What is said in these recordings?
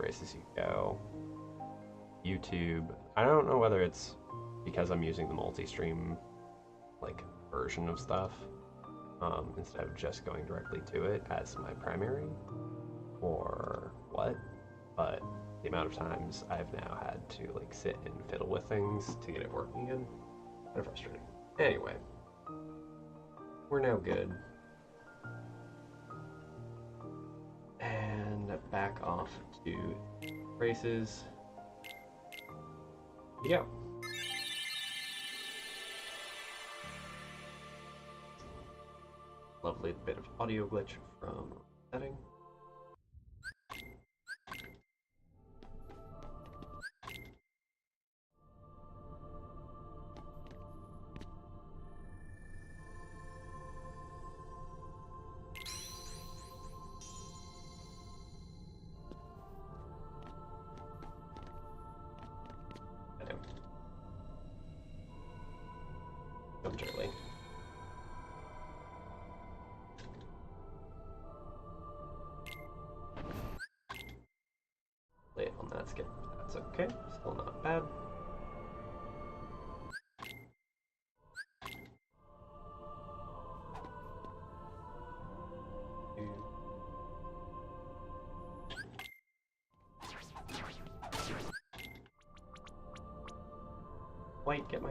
races you go. YouTube, I don't know whether it's because I'm using the multi-stream like version of stuff instead of just going directly to it as my primary or what, but the amount of times I've now had to like sit and fiddle with things to get it working again, kind of frustrating. Anyway, we're now good. And back off to races. Yeah. Lovely bit of audio glitch from setting. Jumped early. Late on that skip. That's okay. Still not bad. White, get my...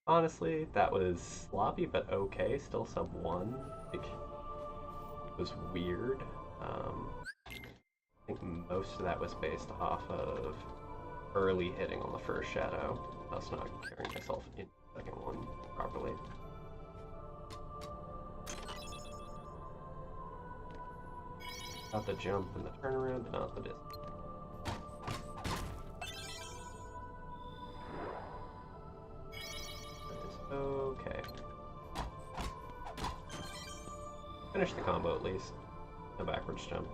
Honestly, that was sloppy, but okay. Still sub 1. Like, it was weird. I think most of that was based off of early hitting on the first shadow. I was not carrying myself in the second one properly. Got the jump and the turnaround, but not the distance. Okay. Finish the combo at least. No backwards jump.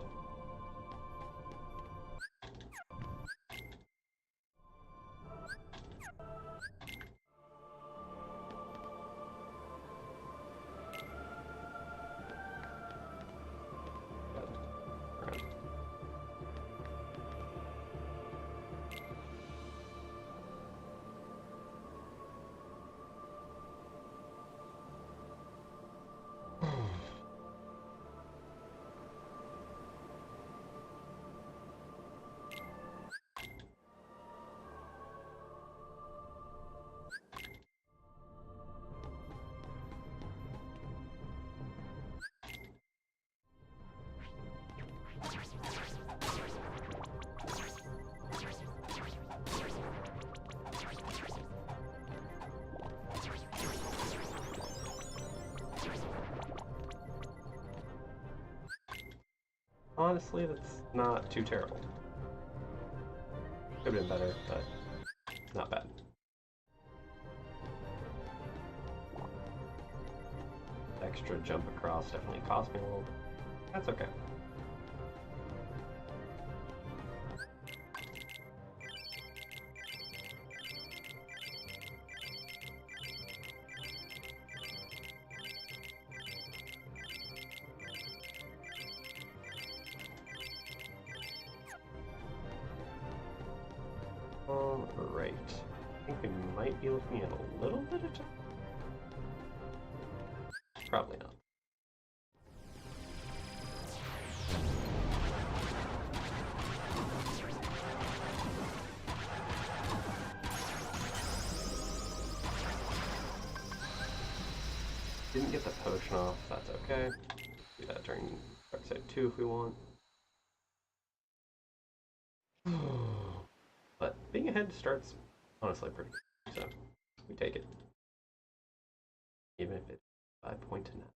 Honestly, that's not too terrible. Could have been better, but not bad. Extra jump across definitely cost me a little bit. That's okay. Alright. I think we might be looking at a little bit of time. Probably not. Didn't get the potion off, that's okay. Do that during Dark Side 2 if we want. But being ahead starts honestly pretty good, so we take it. Even if it's 5 point to net.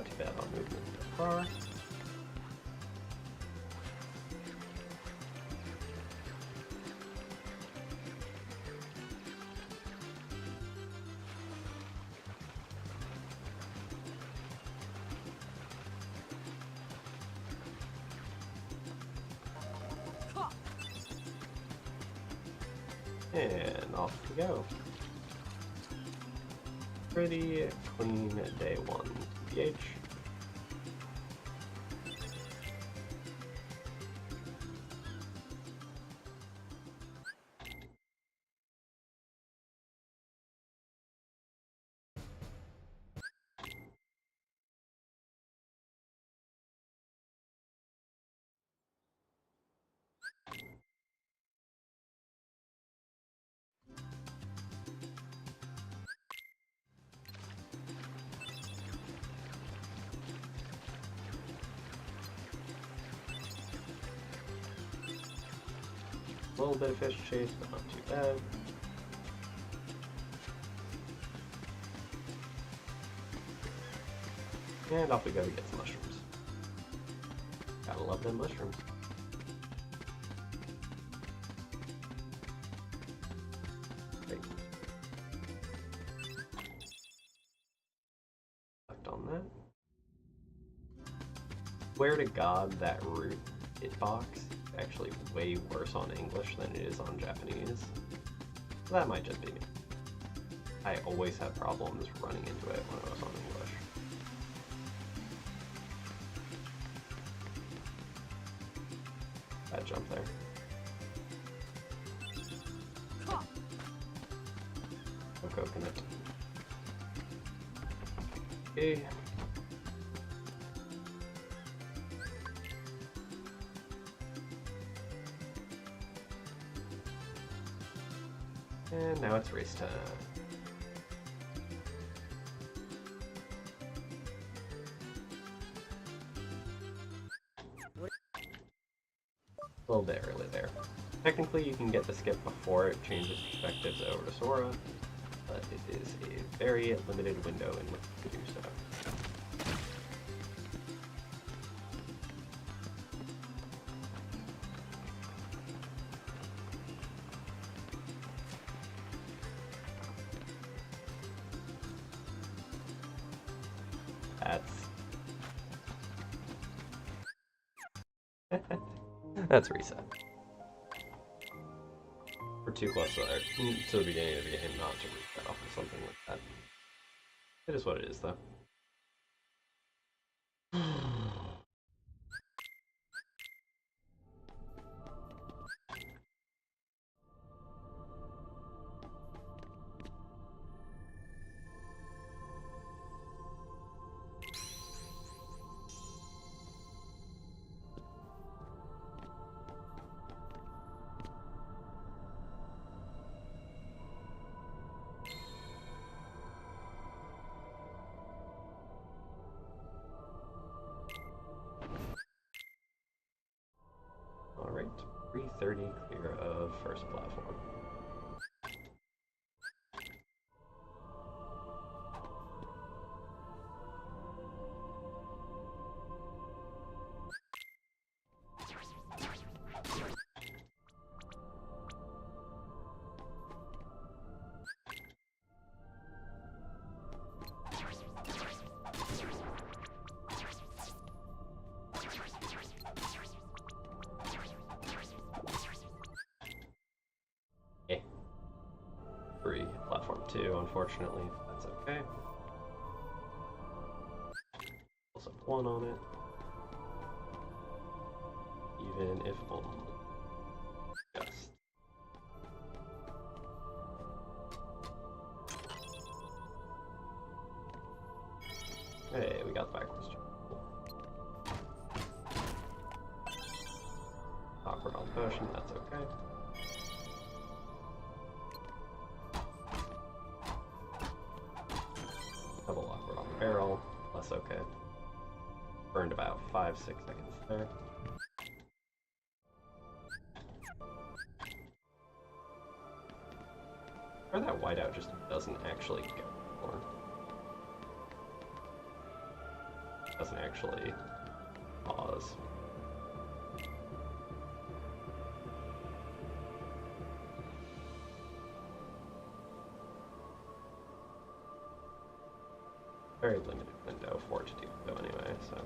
not too bad on movement so far. And off we go. Pretty clean day one, PH. A little bit of fish chase, but not too bad. And off we go to get some mushrooms. Gotta love them mushrooms. Great. Left on that. Swear to God, that root hitbox is actually way worse on English than it is on Japanese. That might just be me. I always had problems running into it when I was on English. Bad jump there. No coconut. Okay. And now it's race time. A little bit early there. Technically you can get the skip before it changes perspectives over to Sora, but it is a very limited window in which to do so. That's reset. We're too close to the beginning of the game not to reset off of something like that. It is what it is, though. Alright, 330 clear of first platform. Free platform 2, unfortunately. That's okay. Also 1 on it. Even if only just. Hey, we got the backwards jump. Awkward on potion, that's okay. Double awkward on the barrel, less okay. Burned about 5-6 seconds there. Or that whiteout just doesn't actually go anymore. doesn't actually pause. Very limited window for it to do so anyway, so.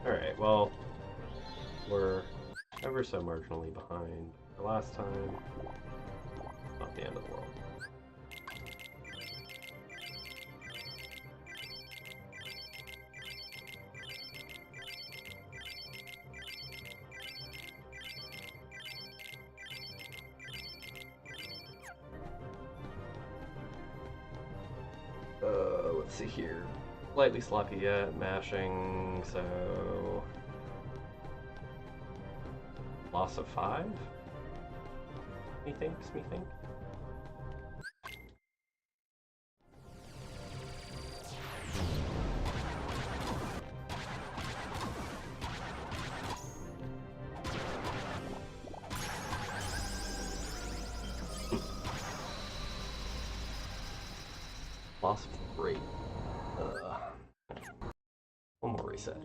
Alright, well, we're ever so marginally behind the last time. Not the end of the world. Let's see here. Slightly sloppy yet, mashing, so loss of 5? Methinks. Loss of 3. One more reset.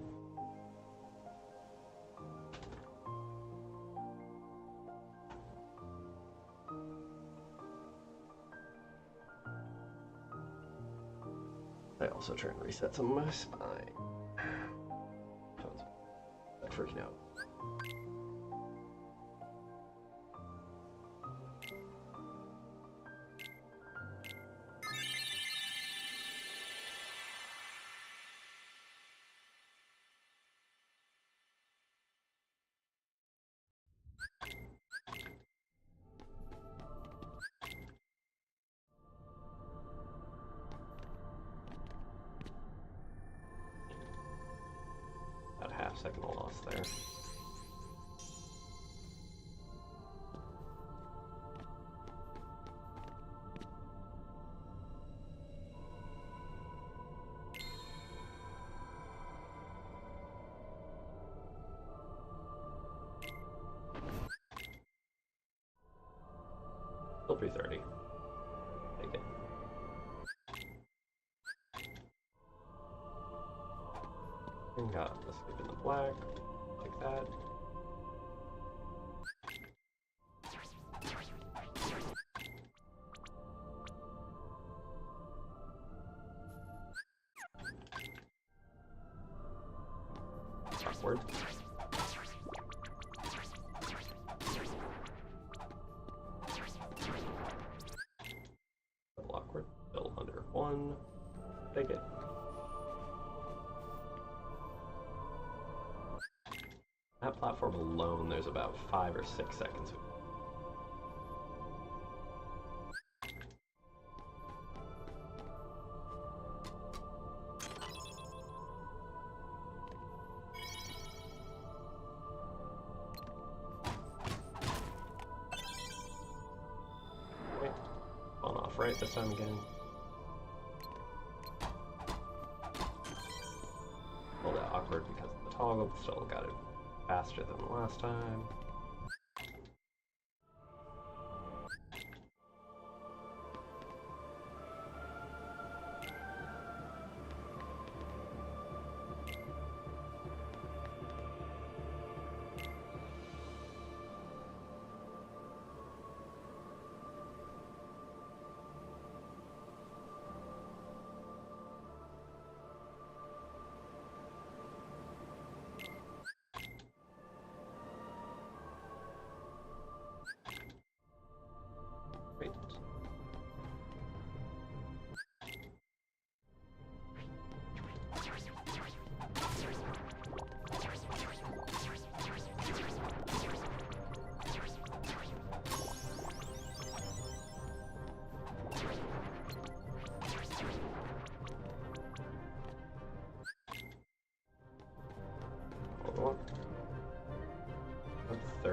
I also try and reset some of my spine. Phone's freaking out. About half second loss there. Still 330. Take it. And got the skip in the black. Like that. Awkward. Double awkward. Still under 1. Take it. That platform alone, there's about 5 or 6 seconds. Okay. On off right this time again. A little bit awkward because of the toggle, but still got it faster than the last time.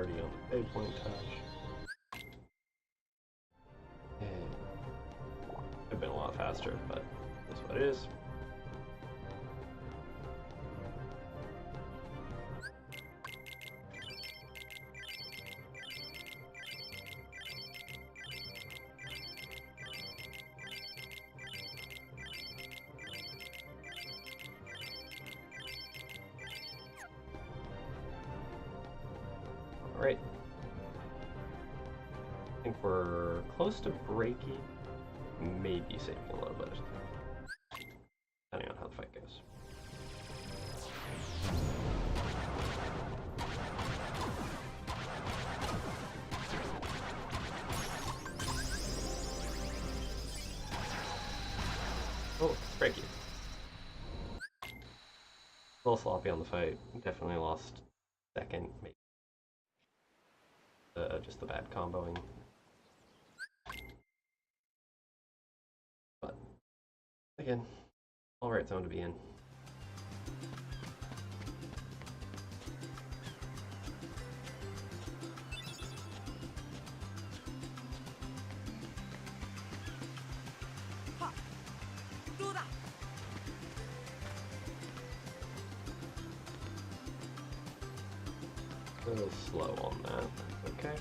already on the fade point touch. Could have been a lot faster, but that's what it is. Alright. I think we're close to breaking. Maybe saving a little bit, depending on how the fight goes. Oh, breaky. A little sloppy on the fight. Definitely lost second, maybe. Just the bad comboing. But again, alright zone to be in. A little slow on that. Okay.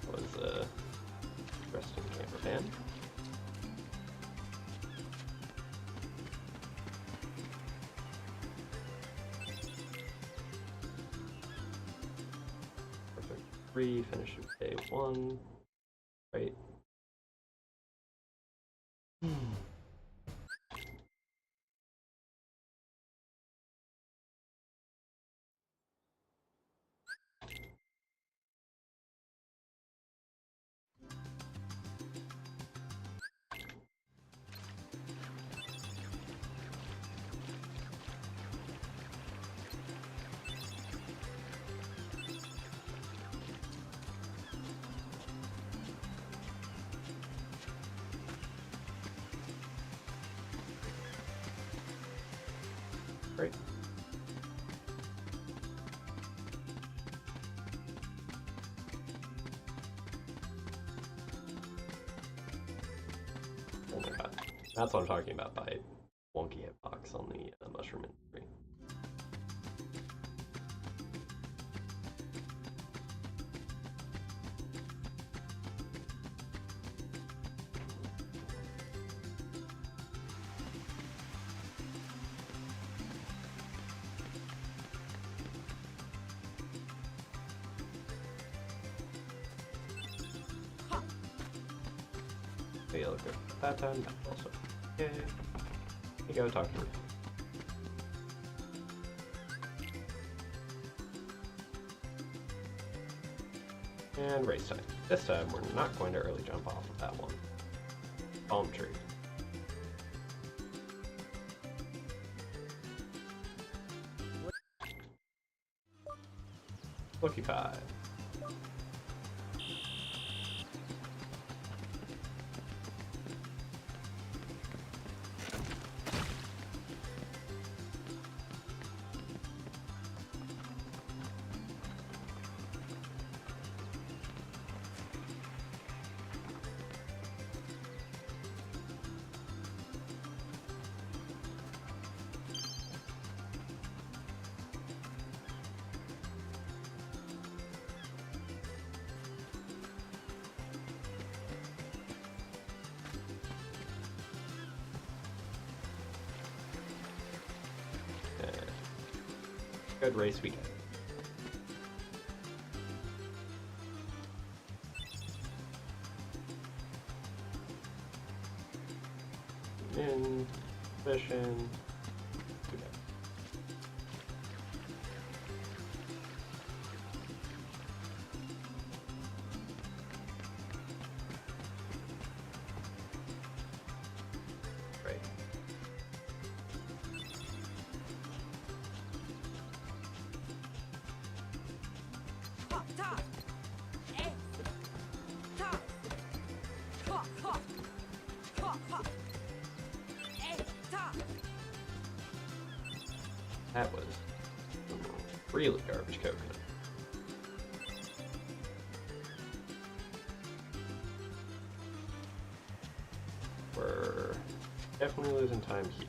Was resting camera fan. Perfect 3, finish of day 1. Right. Great. Oh my god. That's what I'm talking about by wonky hitbox on the mushroom industry. Maybe I'll go that time, that's also okay. You go talk to her. And race time. This time we're not going to early jump off of that one. Palm tree. Lucky 5. Good race weekend. In position. That was really garbage coconut. We're definitely losing time here.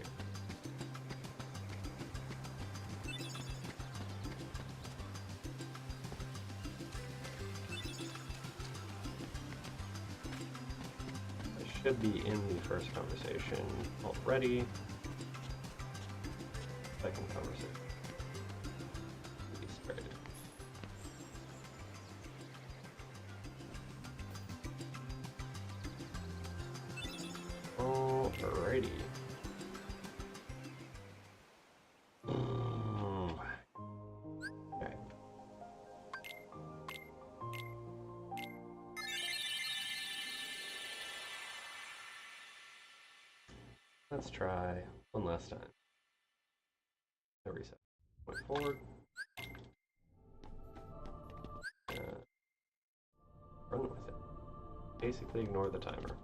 I should be in the first conversation already. Second conversation. Be started. Alrighty. Okay. Let's try one last time. Reset. Point forward. Run with it. Basically ignore the timer.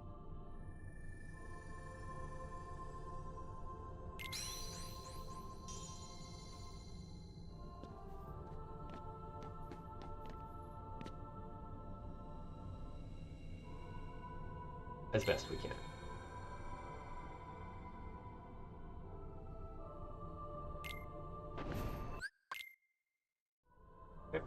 As best we can. Okay.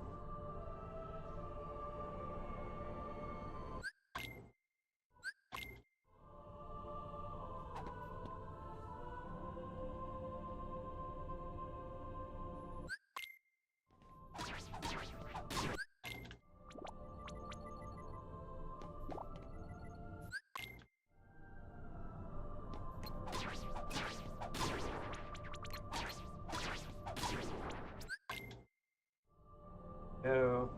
Go.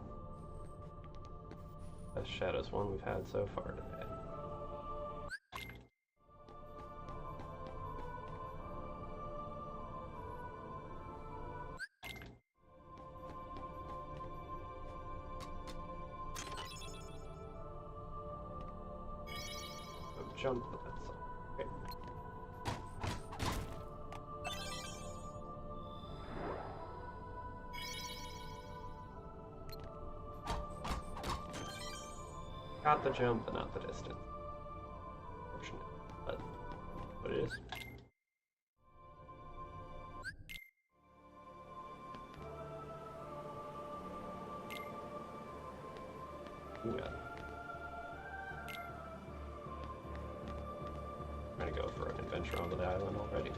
Best Shadows one we've had so far today. Jump, but that's okay. Got the jump, but not the distance. Fortunate, but what it is. Ooh, yeah. I'm gonna go for an adventure onto the island already.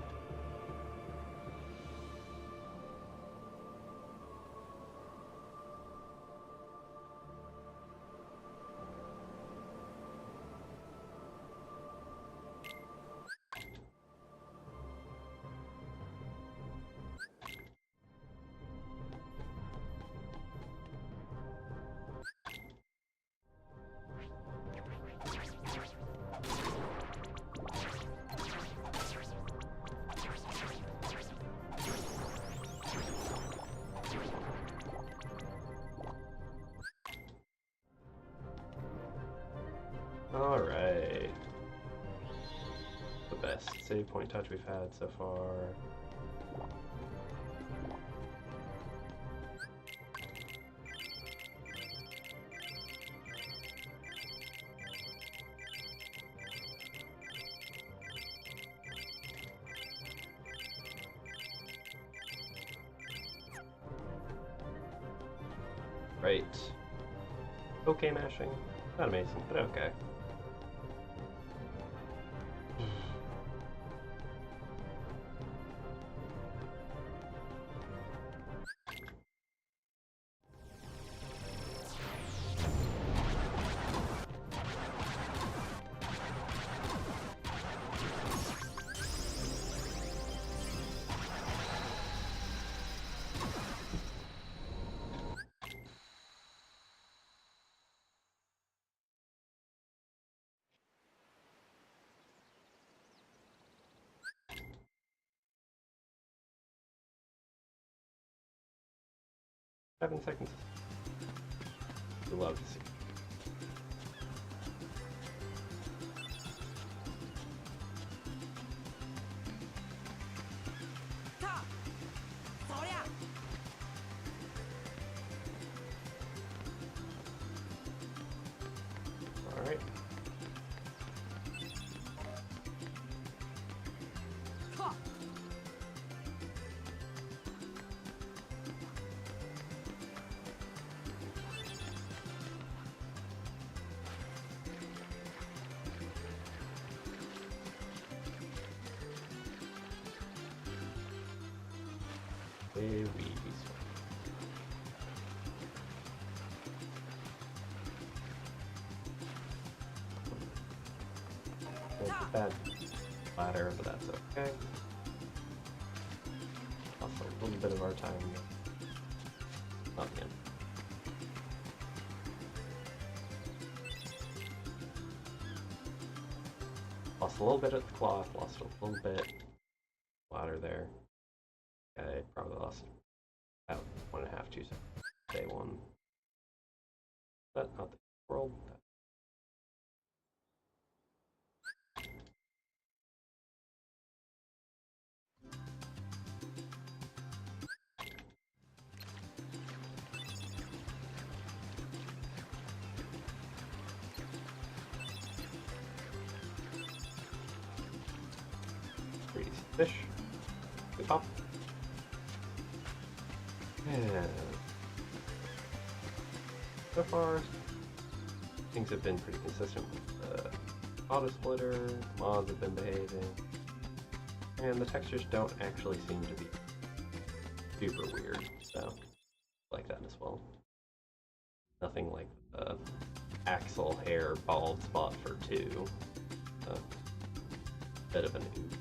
Alright. The best save point touch we've had so far. Right. Okay mashing. Not amazing, but okay. 7 seconds. We'd love to see. right? Hey, we bad ladder, but that's okay. Also, a little bit of our time. Not the end. Lost a little bit at the cloth, lost a little bit ladder there. I probably lost about 1.5, 2 seconds. Day one. But not the world. Pretty fish. Good pop. And so far, things have been pretty consistent with the auto splitter, mods have been behaving, and the textures don't actually seem to be super weird, so I like that as well. Nothing like the axle hair bald spot for 2. A bit of an oof.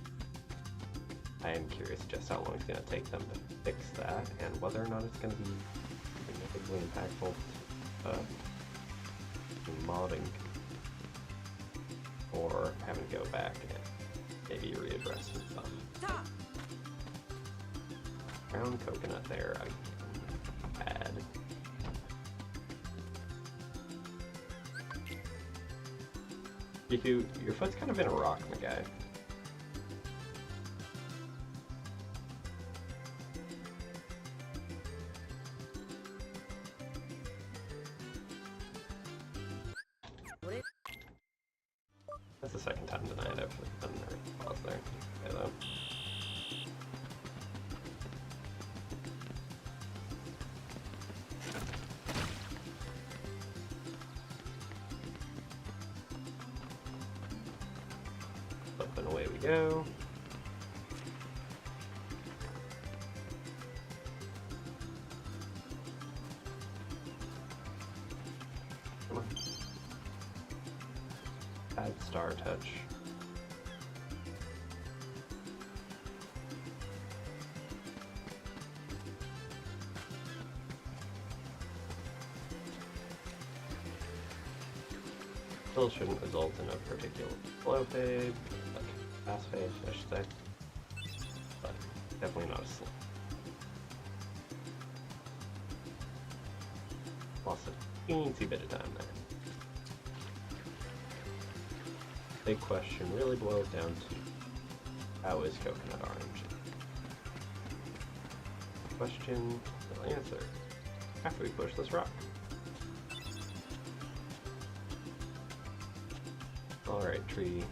I am curious just how long it's going to take them to fix that, and whether or not it's going to be significantly impactful to modding, or having to go back and maybe readdress some stuff. Brown coconut there, I can add. Your foot's kind of in a rock, my guy. That's the second time tonight I've done a pause there. Okay, though. Up and away we go. Come on. Add star touch. Still shouldn't result in a particular slow fade, like fast fade, I should say, but definitely not a slow. Lost a teensy bit of time there. Big question really boils down to how is coconut orange? Question we'll answer after we push this rock. Alright, tree.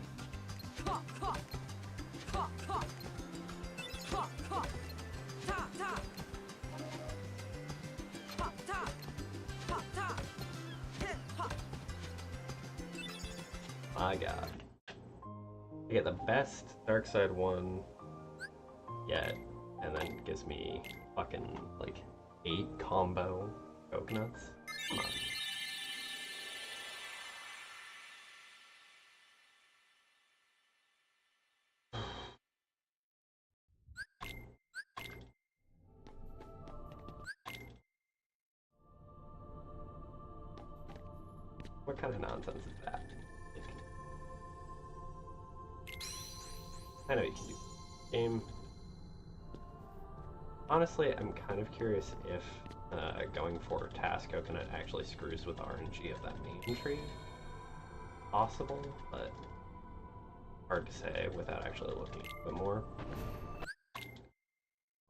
My god. I get the best Dark Side one yet, and then it gives me fucking like 8 combo coconuts. Come on. What kind of nonsense is that? I know you can do game. Honestly, I'm kind of curious if going for Task Coconut actually screws with the RNG of that main tree. Possible, but hard to say without actually looking a bit more.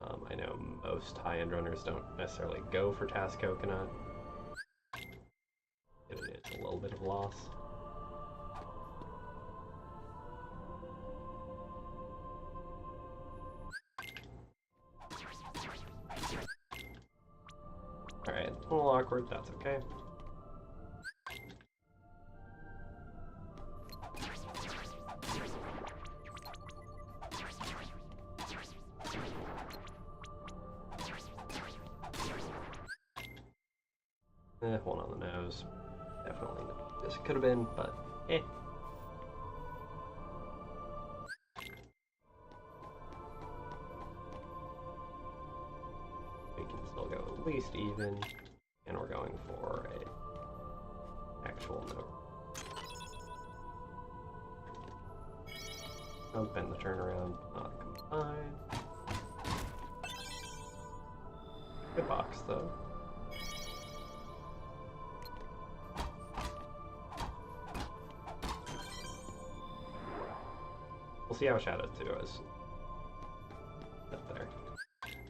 I know most high-end runners don't necessarily go for Task Coconut. It is a little bit of loss. awkward, that's okay. One on the nose. Definitely this could have been, but eh. We can still go at least even, and we're going for a actual note. Jump and the turnaround, not combined. Good box though. We'll see how Shadow 2 is. Up there.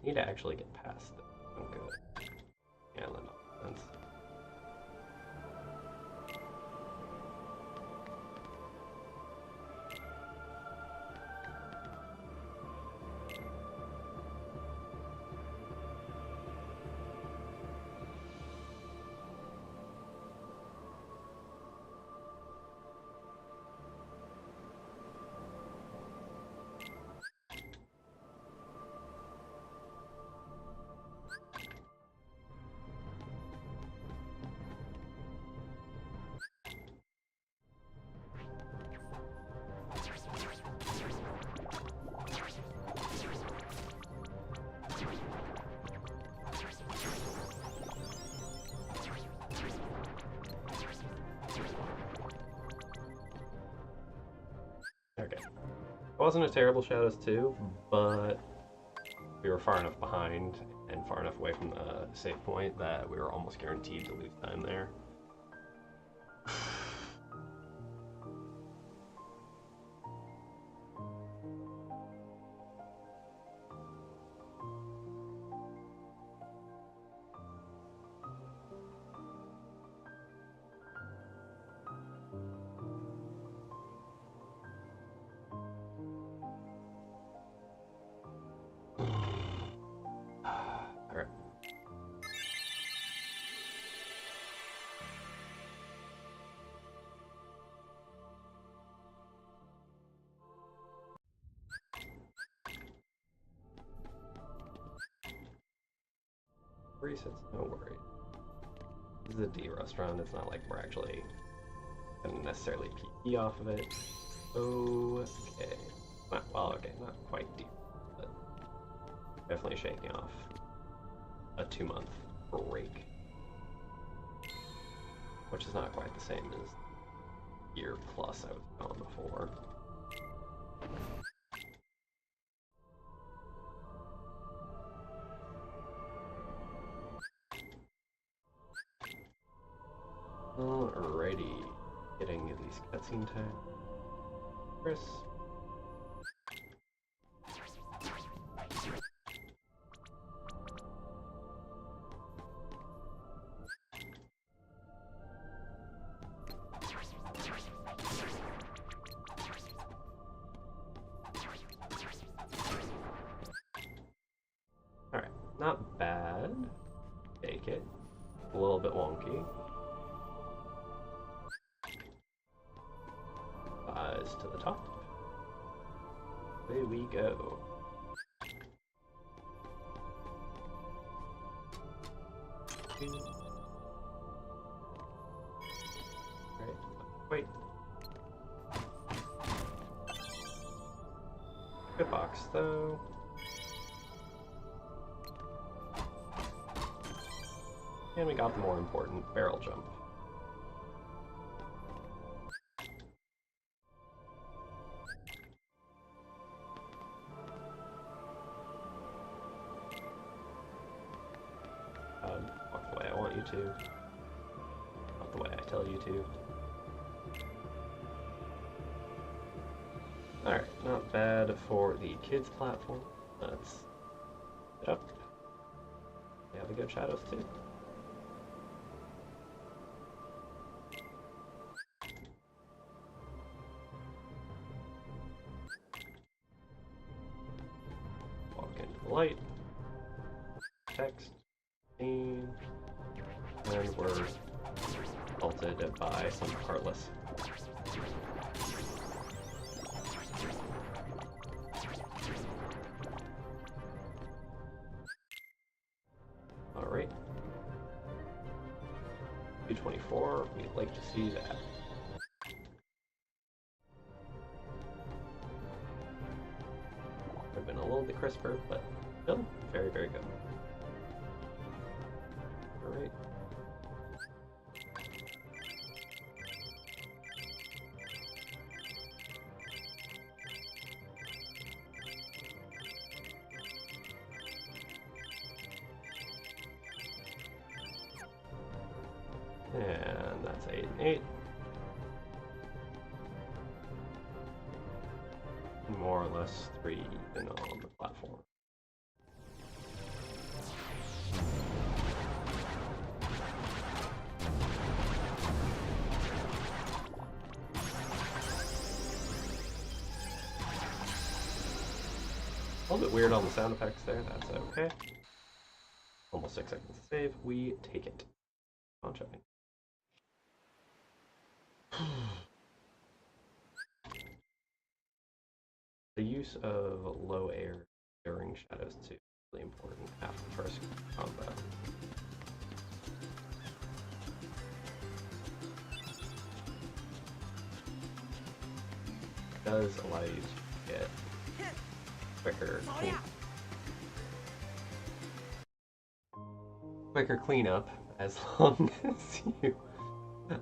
Need to actually get past it. I'm good. Yeah, that makes sense. Okay. It wasn't a terrible Shadows 2, but we were far enough behind and far enough away from the save point that we were almost guaranteed to lose time there. Alright. Resets, no worries. This is a D restaurant, it's not like we're actually gonna necessarily PP off of it. Okay. Well, okay, not quite D, but definitely shaking off a 2-month break. Which is not quite the same as year plus I was gone before. Alrighty, getting these cutscene tags. Chris. Alright, not bad. Take it. A little bit wonky. Eyes to the top. Away we go. Alright, wait. Good box though. And we got the more important barrel jump. Walk the way I want you to. Not the way I tell you to. Alright, not bad for the kids platform. Let's get up. We have a good Shadows too. Walk into the light. Text. Scene. led by some Heartless. Alright. 224, we'd like to see that. Could have been a little bit crisper, but still very, very good. Alright. And that's 8 and 8. More or less 3 even on the platform. A little bit weird on the sound effects there, that's okay. Almost 6 seconds to save, we take it. On checking. The use of low air during shadows too is really important after the first combat. It does allow you to get quicker cleanup as long as you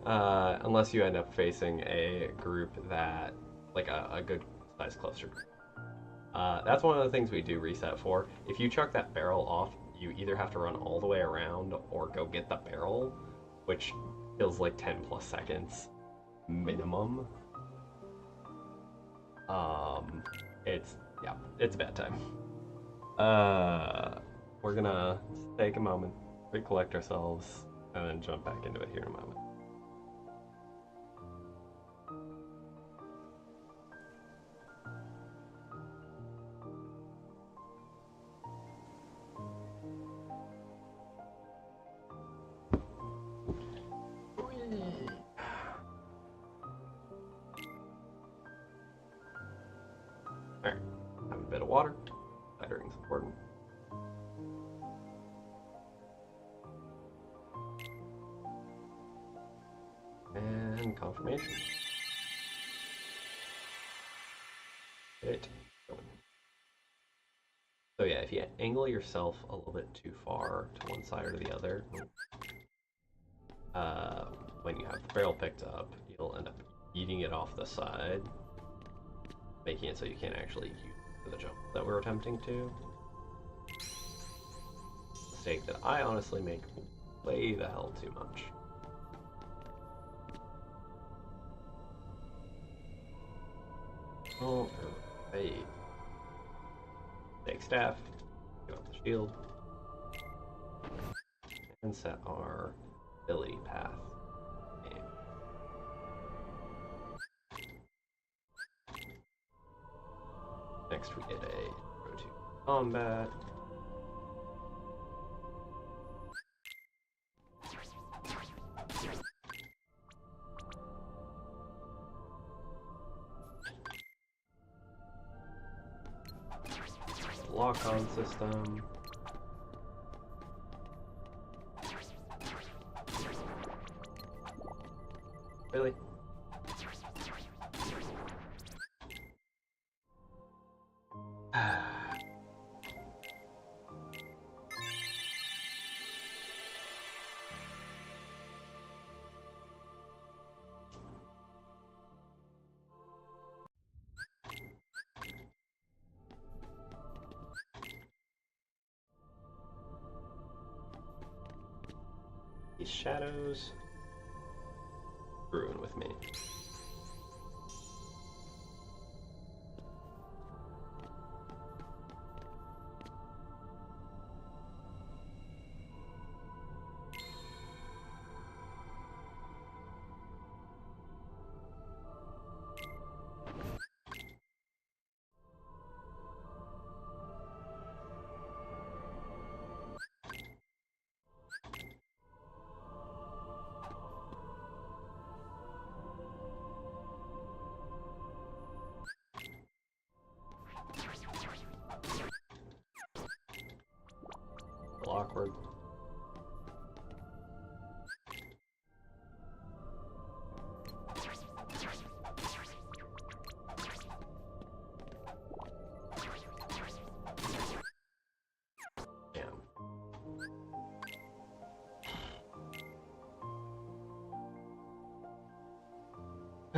unless you end up facing a group that like a good size cluster group. That's one of the things we do reset for. If you chuck that barrel off, you either have to run all the way around or go get the barrel, which feels like 10 plus seconds minimum. It's a bad time. We're gonna take a moment, recollect ourselves, and then jump back into it here in a moment. Alright, have a bit of water. Hydrating's important. And confirmation. It. So yeah, if you angle yourself a little bit too far to one side or the other, when you have the barrel picked up, you'll end up eating it off the side, making it so you can't actually use it for the jump that we're attempting to. Mistake that I honestly make way the hell too much. Oh, hey. Take staff, get off the shield, and set our ability path. Next we get a go to combat. Lock-on system. Really? These shadows ruin with me.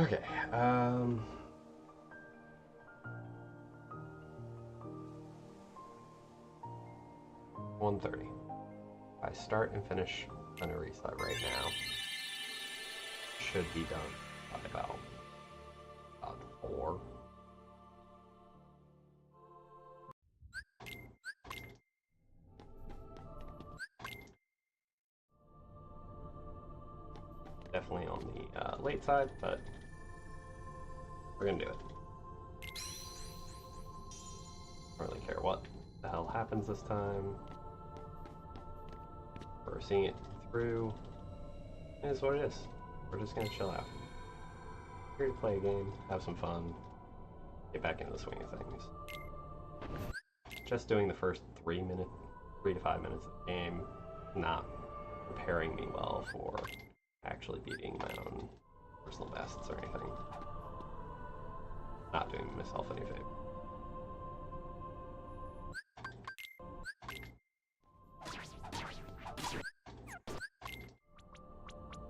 Okay, 1:30. I start and finish on a reset right now. Should be done by about 4. Definitely on the late side, but we're gonna do it. Don't really care what the hell happens this time. We're seeing it through. It is what it is. We're just gonna chill out. Here to play a game, have some fun, get back into the swing of things. Just doing the first 3 to 5 minutes of the game, not preparing me well for actually beating my own personal bests or anything. Not doing myself any favor.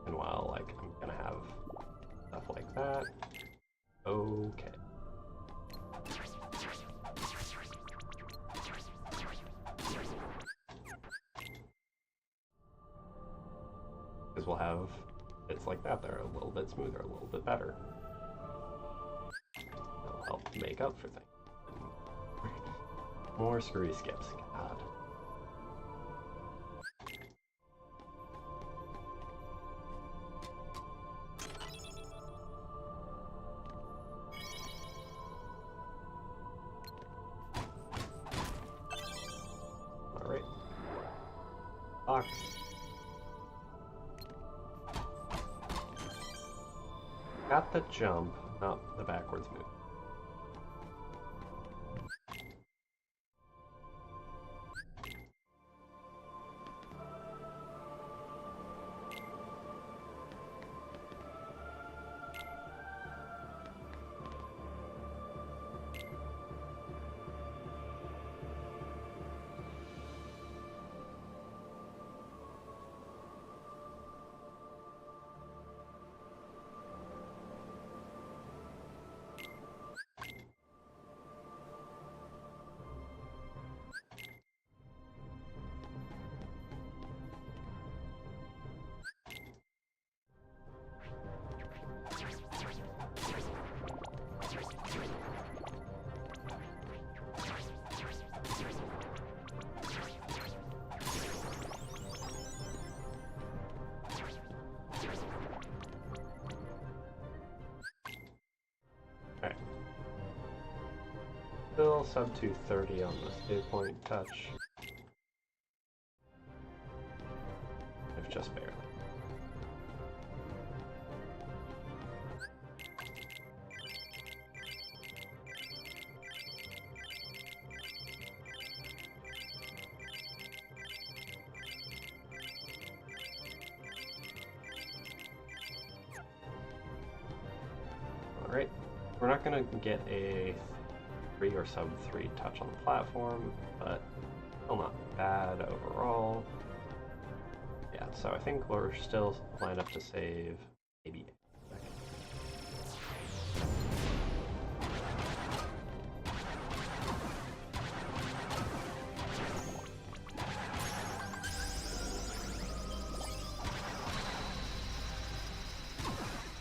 And while, like, I'm gonna have stuff like that, okay. Because we'll have bits like that that are a little bit smoother, a little bit better. That'll help make up for things. More screwy skips, God. Alright. Box. Got the jump, not the backwards move. Alright. Still sub 230 on the save point touch. If just barely. Alright, we're not going to get a 3 or sub 3 touch on the platform, but still not bad overall. Yeah, so I think we're still lined up to save maybe a second.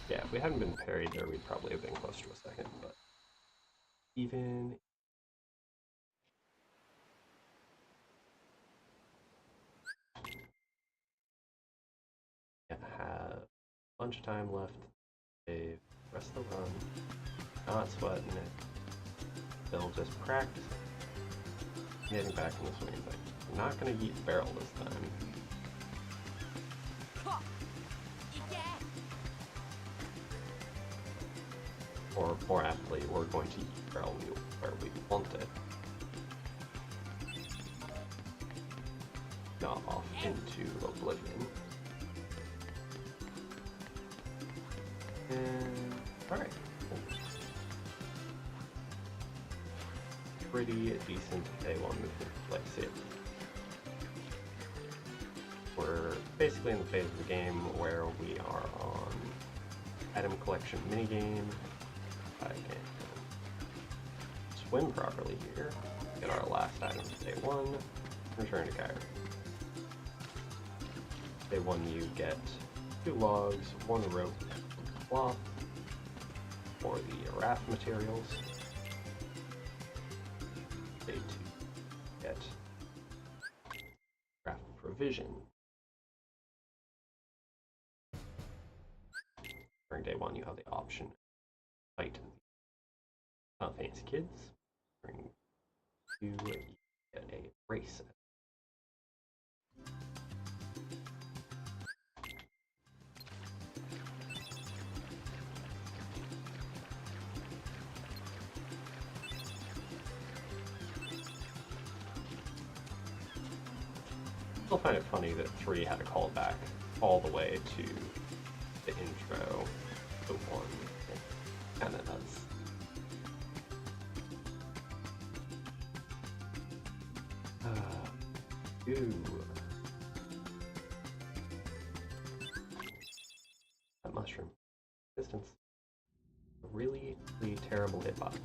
Yeah, if we hadn't been parried there, we'd probably have been close to a second, but even... Yeah, have a bunch of time left to save the rest of the run. Not sweating it. Still just practice getting back in the swing of things. I'm not going to yeet the barrel this time. Or more aptly, we're going to yeet the barrel where we want it. Not off into oblivion. And alright. Pretty decent A1 movement like it. We're basically in the phase of the game where we are on item collection minigame. I can swim properly here. Get our last item for day 1. Return to Kyre. Day 1 you get 2 logs, 1 rope, cloth for the raft materials. Day 2 get raft provision. During day 1 you have the option to fight fancy kids. During 2 you get a race. I still find it funny that 3 had a callback all the way to the intro to 1. It kind of does. That mushroom. Distance. A really, really terrible hitbox.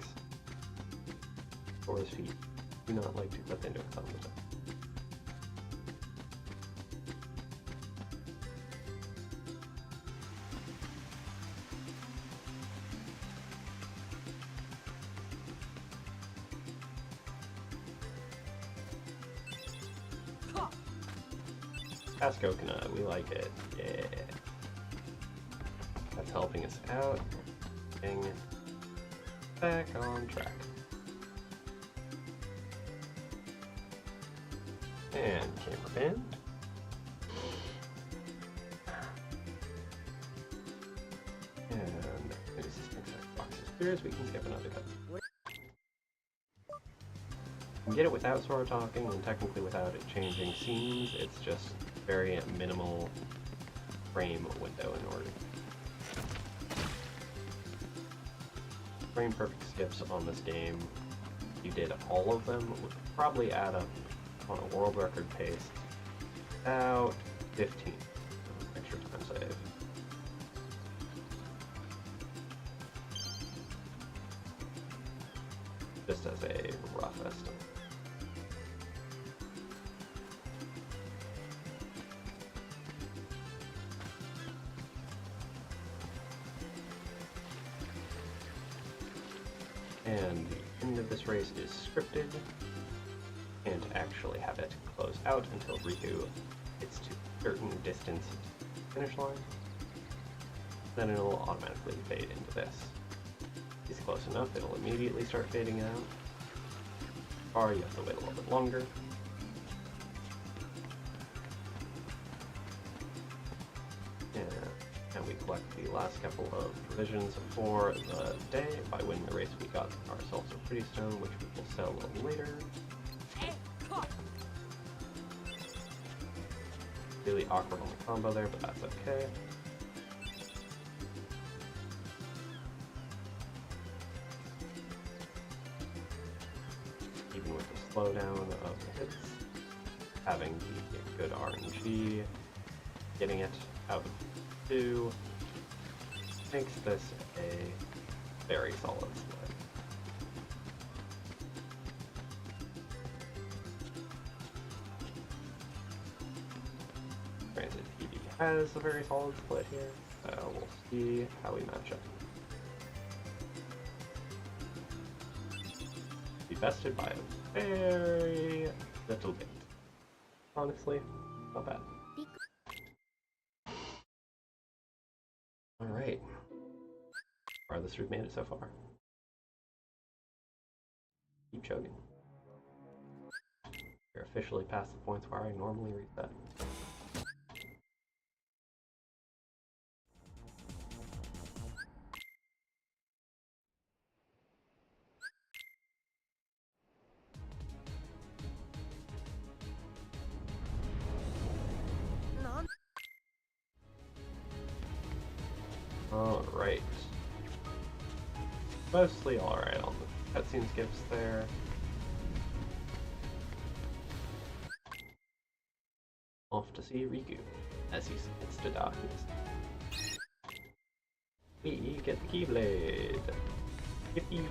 Or his feet. Do not like to clip into it all the time. Ask Coconut, we like it. Yeah. That's helping us out. Getting back on track. And camera pan. And maybe this makes our box of spears, we can skip another cut. You can get it without Sora talking, and technically without it changing scenes. It's just very minimal frame window in order. Frame perfect skips on this game, if you did all of them, would probably add up on a world record pace about 15 extra time save. Just as a rough estimate. And the end of this race is scripted, and to actually have it close out until Riku gets to a certain distance to the finish line, then it'll automatically fade into this. If he's close enough, it'll immediately start fading out, or you have to wait a little bit longer. And we collect the last couple of provisions for the day. By winning the race, we got ourselves a pretty stone, which we will sell a little later. Really awkward on the combo there, but that's okay. Even with the slowdown of the hits, having the good RNG, getting it out of 2 makes this a very solid split. Granted, PB has a very solid split here, so we'll see how we match up. Be bested by a very little bit. Honestly, not bad. Alright. Farthest we've made it so far. Keep chugging. We're officially past the points where I normally reset. Alright. Mostly alright on the cutscene skips there. Off to see Riku as he submits to darkness. We get the Keyblade. Yippee!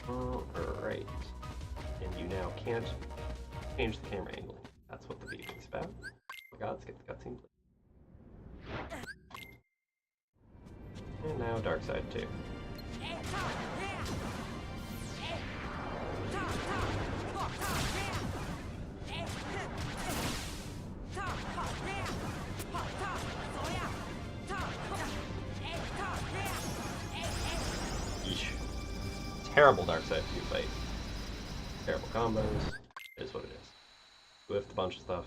Alright. And you now can't change the camera angle. That's what the beating's about. Oh god, let's get the cutscene, please. And now Dark Side 2. Yeesh. Terrible Dark Side 2 fight. Terrible combos. It is what it is. Whiffed a bunch of stuff.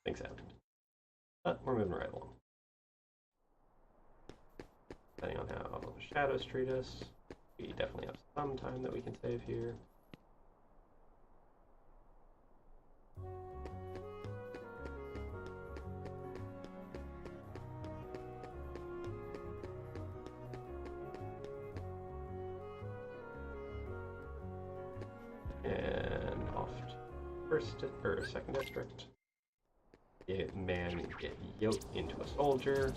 Things happened. But we're moving right along. Depending on how the shadows treat us, we definitely have some time that we can save here. And off to first or second district. Man get yoked into a soldier.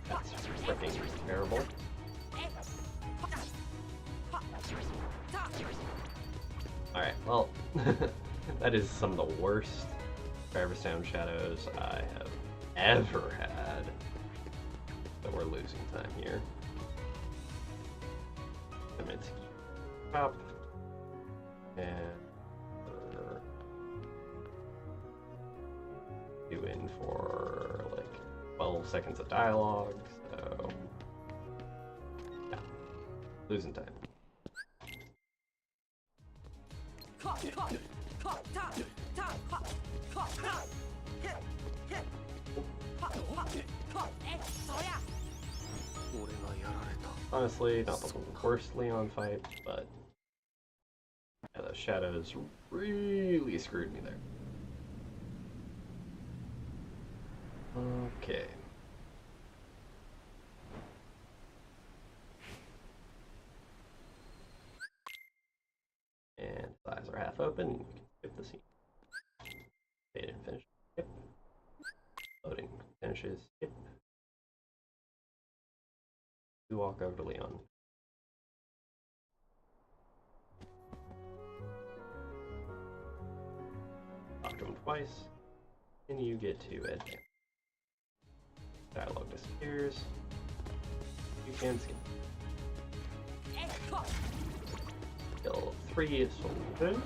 That's freaking terrible. Alright, well, that is some of the worst Traverse Town shadows I have ever had. But we're losing time here. I'm going to stop. And we're doing for like 12 seconds of dialogue, so yeah, losing time. Honestly, not the worst Leon fight, but yeah, the shadows really screwed me there. Okay. And his eyes are half open, and you can skip the scene. They didn't finish. Skip. Loading finishes. Skip. You walk over to Leon. Talk to him twice, and you get to advance. Dialogue disappears. You can skip. Kill 3 soldiers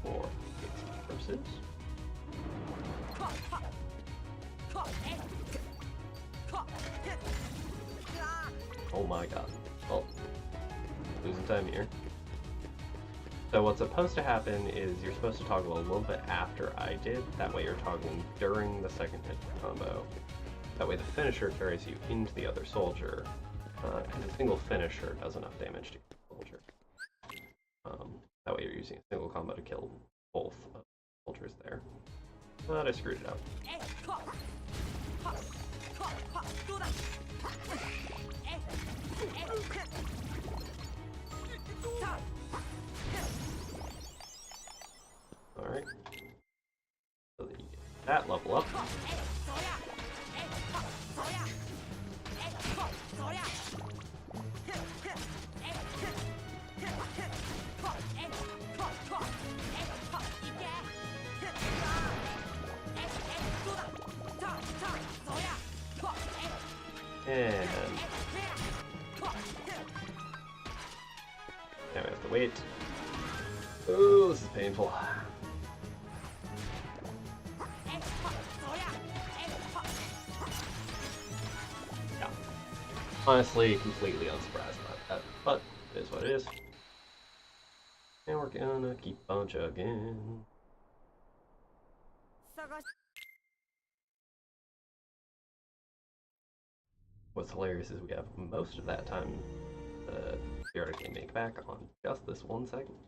for safety purposes. Oh my god. Well, losing time here. So what's supposed to happen is you're supposed to toggle a little bit after I did. That way you're toggling during the second hit combo. That way the finisher carries you into the other soldier. And a single finisher does enough damage to the soldier. That way you're using a single combo to kill both soldiers there. But I screwed it up. Alright. So that you get that level up. And now we have to wait. Oh, this is painful. Yeah. Honestly, completely unsurprised about that, but it is what it is. And we're gonna keep on chugging. What's hilarious is we have most of that time to theoretically make back on just this 1 second. . 。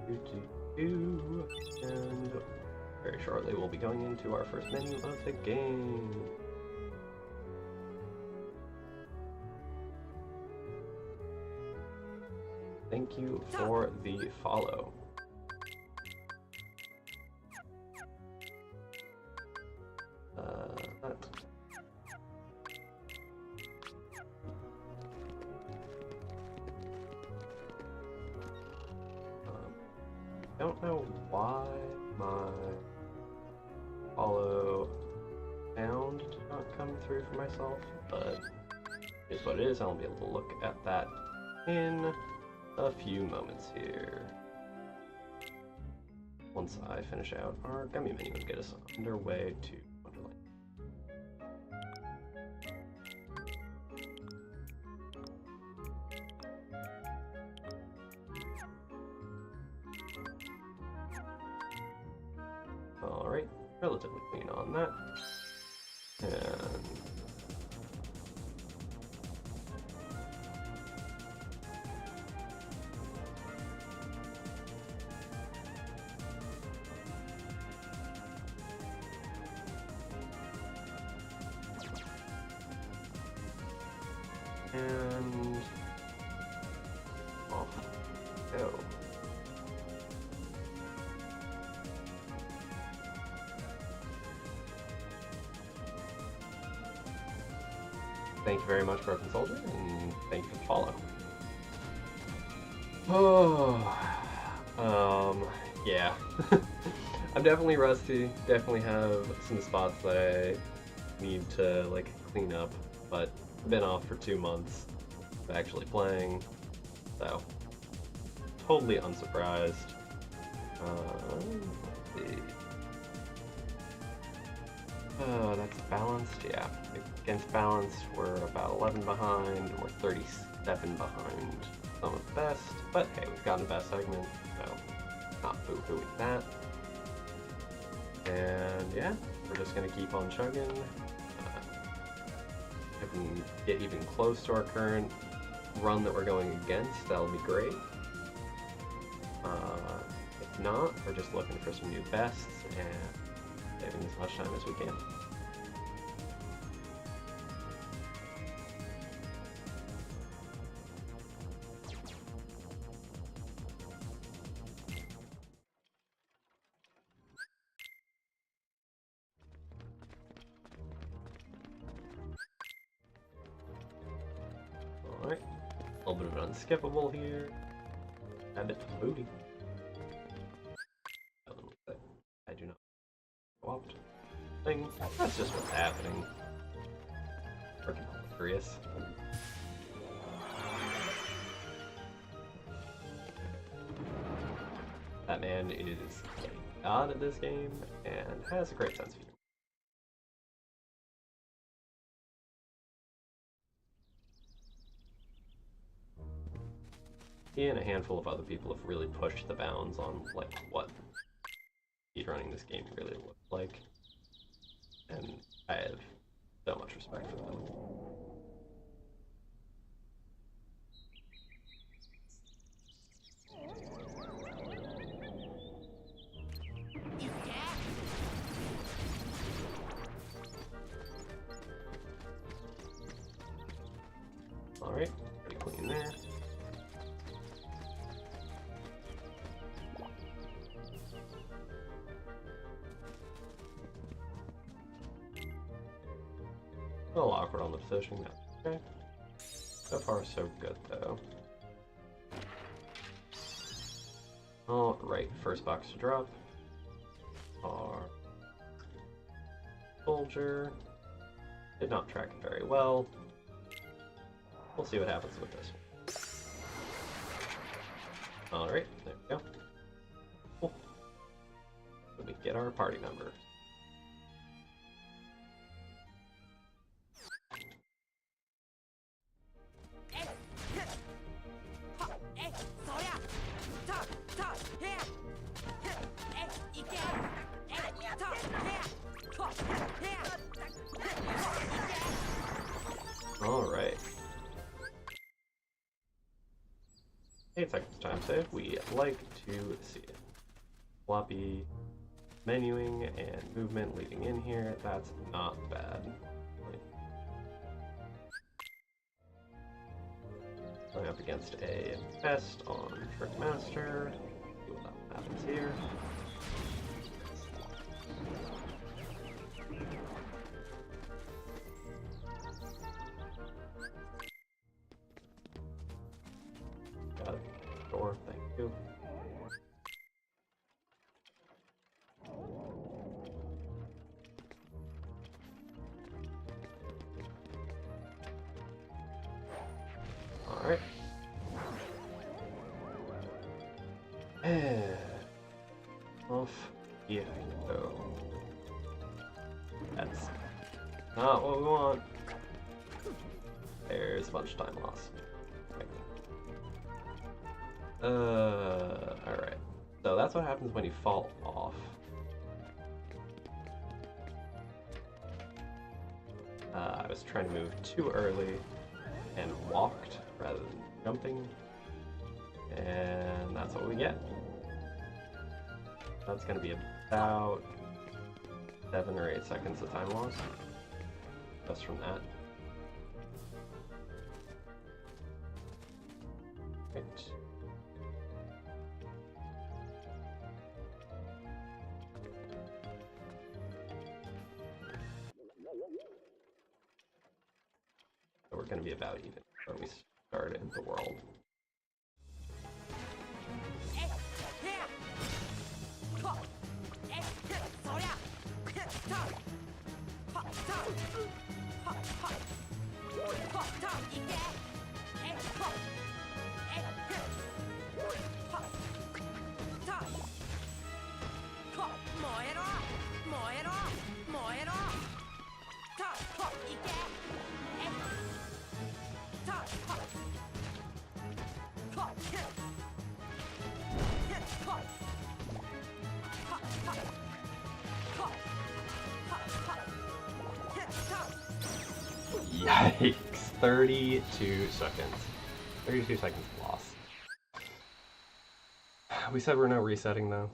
And very shortly we'll be going into our first menu of the game. Thank you for the follow. Don't know why my follow sound did not come through for myself, but it's what it is. I'll be able to look at that in a few moments here. Once I finish out our gummy menu and get us underway to Wonderland. Alright, relatively clean on that. And off we go. Thank you very much, Broken Soldier, and thank you for the follow. Yeah. I'm definitely rusty, definitely have some spots that I need to, like, clean up, but I've been off for 2 months of actually playing, so totally unsurprised. Let's see. Oh, that's balanced, yeah. Against balanced, we're about 11 behind, and we're 37 behind some of the best, but hey, we've gotten the best segment, so not boo-hooing that. And yeah, we're just gonna keep on chugging. If we can get even close to our current run that we're going against, that'll be great. If not, we're just looking for some new bests and saving as much time as we can. Alright, a little bit of an unskippable here. Add it to the booty. I do not swapped thing. That's just what's happening. Freaking hilarious. That man is god at this game and has a great sense of humor. He and a handful of other people have really pushed the bounds on like what speedrunning this game really looks like, and I have so much respect for them. Alright, pretty clean there. A little awkward on the positioning, that's okay. So far, so good, though. Alright, first box to drop. Our soldier. Did not track it very well. We'll see what happens with this one. Alright, there we go. Cool. Let me get our party member. Alright. Hey, it's seconds time save, we like to see it. Floppy menuing and movement leading in here, that's not bad. Going up against a Pest on Trickmaster, see what happens here. Got it. Door, thank you. Alright. And off you go. That's not what we want. There's a bunch of time loss. Alright. So that's what happens when you fall off. I was trying to move too early and walked rather than jumping. And that's what we get. That's going to be about 7 or 8 seconds of time loss. Just from that. Right. So we're going to be about even when we start in the world. Yikes, 32 seconds. 32 seconds loss. We said we're no resetting though.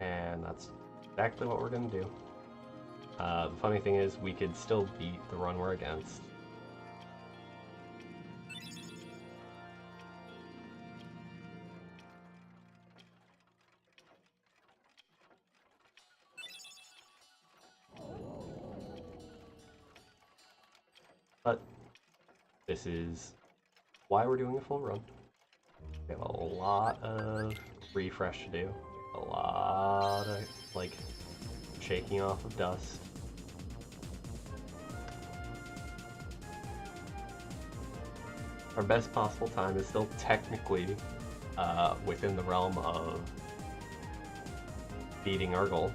And that's exactly what we're gonna do. The funny thing is, we could still beat the run we're against. But this is why we're doing a full run. We have a lot of refresh to do, a lot of like shaking off of dust. Our best possible time is still technically within the realm of beating our goal.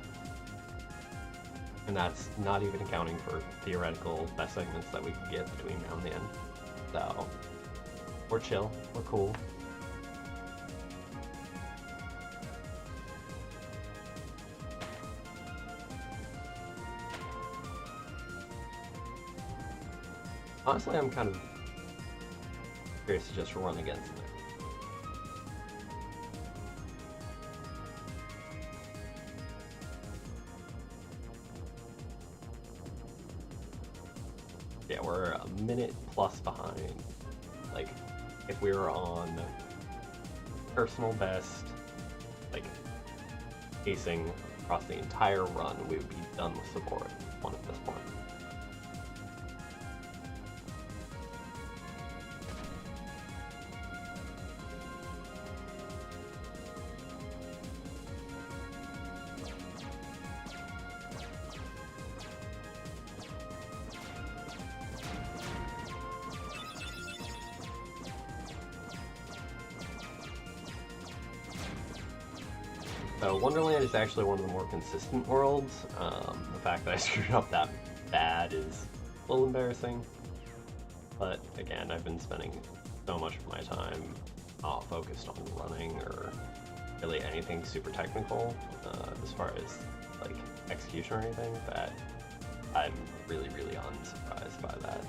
And that's not even accounting for theoretical best segments that we could get between now and the end. So, we're chill, we're cool. Honestly, I'm kind of curious to just run against them. Yeah, we're a minute plus behind. Like, if we were on personal best, like, pacing across the entire run, we would be done with support one at this point. So Wonderland is actually one of the more consistent worlds. The fact that I screwed up that bad is a little embarrassing. But again, I've been spending so much of my time focused on running or really anything super technical as far as like execution or anything that I'm really unsurprised by that.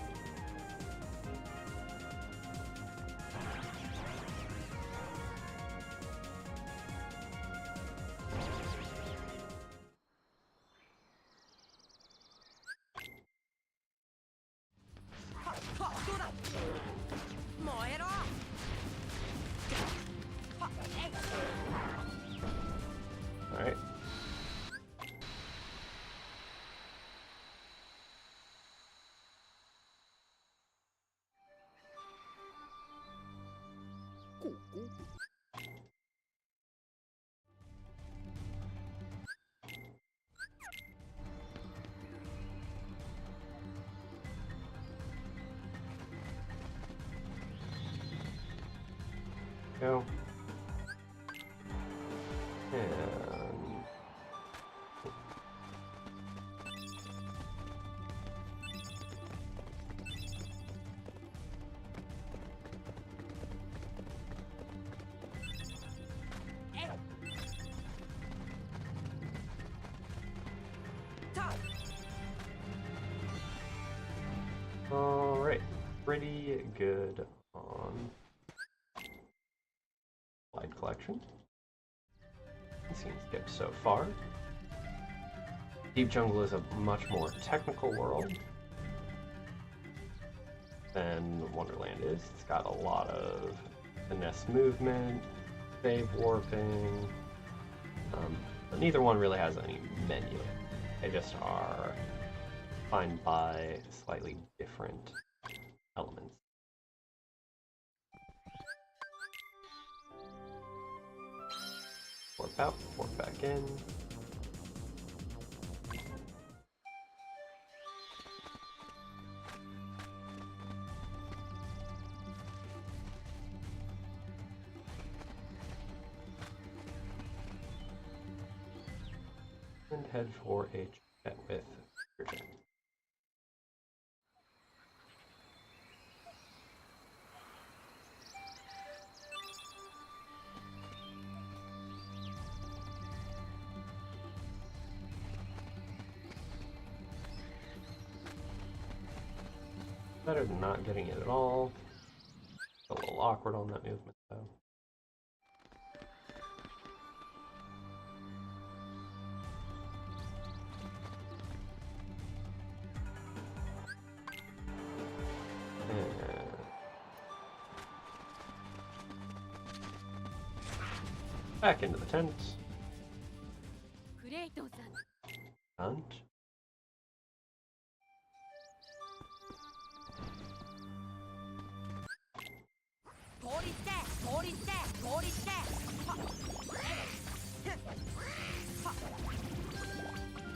Alright. Go. And alright, pretty good on slide collection. Seems good so far. Deep Jungle is a much more technical world than Wonderland is. It's got a lot of finesse movement, save warping, but neither one really has any menu. They just are defined by slightly different elements. Warp out, warp back in. And head for a chat with your chat. Better than not getting it at all. A little awkward on that movement though. And back into the tent. Hunt.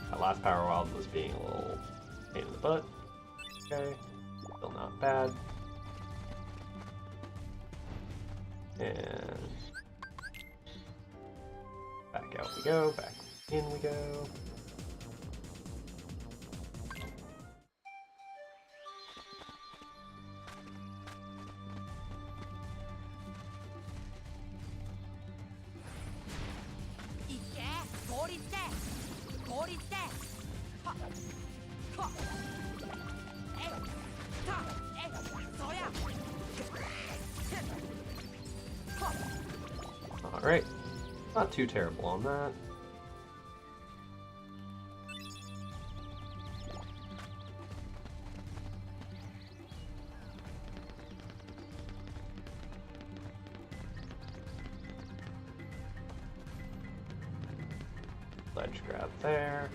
That last Power Wild was being a little pain in the butt. Okay, still not bad. And back out we go, back in we go. Alright, not too terrible on that. Ledge grab there.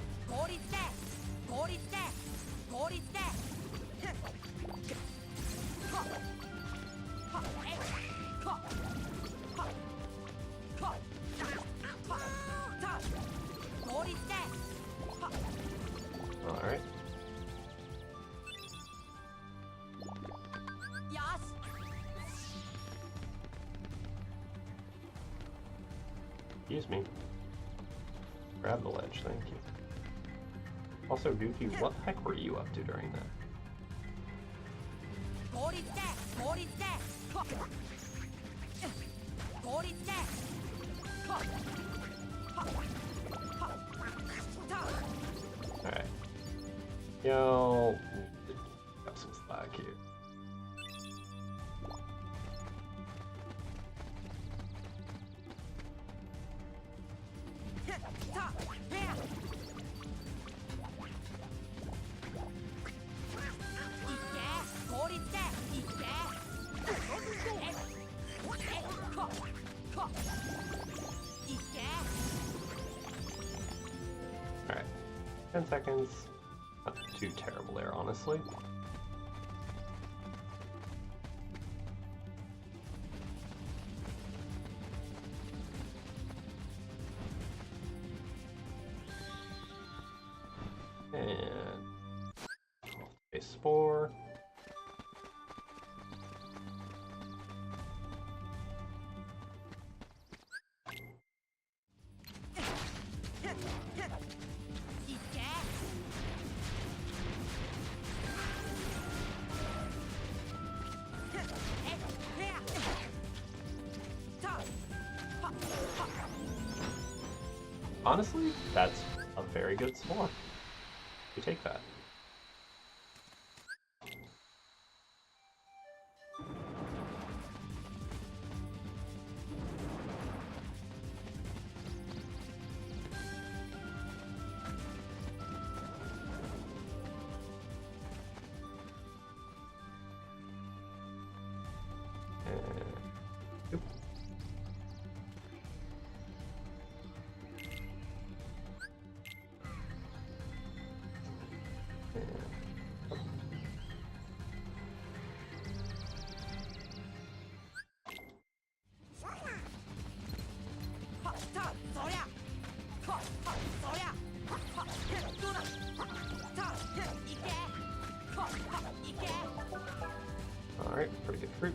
Alright. Excuse me. Grab the ledge, thank you. Also, Goofy, what the heck were you up to during that? Alright. Yo, got some slack here. 10 seconds. Not too terrible there, honestly. And a spore. Honestly, that's a very good spore. You take that. Alright, pretty good fruit.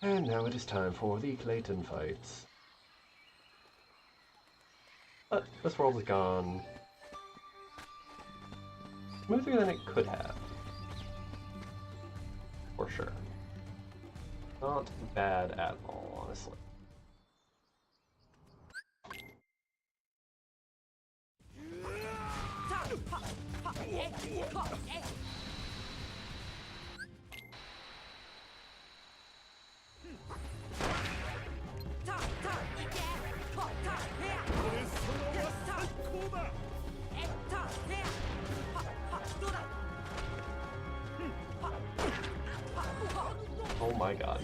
And now it is time for the Clayton fights. But this world has gone smoother than it could have. For sure. Not bad at all, honestly. Oh my god.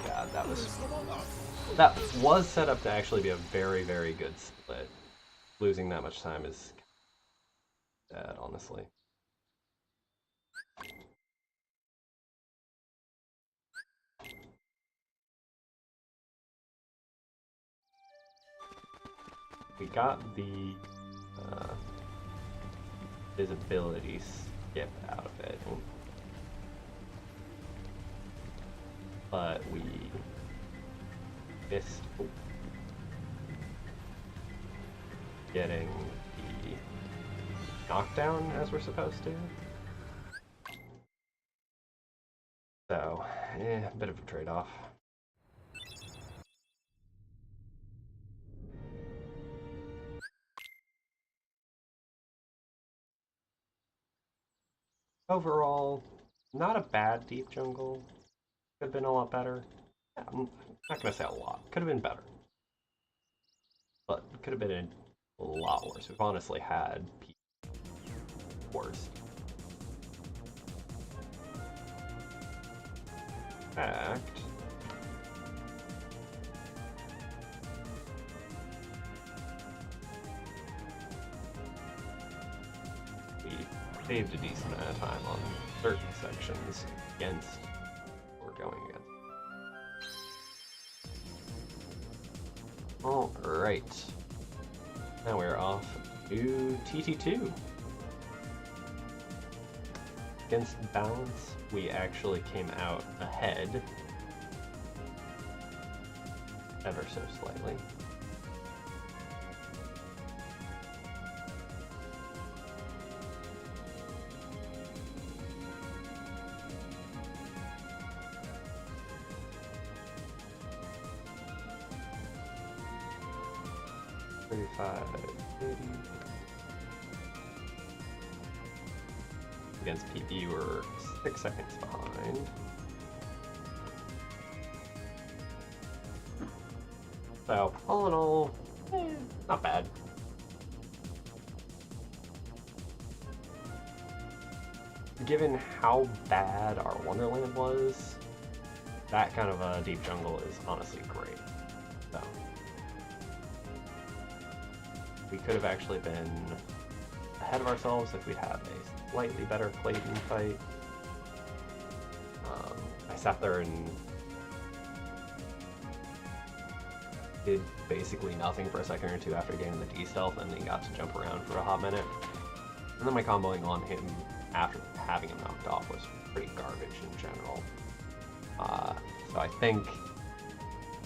God, that was set up to actually be a very, very good split. Losing that much time is sad, honestly. We got the visibility skip out of it, but we missed getting the knockdown as we're supposed to. So, a bit of a trade-off. Overall, not a bad deep jungle. Could have been a lot better. Yeah, I'm not gonna say a lot. Could have been better. But could have been a lot worse. We've honestly had worse. In fact, we saved a decent amount of time on certain sections against what we're going against. Alright. Now we're off to TT2. Against balance, we actually came out ahead. Ever so slightly. against PP, we're 6 seconds behind. So, all in all, not bad. Given how bad our Wonderland was, that kind of a deep jungle is honestly great. So, we could have actually been ahead of ourselves if we'd had a slightly better Clayton fight. I sat there and did basically nothing for a second or two after getting the D-stealth, and then got to jump around for a hot minute. And then my comboing on him after having him knocked off was pretty garbage in general. So I think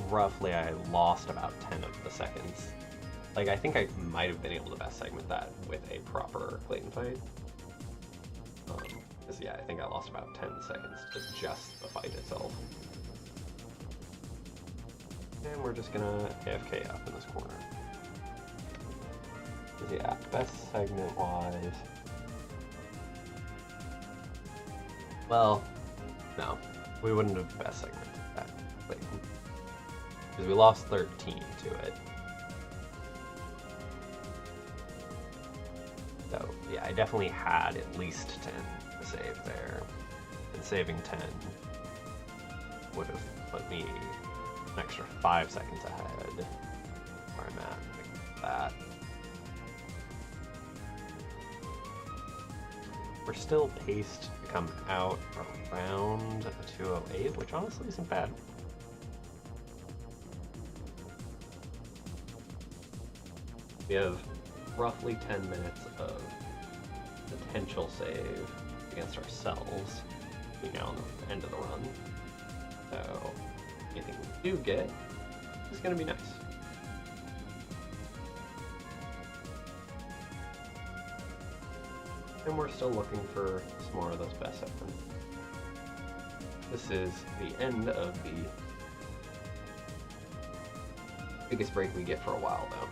roughly I lost about 10 of the seconds. Like, I think I might have been able to best segment that with a proper Clayton fight. Because yeah, I think I lost about 10 seconds to just the fight itself. And we're just gonna AFK up in this corner. Because yeah, best segment wise. Well, no, we wouldn't have best segmented that Clayton. Because we lost 13 to it. So yeah, I definitely had at least 10 to save there. And saving 10 would have put me an extra 5 seconds ahead where I'm at, like that. We're still paced to come out around a 208, which honestly isn't bad. We have roughly 10 minutes of potential save against ourselves between now and the end of the run. So anything we do get is going to be nice. And we're still looking for some more of those best segments. This is the end of the biggest break we get for a while, though.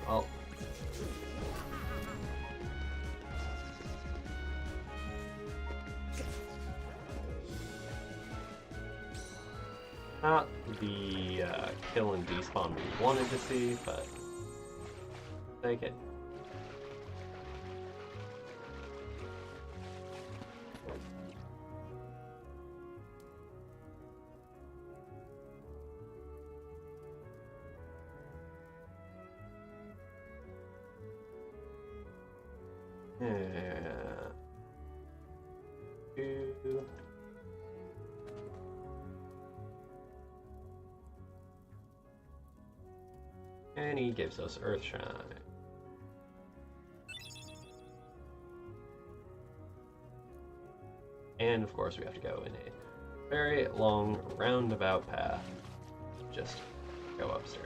Well, not the kill and despawn we wanted to see, but take it. And he gives us Earthshine. And of course we have to go in a very long roundabout path. Just go upstairs.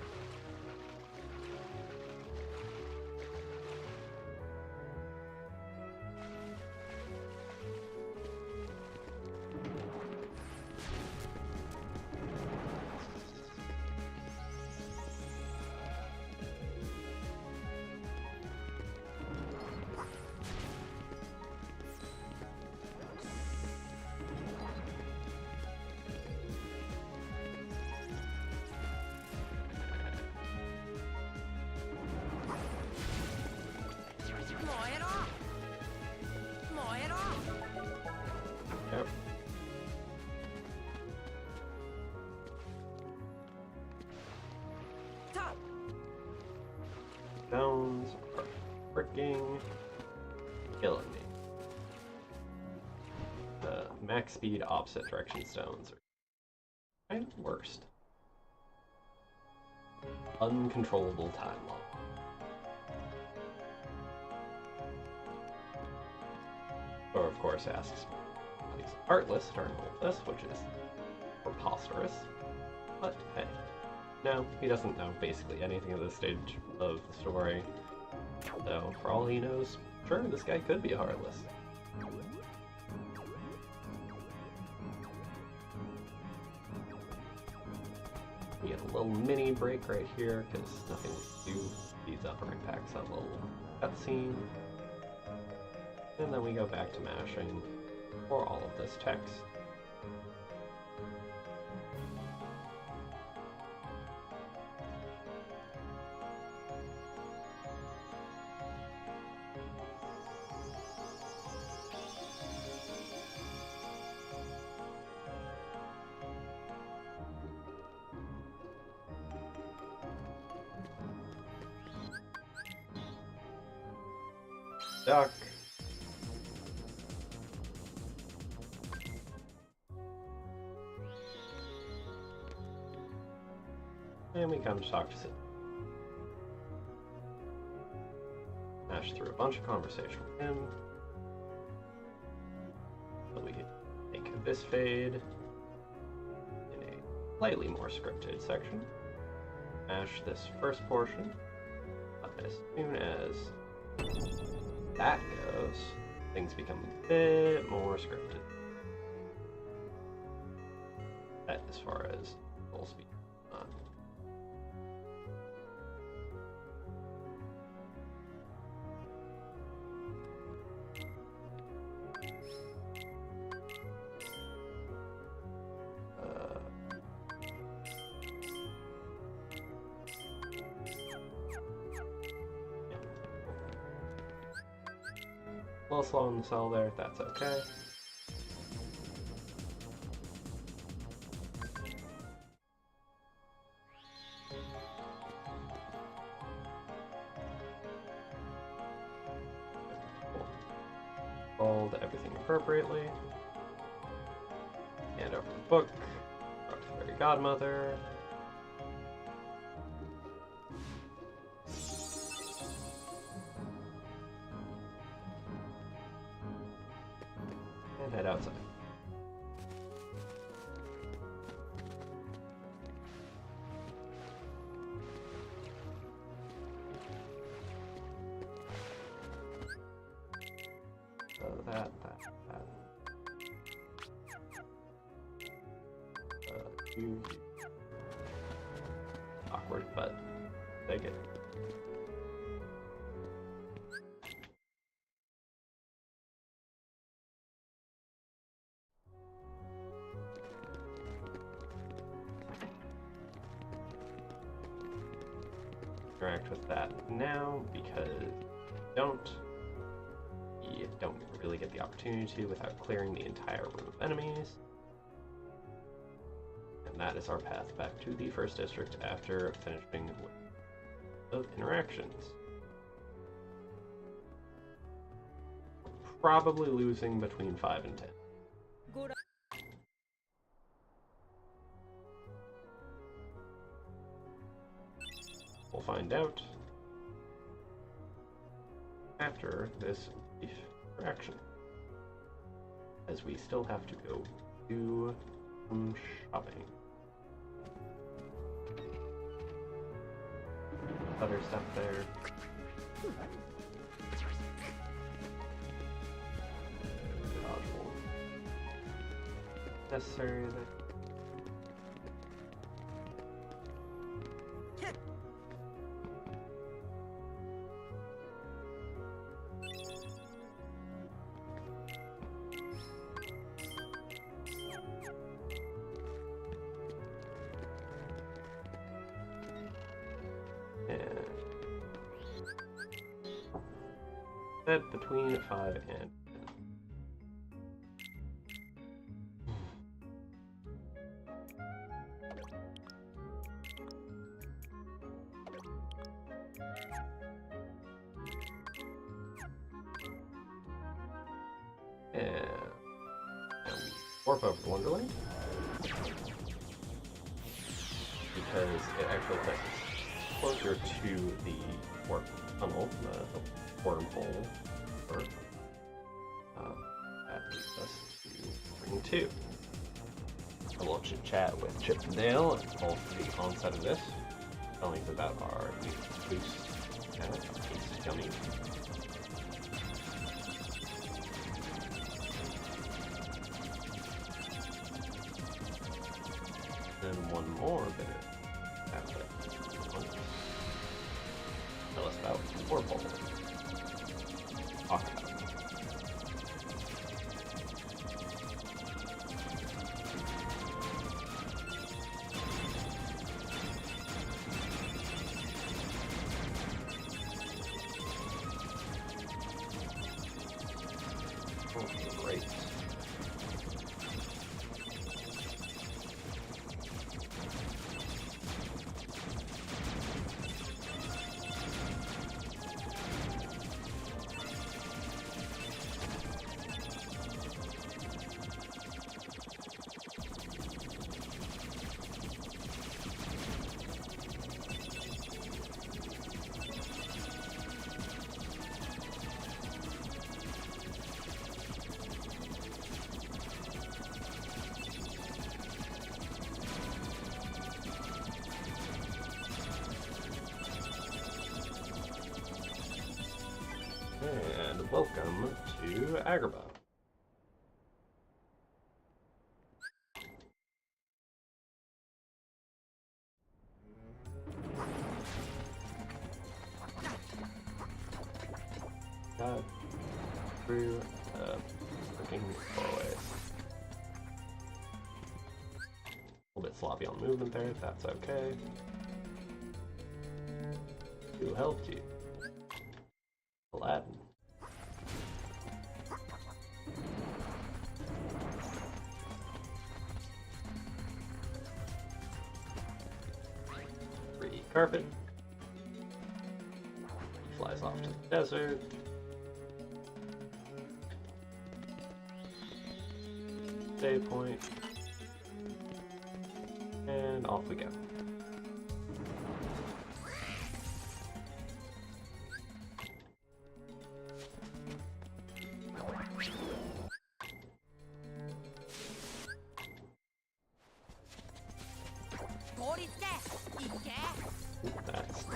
Yep. Stones are freaking killing me. The max speed opposite direction stones are kind of worst. Uncontrollable time lock. Or of course asks he's heartless during all of this, which is preposterous. But hey, no, he doesn't know basically anything at this stage of the story. So for all he knows, sure, this guy could be heartless. We get a little mini break right here because nothing to do speeds up or impacts that little cutscene. And then we go back to mashing for all of this text. Duck. And we come to talk to Sid. Smash through a bunch of conversation with him. So we make this fade in a slightly more scripted section. Smash this first portion. But as soon as that goes, things become a bit more scripted. As far as full speed. A little slow in the cell there, that's okay. Fold everything appropriately. Hand over the book. Talk to the fairy godmother. And head outside. So that. Awkward, but take it. Interact with that now because you don't really get the opportunity to without clearing the entire room of enemies. And that is our path back to the first district after finishing with those interactions. Probably losing between 5 and 10. We'll find out after this brief interaction, as we still have to go do some shopping. Other stuff there. Necessary there. Set between 5 and 10. And warp over to Wonderland because it actually places closer to the warp tunnel, the wormhole, or 2. A little chit chat with Chip and Dale at both the onset of this, telling us about our new boost. It's yummy. Then one more bit after one. Tell us about Warpole. Talk about it. Oh, great. And welcome to Agrabah. Got through the freaking doorways. A little bit sloppy on movement there, that's okay. Who helped you? Aladdin. Free carpet. He flies off to the desert. Save point. And off we go. That's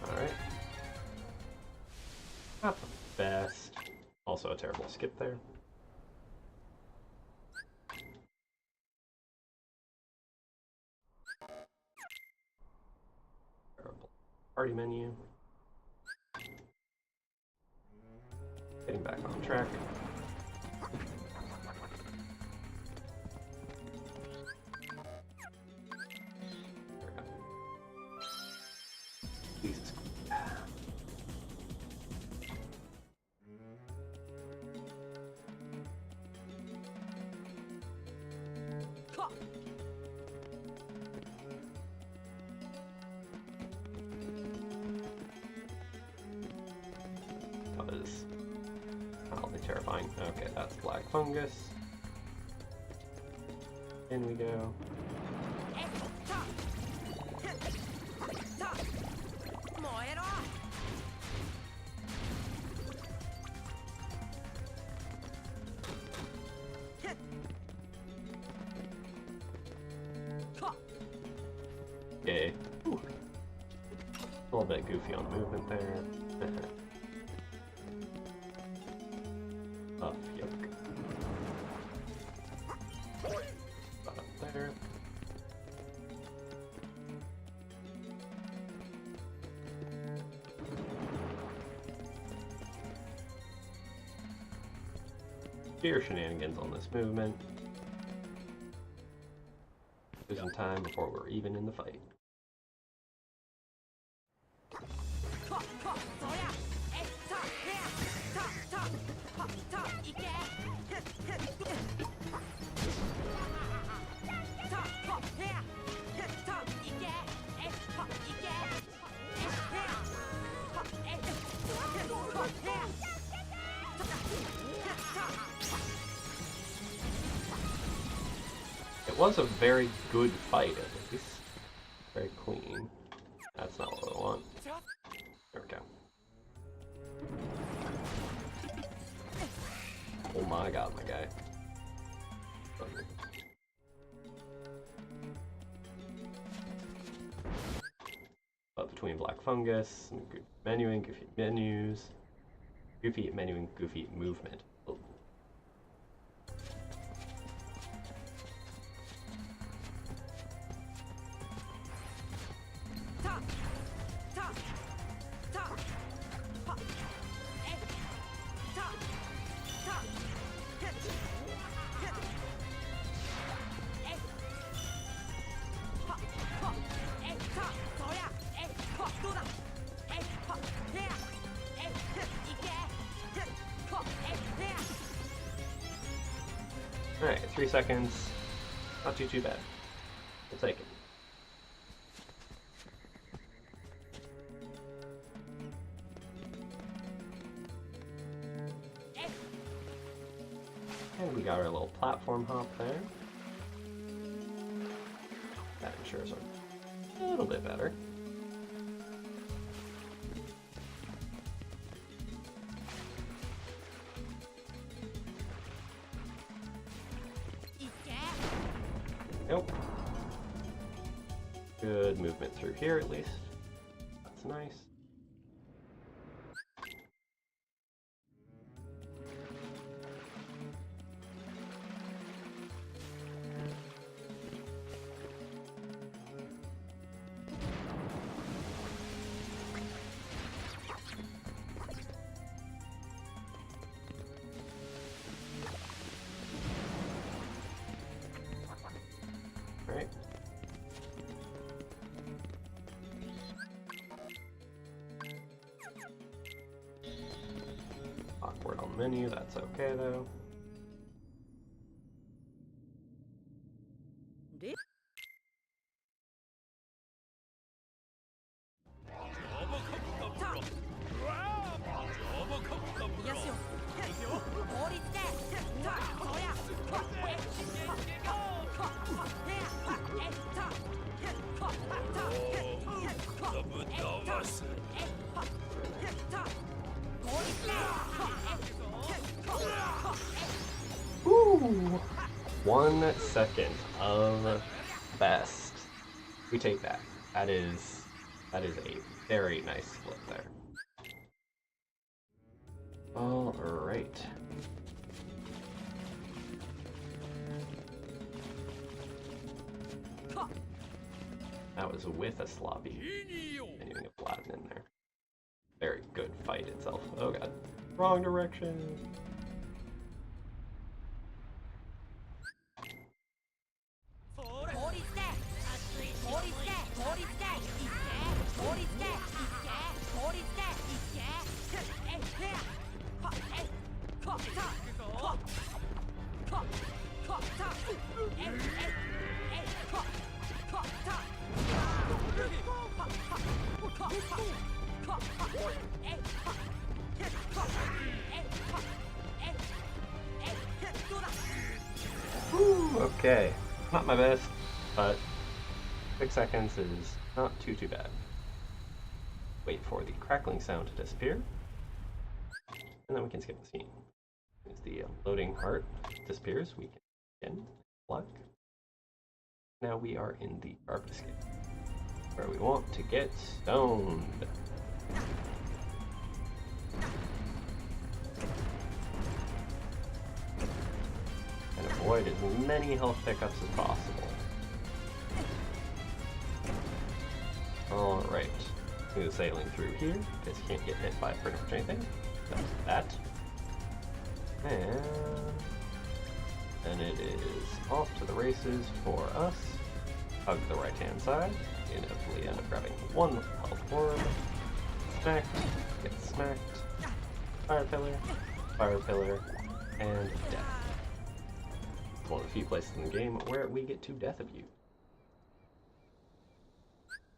alright. Not the best. Also a terrible skip there. Terrible party menu. Getting back on track. Jesus. That was mildly terrifying. Okay, that's black fungus. In we go. Okay. Ooh. A little bit goofy on movement there. Up, yep. Up there. Fear shenanigans on this movement. Losing time before we're even in the fight. was a very good fight, at least. Very clean. That's not what I want. There we go. Oh my god, my guy. But between black fungus, and goofy menuing, goofy menus, goofy menuing, goofy movement. Oh. Alright, 3 seconds. Not too bad. We'll take it. And we got our little platform hop there. That ensures a little bit better. Nope. Good movement through here at least. That's nice. Right. Awkward on the menu, that's okay though. Ooh, 1 second of best. We take that. That is a very nice split there. All right. That was with a sloppy anything of Latin in there. Very good fight itself. Oh god. Wrong direction. Whew, okay. Not my best, but 6 seconds is not too bad. Wait for the crackling sound to disappear, and then we can skip the scene. As the loading heart disappears, we can again block. Now we are in the carpet escape, where we want to get stoned. And avoid as many health pickups as possible. Alright. Smooth sailing through here, because you can't get hit by pretty much anything. That's that. And then it is off to the races for us. Hug the right hand side. Inevitably end up grabbing 1 health orb. Smacked. Get smacked. Fire pillar, and death. It's one of the few places in the game where we get to death of you.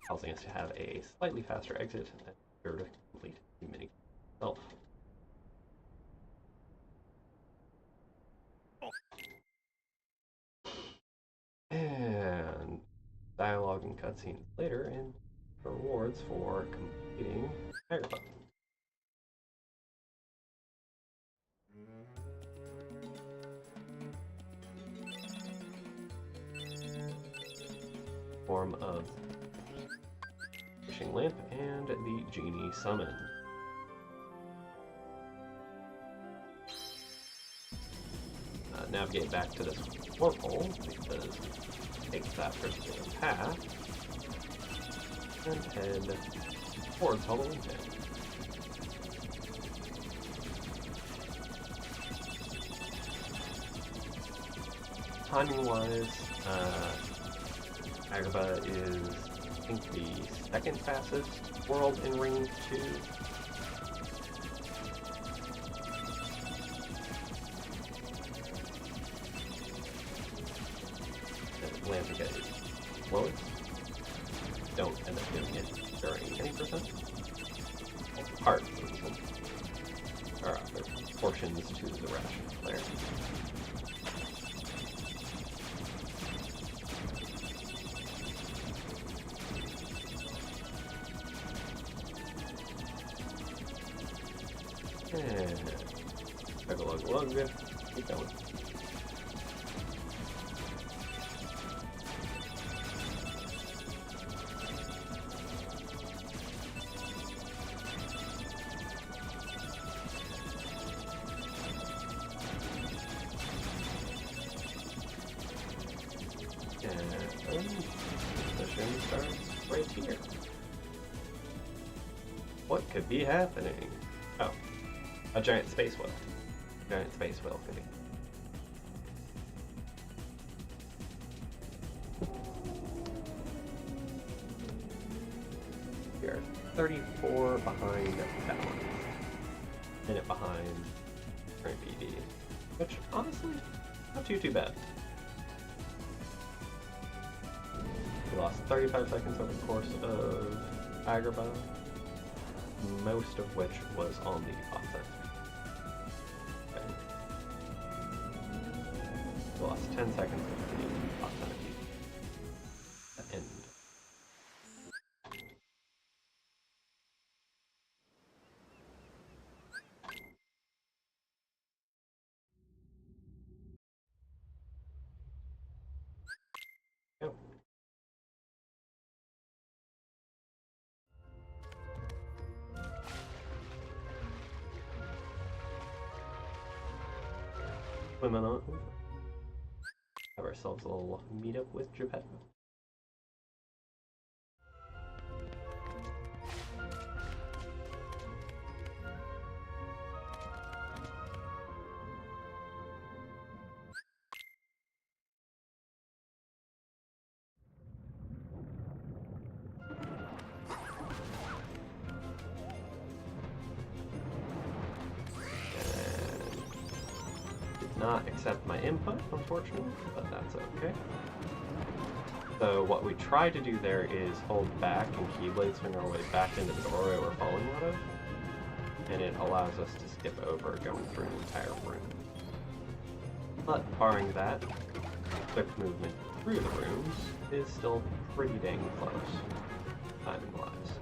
Causing us to have a slightly faster exit and sure to complete the mini itself. dialogue and cutscenes later and rewards for completing Agrabah. Form of fishing lamp and the genie summon. Navigate back to this porthole because it takes that particular path and head towards Halloween Town. Timing wise, Agrabah is, I think, the second fastest world in Ring 2. Land to get lowest. Don't end up doing it during any percent. Parts of them. Or other portions to the ration player. And chug-a-lug-a-lug. Keep going. Mission starts right here. What could be happening? Oh, a giant space whale. Giant space whale could be. We are 34 behind that one. Minute behind current BD. Which, honestly, not too bad. We lost 35 seconds over the course of Agrabah, most of which was on the offense. Okay. We lost 10 seconds of the offense. The end. Go. Women on. Have ourselves a little meetup with Geppetto. Not accept my input, unfortunately, but that's okay. So what we try to do there is hold back and Keyblade swing our way back into the doorway we're falling out of, and it allows us to skip over going through an entire room. But barring that, quick movement through the rooms is still pretty dang close, timing-wise.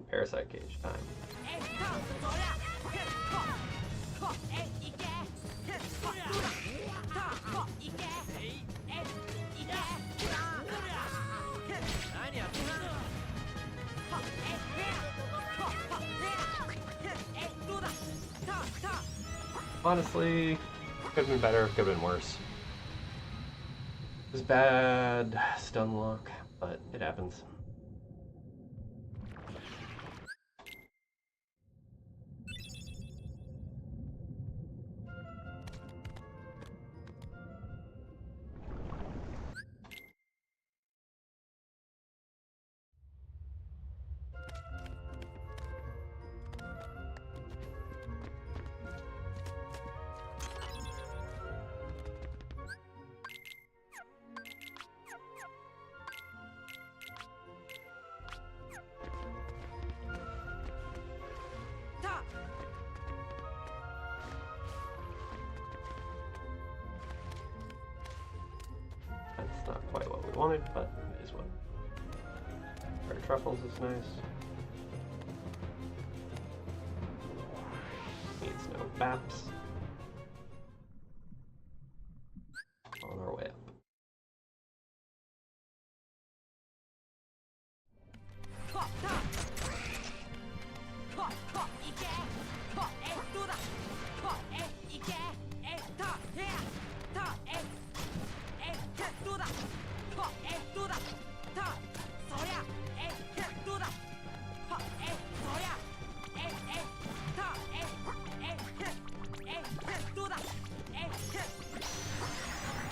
Parasite Cage time. Honestly, could have been better, could have been worse. It was bad stun lock, but it happens. wanted, but it is what. Our truffles is nice. Needs no baps. On our way up.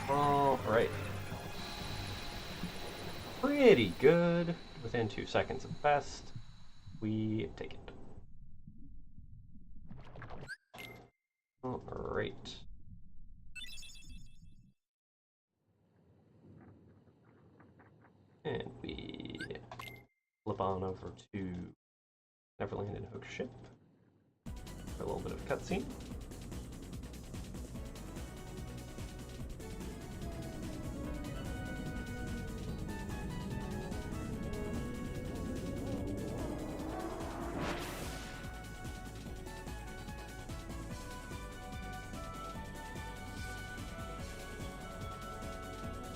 Alright. Pretty good. Within 2 seconds of best. We take it. Alright. And we flip on over to Neverland and Hook Ship for a little bit of cutscene.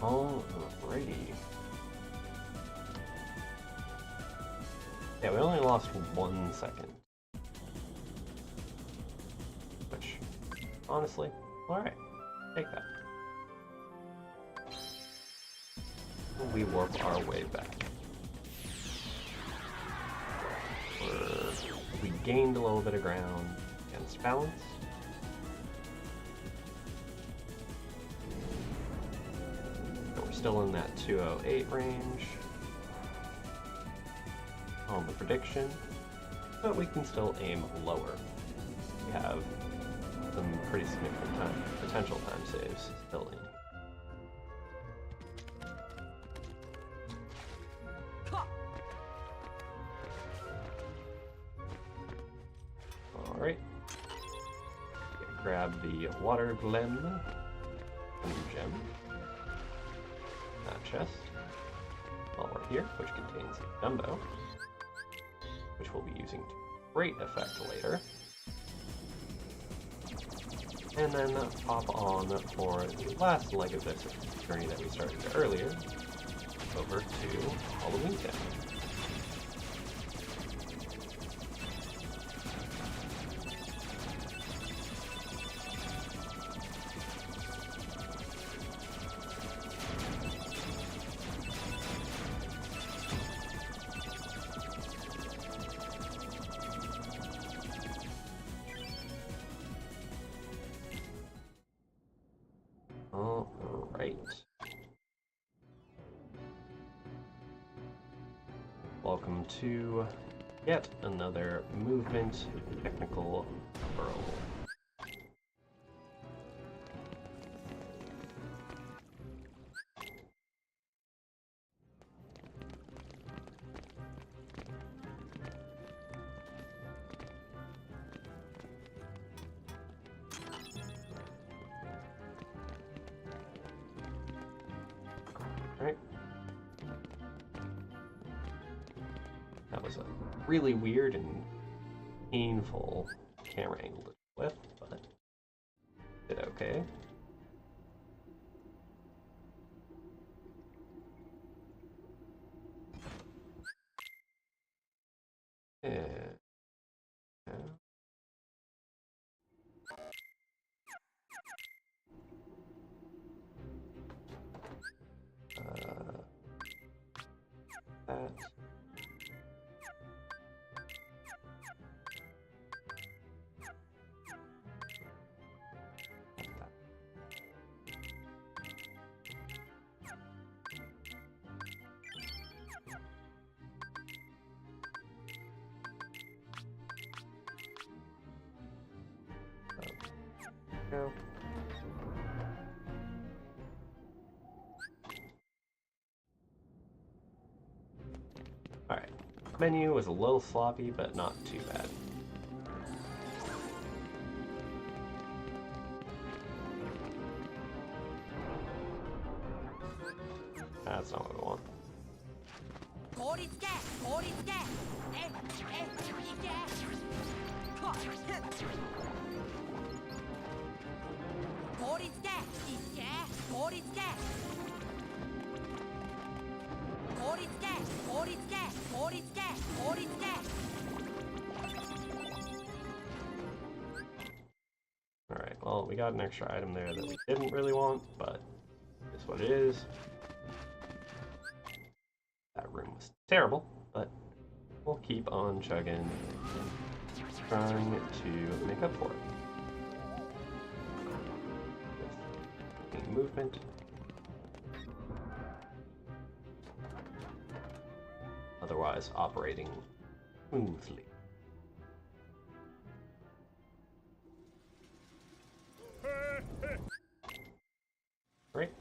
Alrighty. Yeah, we only lost 1 second. Which, honestly, alright. Take that. We warp our way back. We gained a little bit of ground against balance. Still in that 208 range on the prediction, but we can still aim lower. We have some pretty significant potential time saves still in. Alright. Grab the water gem. Chest while we're here, which contains a Dumbo, which we'll be using to great effect later. And then pop on for the last leg of this journey that we started earlier, over to Halloween Town. Alright. Welcome to yet another movement technical whirl. Right. That was a really weird and painful camera angle to flip, but did okay. Yeah. That. Go. Alright. Menu was a little sloppy, but not too bad. That's not what I want. Alright, well, we got an extra item there that we didn't really want, but it's what it is. That room was terrible, but we'll keep on chugging, trying to make up for it. With movement. Otherwise operating smoothly. Right.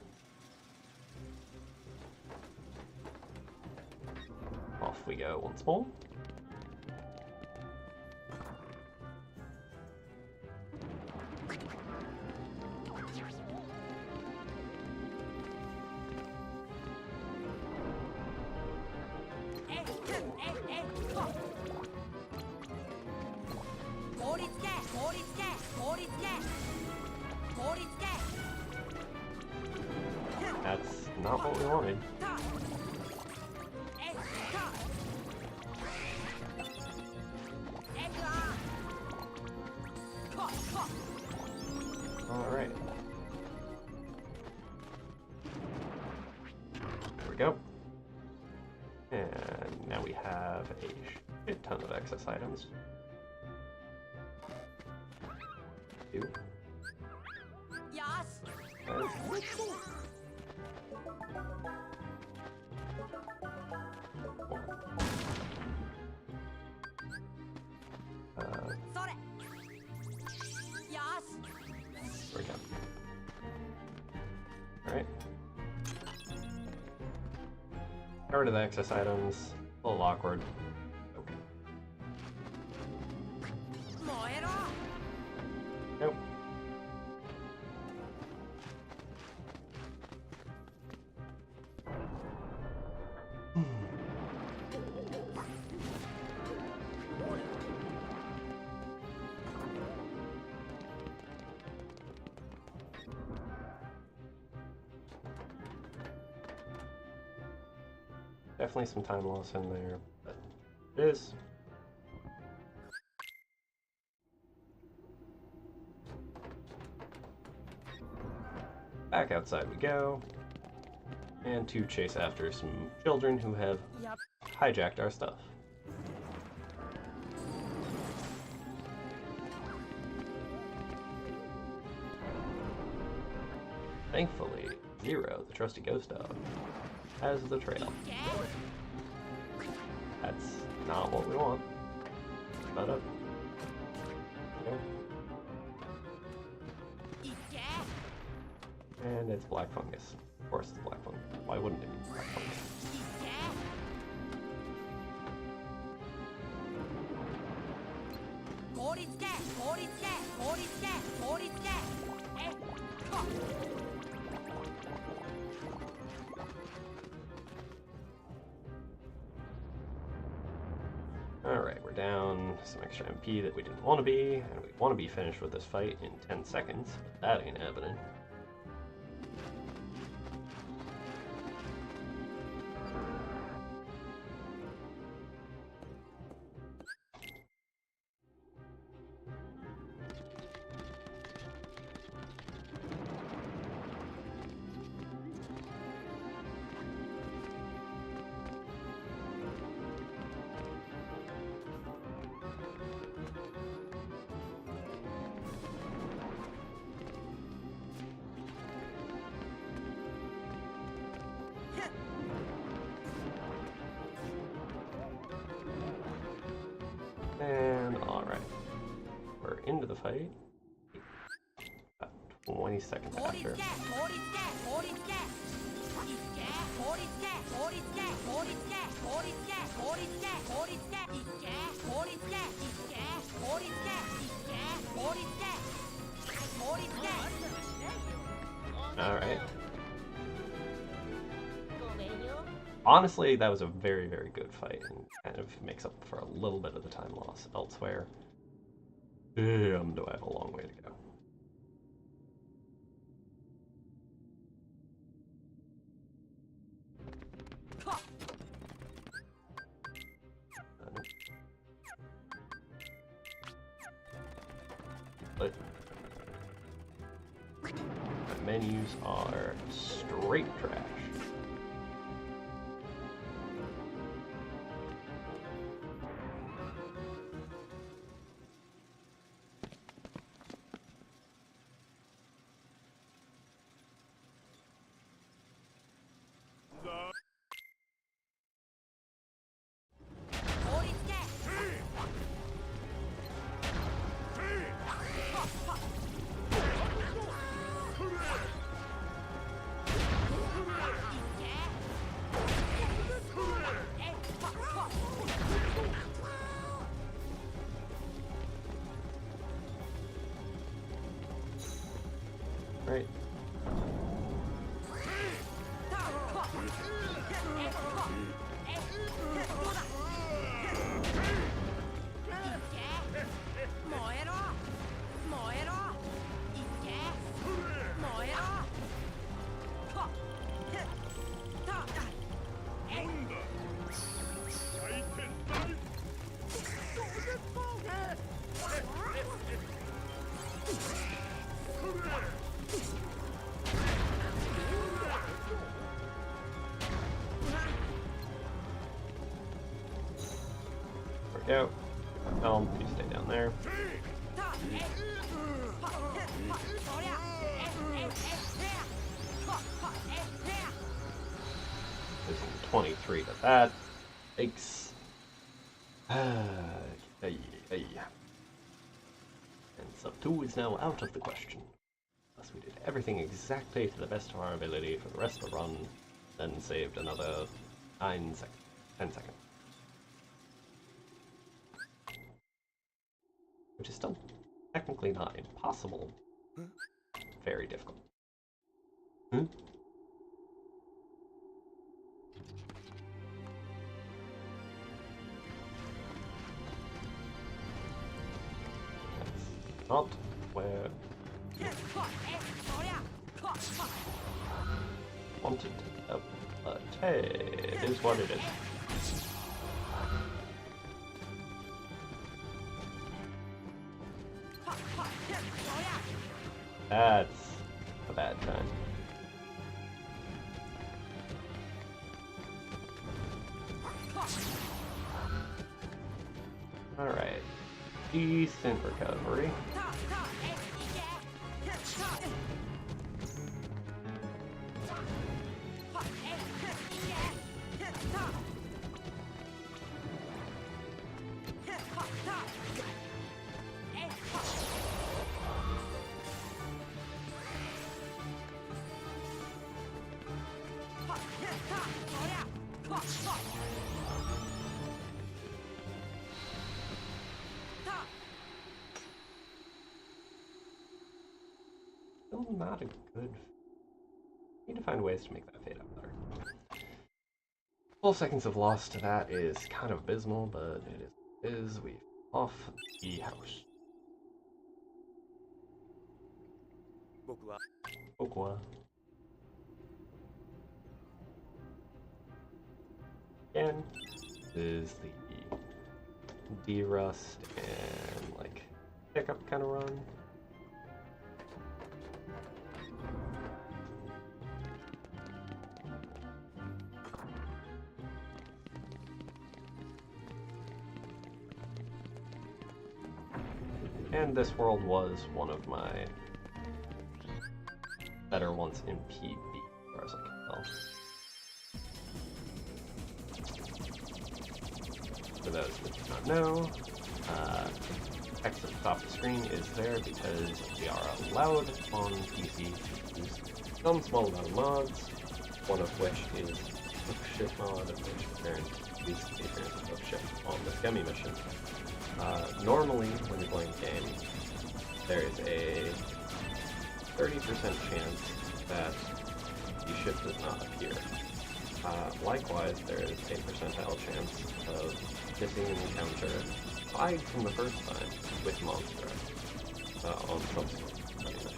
Off we go once more. That's not what we wanted. Alright. There we go. And now we have a shit ton of excess items. Two. Yes. Sorry. Yes. There we go. Alright. Get rid of the excess items. A little awkward. Okay. Nope. Definitely some time loss in there, but it is. Back outside we go, and to chase after some children who have hijacked our stuff. Thankfully, Zero, the trusty ghost dog, has the trail. That's not what we want. But okay. And it's black fungus. Of course it's black fungus. Why wouldn't it be black fungus? Alright, we're down some extra MP that we didn't want to be, and we want to be finished with this fight in 10 seconds, but that ain't happening. And alright, we're into the fight. About 20 seconds after. Alright. honestly, that was a very, very good fight and kind of makes up for a little bit of the time loss elsewhere. Damn, do I have a long way to go. But the menus are straight trash. Right. There we go. Elm, you stay down there. Losing 23 to that. Yikes. And sub 2 is now out of the question. Thus we did everything exactly to the best of our ability for the rest of the run, then saved another 10 seconds. Which is still technically not impossible. Very difficult. That's not where I wanted to go, but hey, it is what it is. That's a bad time. Alright. Decent recovery. Still not a good... Need to find ways to make that fade up better. 12 seconds of loss to that is kind of abysmal, but it is. We've off the house. Okwa. Again, is the D-Rust and like pickup kind of run. And this world was one of my better ones in PB, as far as I can tell. For those that do not know, text at the top of the screen is there because we are allowed on PC to use some small amount of mods, one of which is Shift mod, which apparently is the appearance of Shift on the Gummy mission. Normally, when you're playing the game, there is a 30% chance that the shift does not appear. Likewise, there is a percentile chance of missing an encounter aside from the first time with monster on subsequent missions.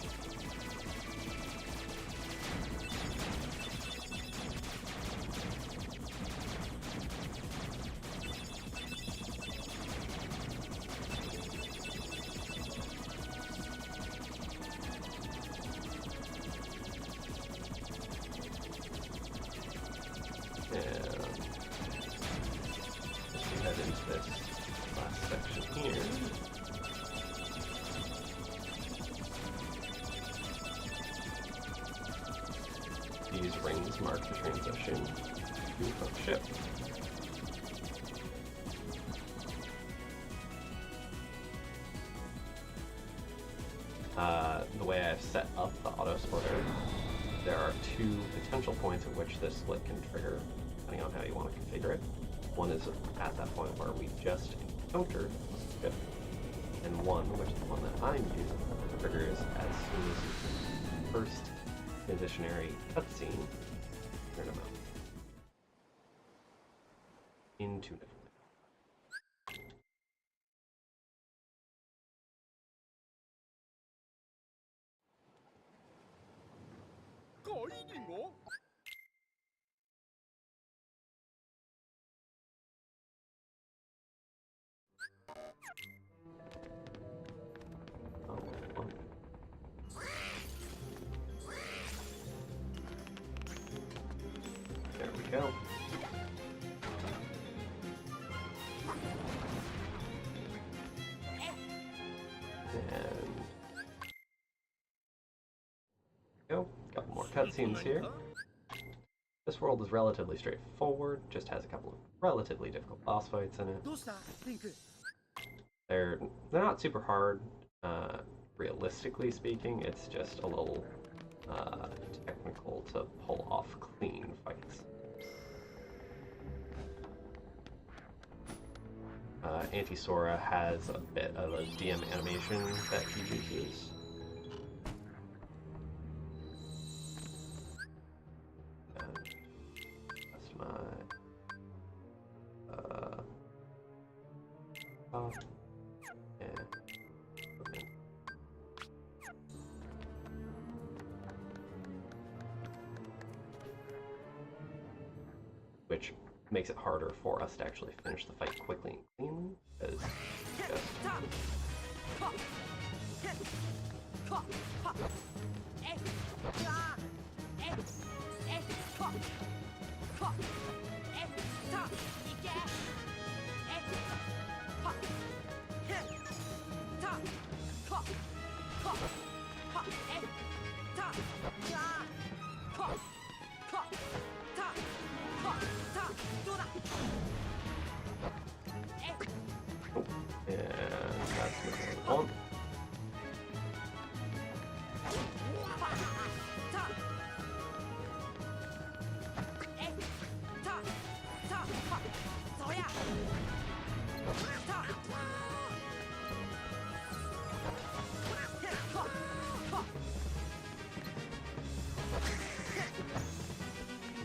Head into this last section here. These rings mark the transition to the ship. The way I've set up the auto splitter, there are two potential points at which this split can trigger, depending on how you want to configure it. One is at that point where we just encountered the ship, and one, which is the one that I'm using, triggers as soon as the first transitionary cutscene turn them out into it. There we go. And go. Couple more cutscenes here. This world is relatively straightforward, just has a couple of relatively difficult boss fights in it. They're not super hard, realistically speaking. It's just a little technical to pull off clean fights. Anti-Sora has a bit of a DM animation that he uses. Which makes it harder for us to actually finish the fight quickly and cleanly, because that's what we want.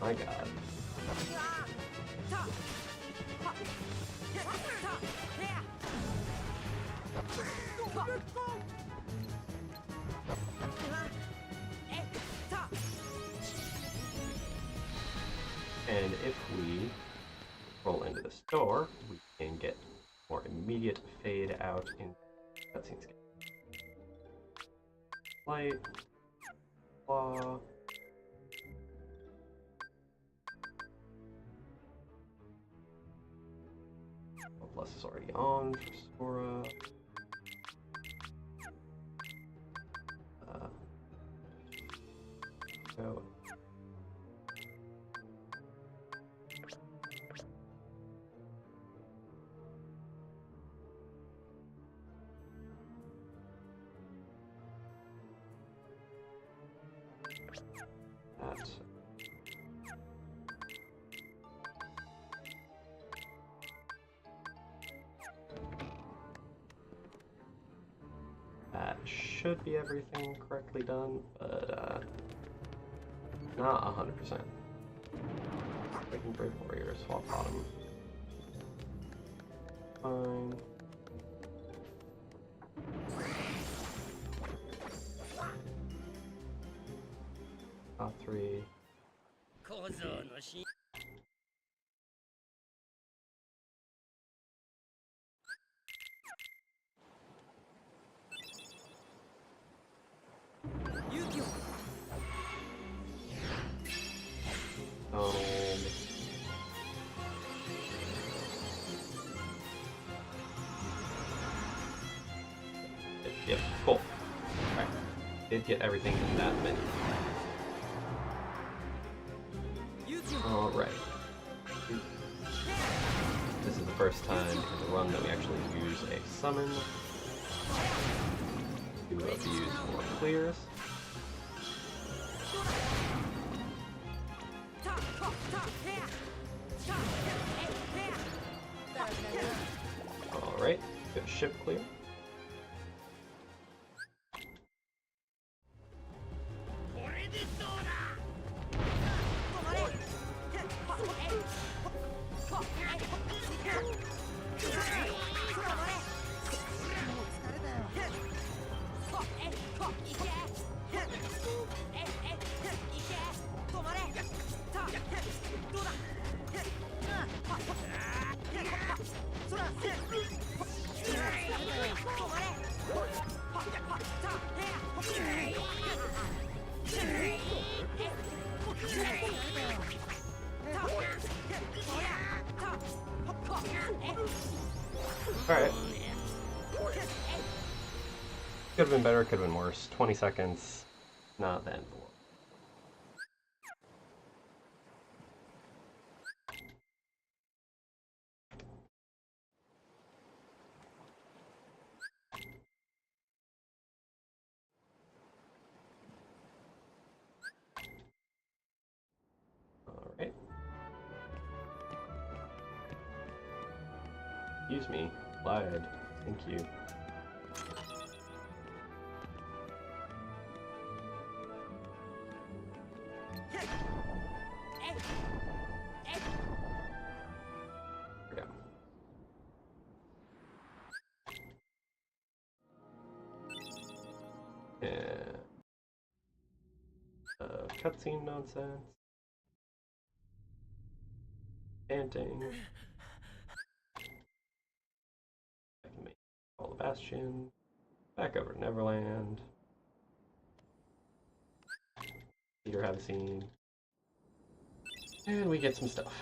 My god. And if we roll into the store, we can get more immediate fade out in cutscenes. Light, claw. Plus is already on for Sora. Go. That should be everything correctly done, but not 100%. Second Brave Warrior, swap bottom. Fine. Top 3. Yep, cool. Alright. Did get everything in that menu. Alright. This is the first time in the run that we actually use a summon to abuse more clears. Alright, good ship clear. Alright. Could have been better, could have been worse. 20 seconds, not the end of the world. Alright. Excuse me, lied. Thank you. Cutscene nonsense. Chanting. I can make all the Bastion. Back over to Neverland. Peter have a scene. And we get some stuff.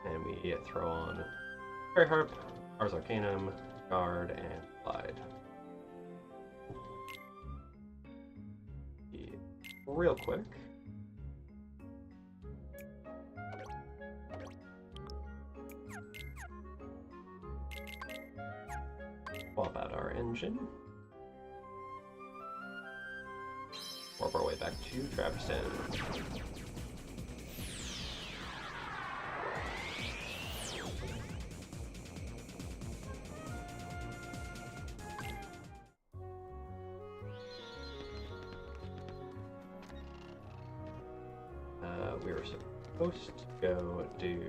And we throw on Fairy Harp, Ars Arcanum, Guard, and Glide. Real quick. Swap out our engine. Warp our way back to Traverstown. We were supposed to go do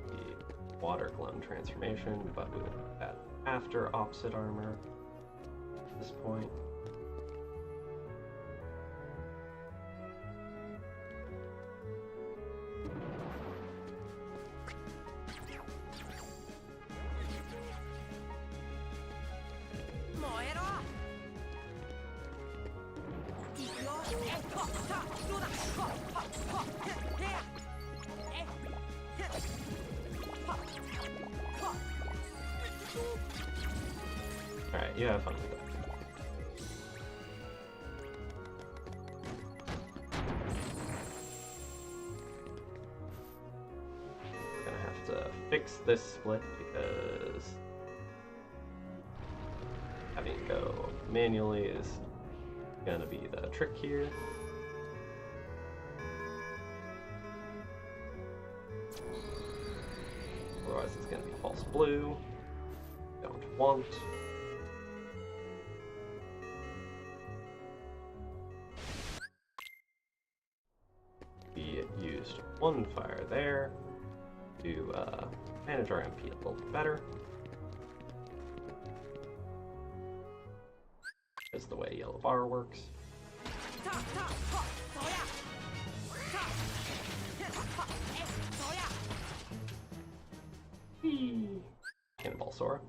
the Water Glum transformation, but we will do that after Opposite Armor at this point. Alright, you have fun with that. Gonna have to fix this split because having to go manually is gonna be the trick here. Otherwise it's gonna be false blue. Don't want. We used one fire there to manage our MP a little bit better. Is the way yellow bar works. Cannonball Sora.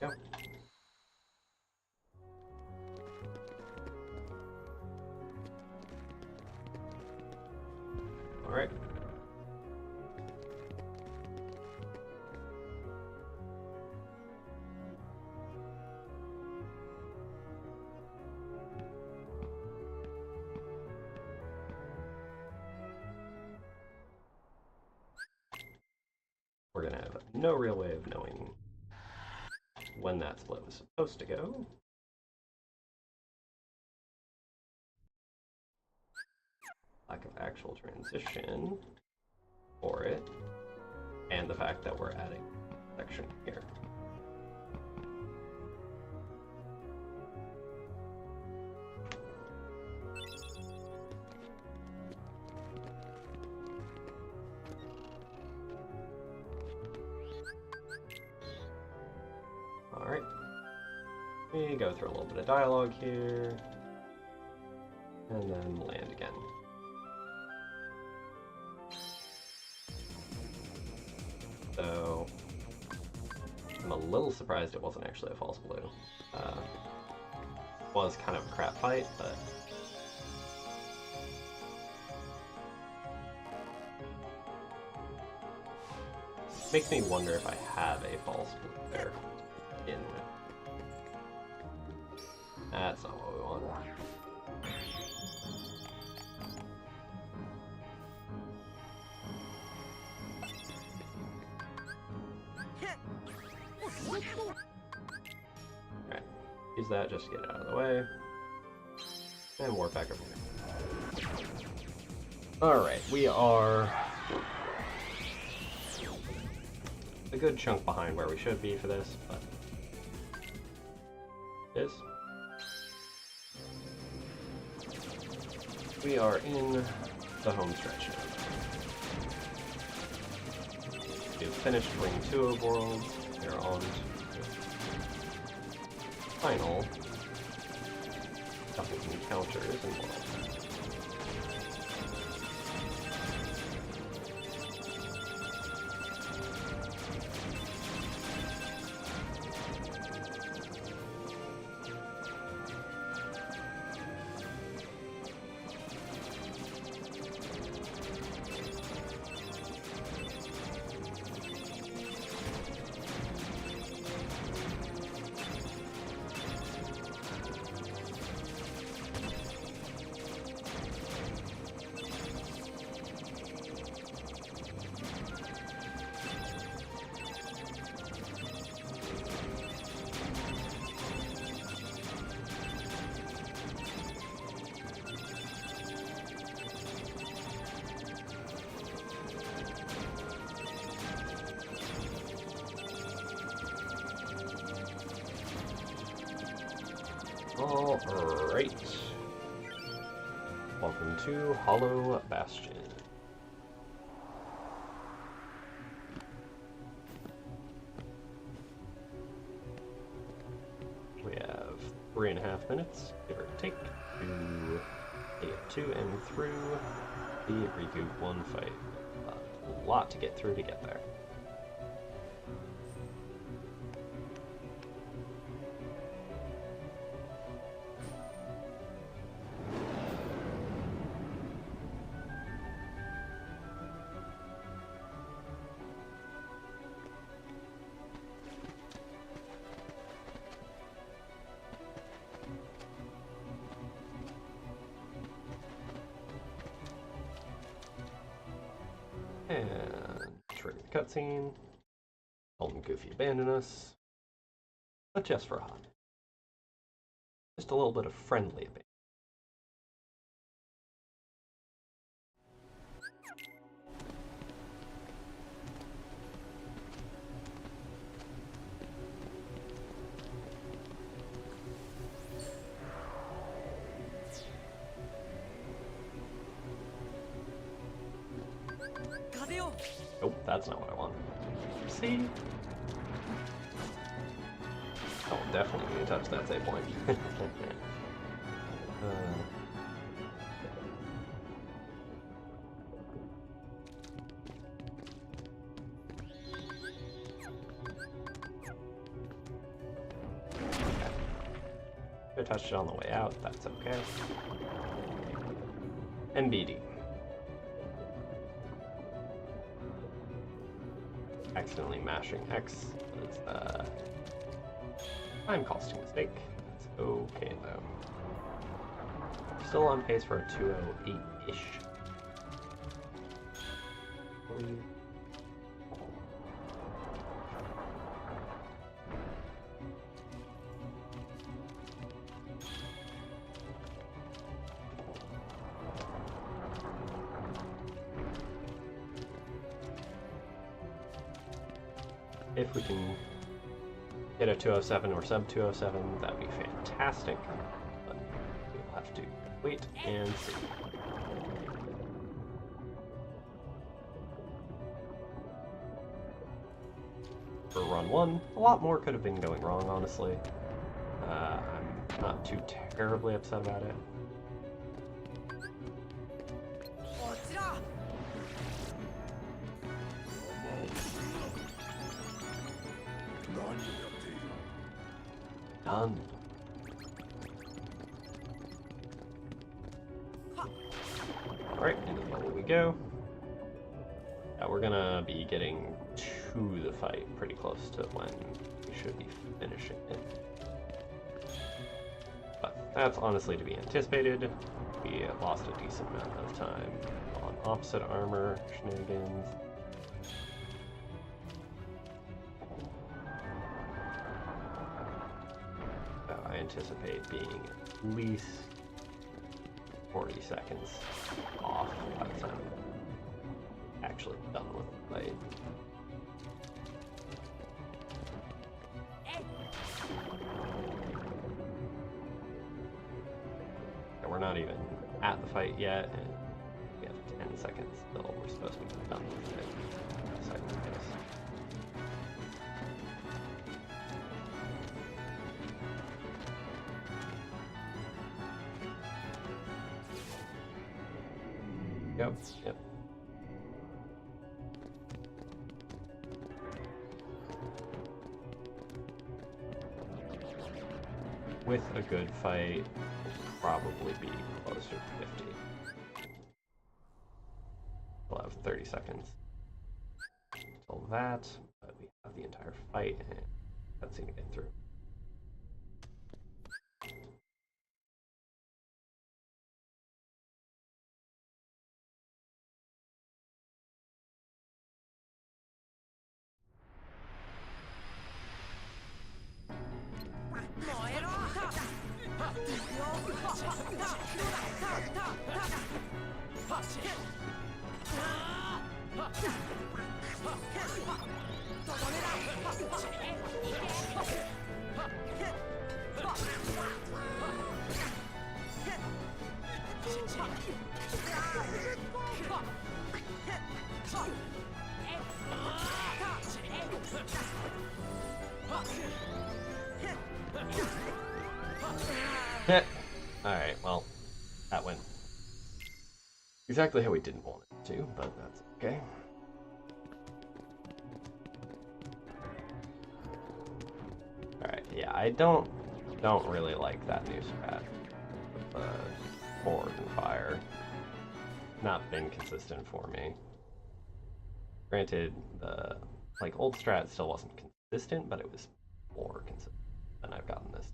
Go. All right. We're gonna have no real way of knowing when that flow is supposed to go. Lack of actual transition for it, and the fact that we're adding a section here. Alright, we go through a little bit of dialogue here, and then land again. So, I'm a little surprised it wasn't actually a false blue. Was kind of a crap fight, but makes me wonder if I have a false blue there. In that's not what we want. Alright, use that just to get it out of the way. And warp back over here. Alright, we are a good chunk behind where we should be for this, but is. We are in the home stretch now. We've finished Ring 2 of Worlds. We're on to final couple encounters and Worlds. Alright. Welcome to Hollow Bastion. 3.5 minutes, give or take, to get to and through the Reboot 1 fight. A lot to get through to get there. And trigger the cutscene. Colt and Goofy abandon us. But just for a hot minute. Just a little bit of friendly abandonment. Nope, that's not what I want. See? Oh, definitely need to touch that save point. I touched it on the way out, that's okay. NBD. Accidentally mashing X was a time-costing mistake. It's okay though. Still on pace for a 2:08-ish. If we can get a 207 or sub 207, that'd be fantastic. But we'll have to wait and see. For run 1, a lot more could have been going wrong, honestly. I'm not too terribly upset about it. Done. Alright, into the level we go. We're gonna be getting to the fight pretty close to when we should be finishing it. But that's honestly to be anticipated. We lost a decent amount of time on opposite armor shenanigans. I anticipate being at least 40 seconds off by the time I'm actually done with the fight. And we're not even at the fight yet, and we have 10 seconds till we're supposed to be done with it. Second pace. Yep. With a good fight, we'll probably be closer to 50. We'll have 30 seconds until that, but we have the entire fight and cutscene to get through. Alright, well, that went exactly how we didn't want it to, but that's okay. Alright, yeah, I don't really like that new strat with the forward and fire. Not been consistent for me. Granted, the old strat still wasn't consistent, but it was more consistent than I've gotten this.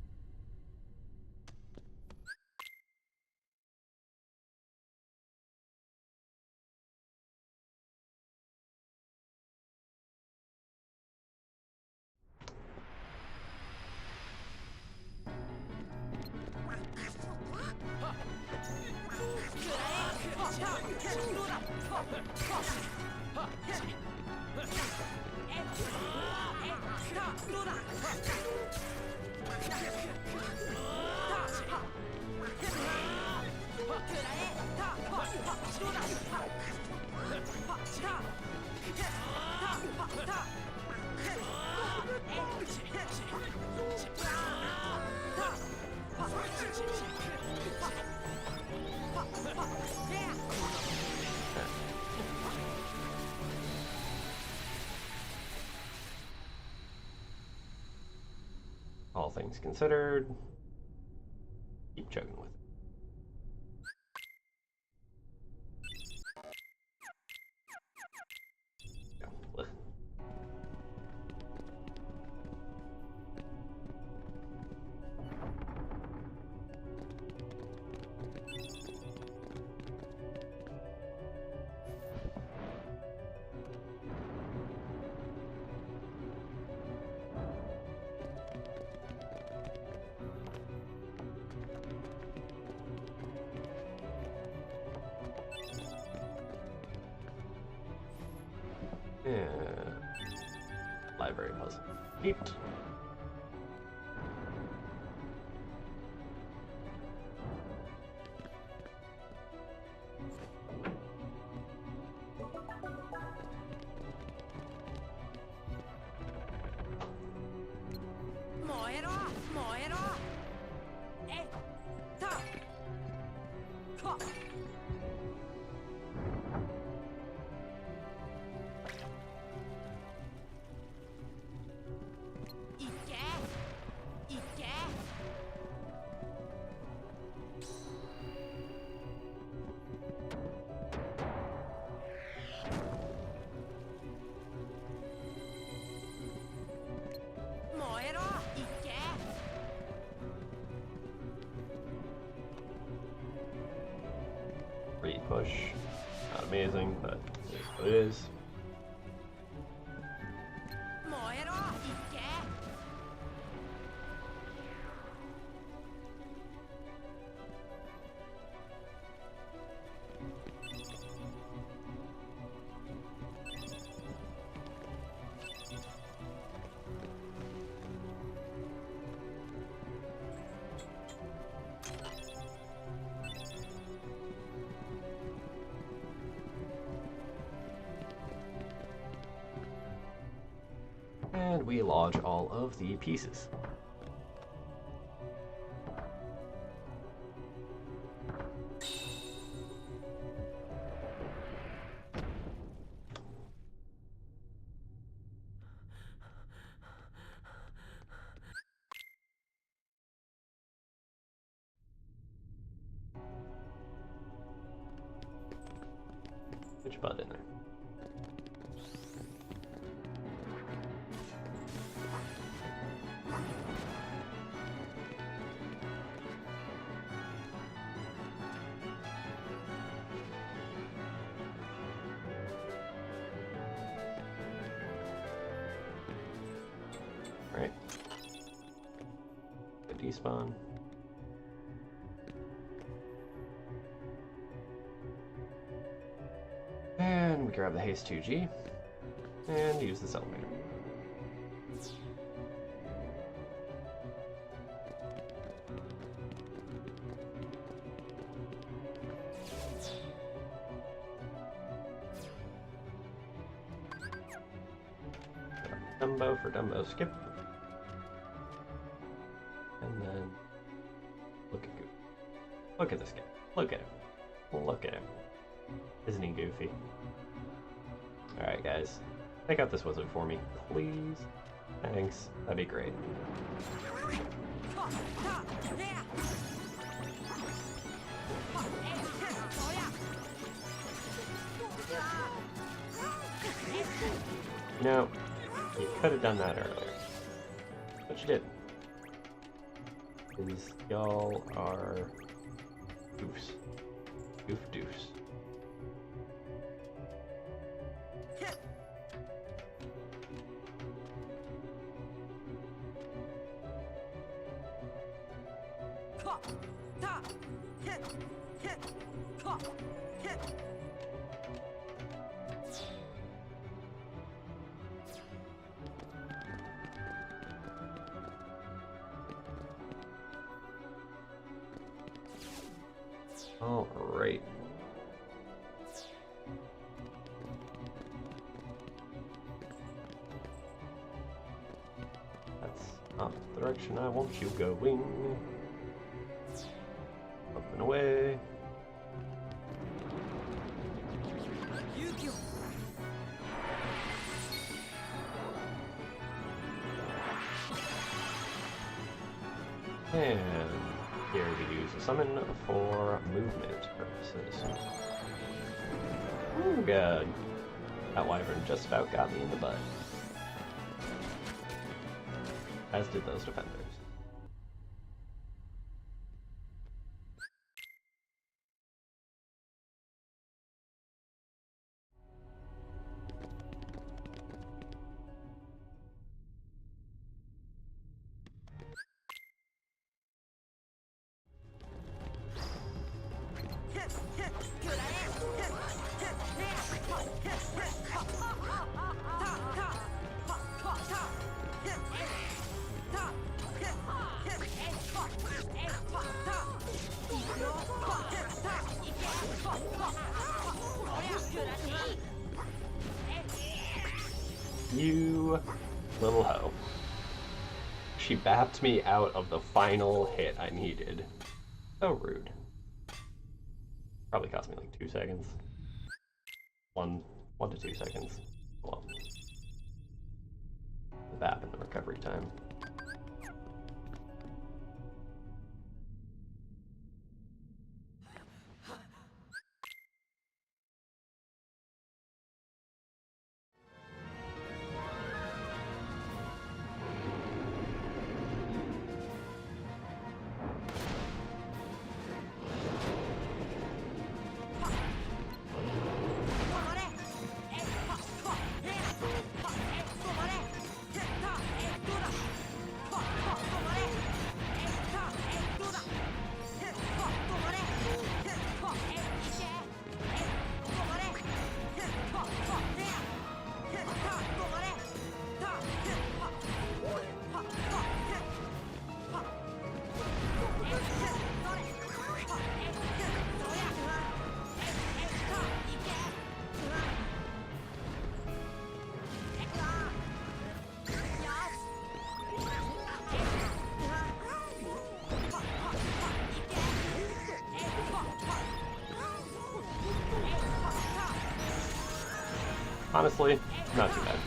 All things considered, keep chugging with it. Yeah. And library puzzle. Neat. Push. Not amazing, but it is what it is. And we lodge all of the pieces. Which button in there? Right. The despawn. And we grab the haste 2G and use this elevator. Dumbo for Dumbo skip. And then look Look at this guy. Look at him. Look at him. Isn't he goofy? Alright, guys. Take out this wizard for me, please. Thanks. That'd be great. You know, you could have done that earlier. But you didn't. Because y'all are goofs. Goof doofs. All right. That's not the direction I want you going. Up and away. And here we use a summon for movement purposes. Oh god. That wyvern just about got me in the butt. As did those defenders. You little hoe. She bapped me out of the final hit I needed. So rude. Probably cost me like 2 seconds. One to 2 seconds. Well, the bap and the recovery time. Honestly, not too bad.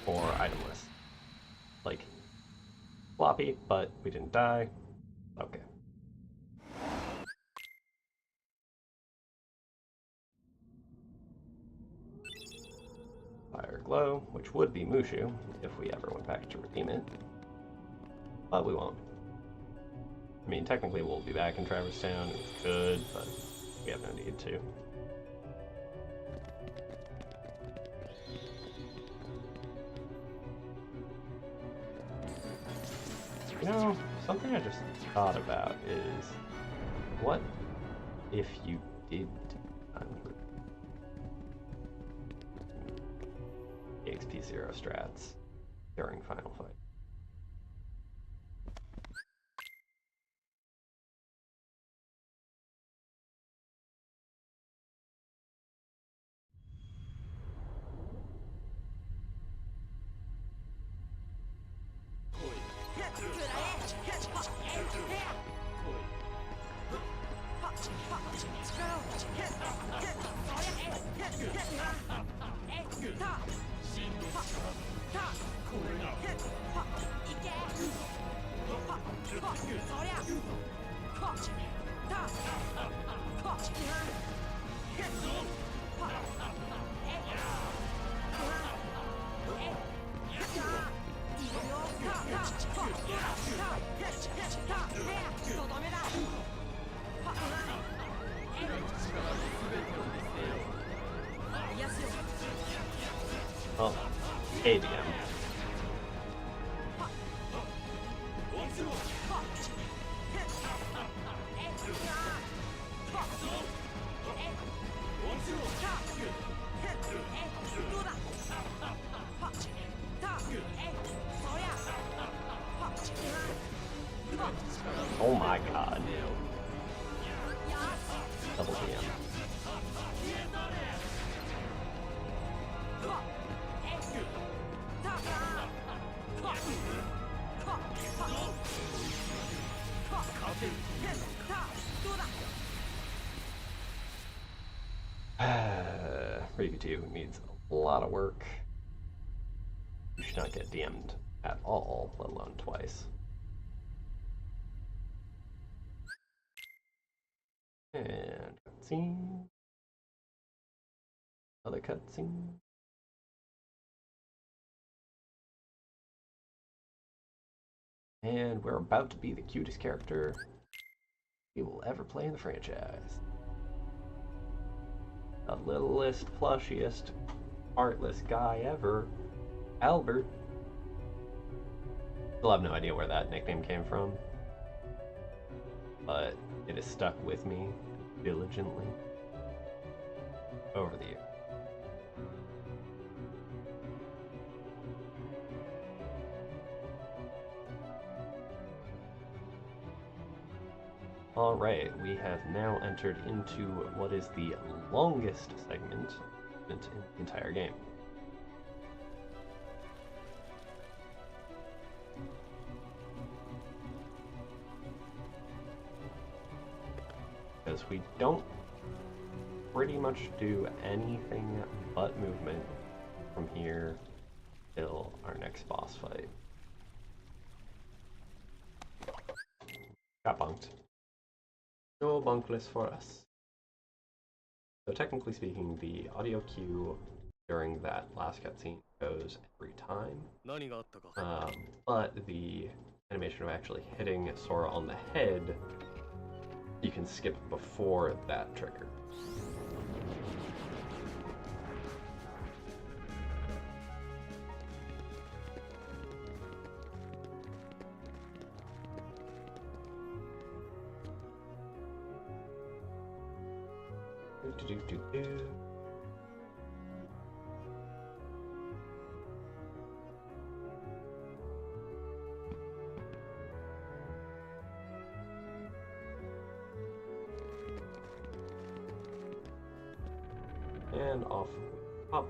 Or itemless. Like, floppy, but we didn't die. Okay. Fire Glow, which would be Mushu if we ever went back to redeem it. But we won't. I mean, technically we'll be back in Traverse Town. It's good, but we have no need to. You know, something I just thought about is, what if you did EXP 0 strats during Final Fight? Oh, ADM. Oh my god. Double DM. Riku needs a lot of work. You should not get DM'd at all, let alone twice. And cutscene. Another cutscene. And we're about to be the cutest character we will ever play in the franchise. The littlest, plushiest, heartless guy ever, Albert. Still have no idea where that nickname came from, but it has stuck with me diligently over the years. Alright, we have now entered into what is the longest segment in the entire game. Because we don't pretty much do anything but movement from here till our next boss fight. Got bunked. No bunkless for us. So technically speaking, the audio cue during that last cutscene goes every time. But the animation of actually hitting Sora on the head, you can skip before that trigger. And off we pop.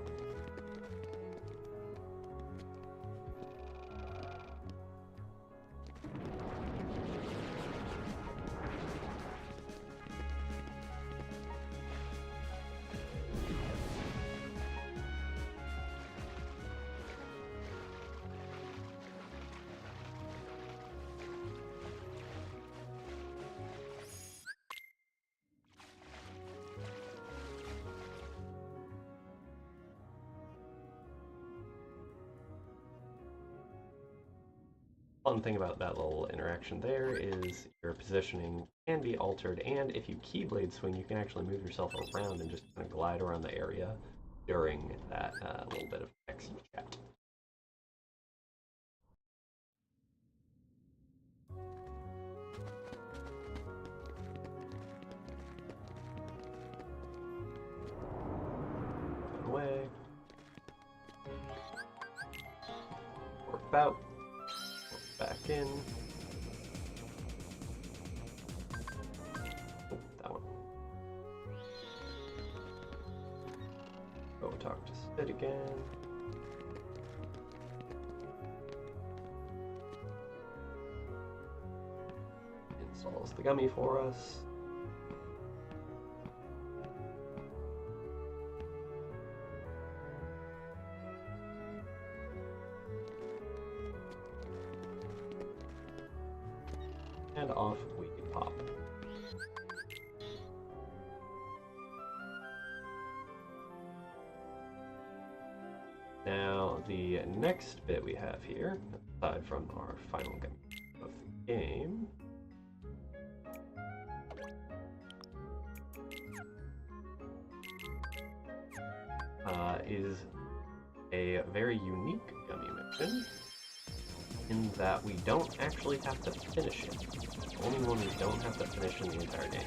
Fun thing about that little interaction there is your positioning can be altered, and if you keyblade swing, you can actually move yourself around and just kind of glide around the area during that little bit of text chat. Away. Work about. Back in. Oh, that one. Go talk to Sid again. Installs the gummy for us. and off we pop. Now, the next bit we have here, aside from our final game of the game, is a very unique gummy mission in that we don't actually have to finish it. It's the only one we don't have to finish in the entire game.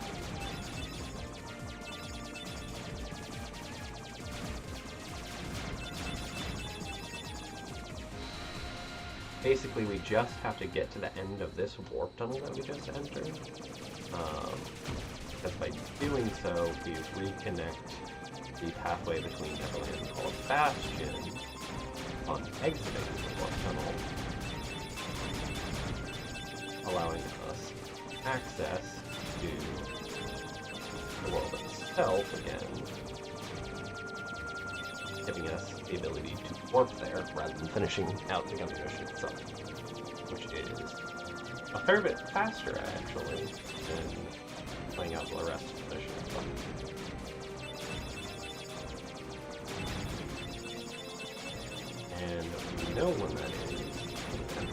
Basically, we just have to get to the end of this warp tunnel that we just entered. Because by doing so, we reconnect the pathway between Neverland called Bastion on exiting the warp tunnel, allowing us access to the world itself again, giving us the ability to warp there rather than finishing out the gummy mission itself, which is a fair bit faster actually than playing out the rest of the mission itself. And we know when that is, and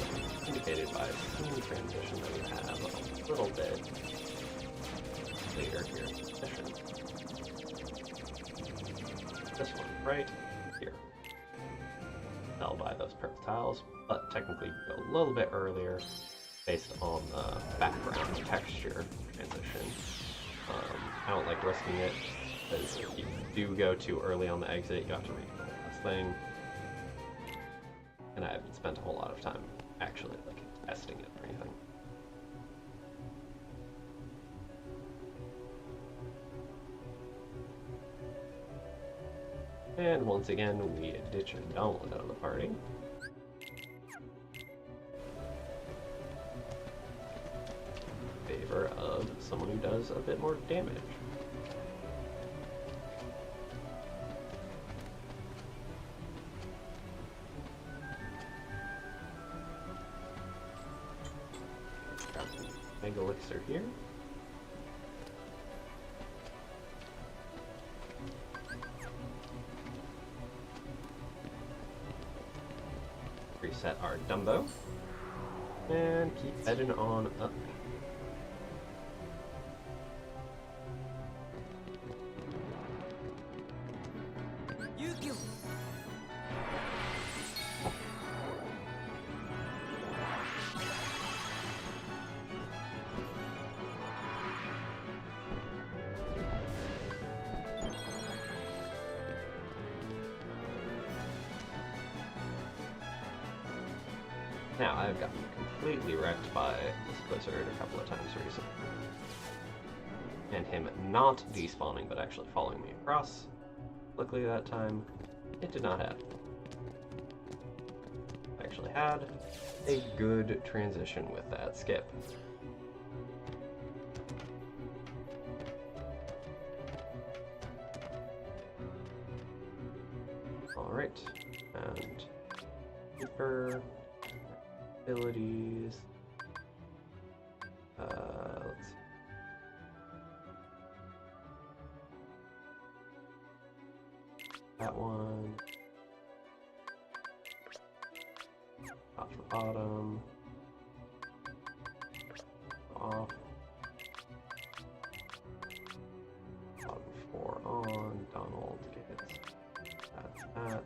indicated by a scene transition that we have a little bit later here in the mission. This one, right here. Held by those purple tiles, but technically go a little bit earlier based on the background texture transition. I don't like risking it, because if you do go too early on the exit, you have to read the last thing. And I haven't spent a whole lot of time actually like testing it or anything. And once again, we ditch Donald out of the party. In favor of someone who does a bit more damage. Mega Elixir here. Reset our Dumbo. And keep heading on up. Now, I've gotten completely wrecked by this blizzard a couple of times recently. And him not despawning, but actually following me across. Luckily that time, it did not happen. I actually had a good transition with that skip. Alright, and keeper. Abilities. Let's see. That one. Top to bottom. Off. Bottom 4 on. Donald gets that.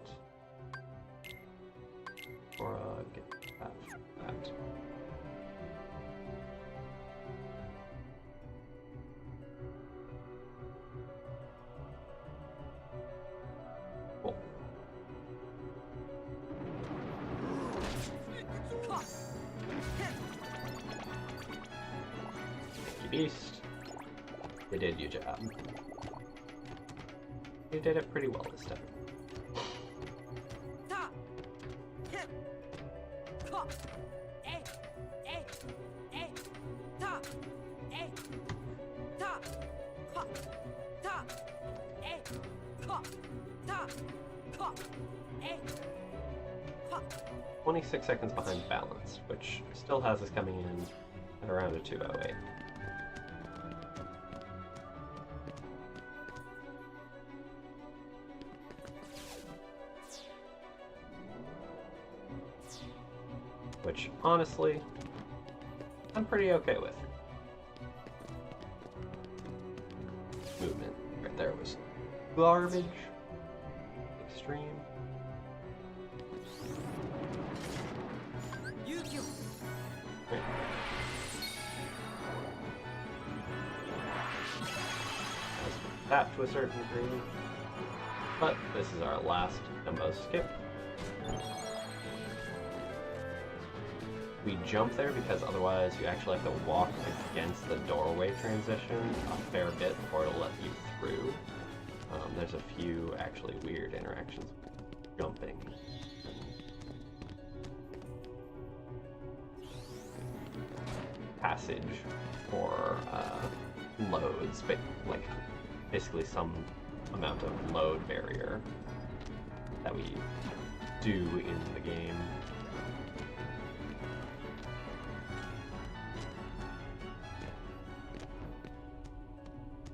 Cora gets that. Cool. Thank you, Beast. You did your job. You did it pretty well this time. .26 seconds behind balance, which still has us coming in at around a 208. Which, honestly, I'm pretty okay with. Movement right there was garbage. Extreme. Right. That to a certain degree. But this is our last jumbo skip. We jump there because otherwise you actually have to walk against the doorway transition a fair bit before it'll let you through. There's a few actually weird interactions with jumping. Passage or loads, but like basically some amount of load barrier that we do in the game.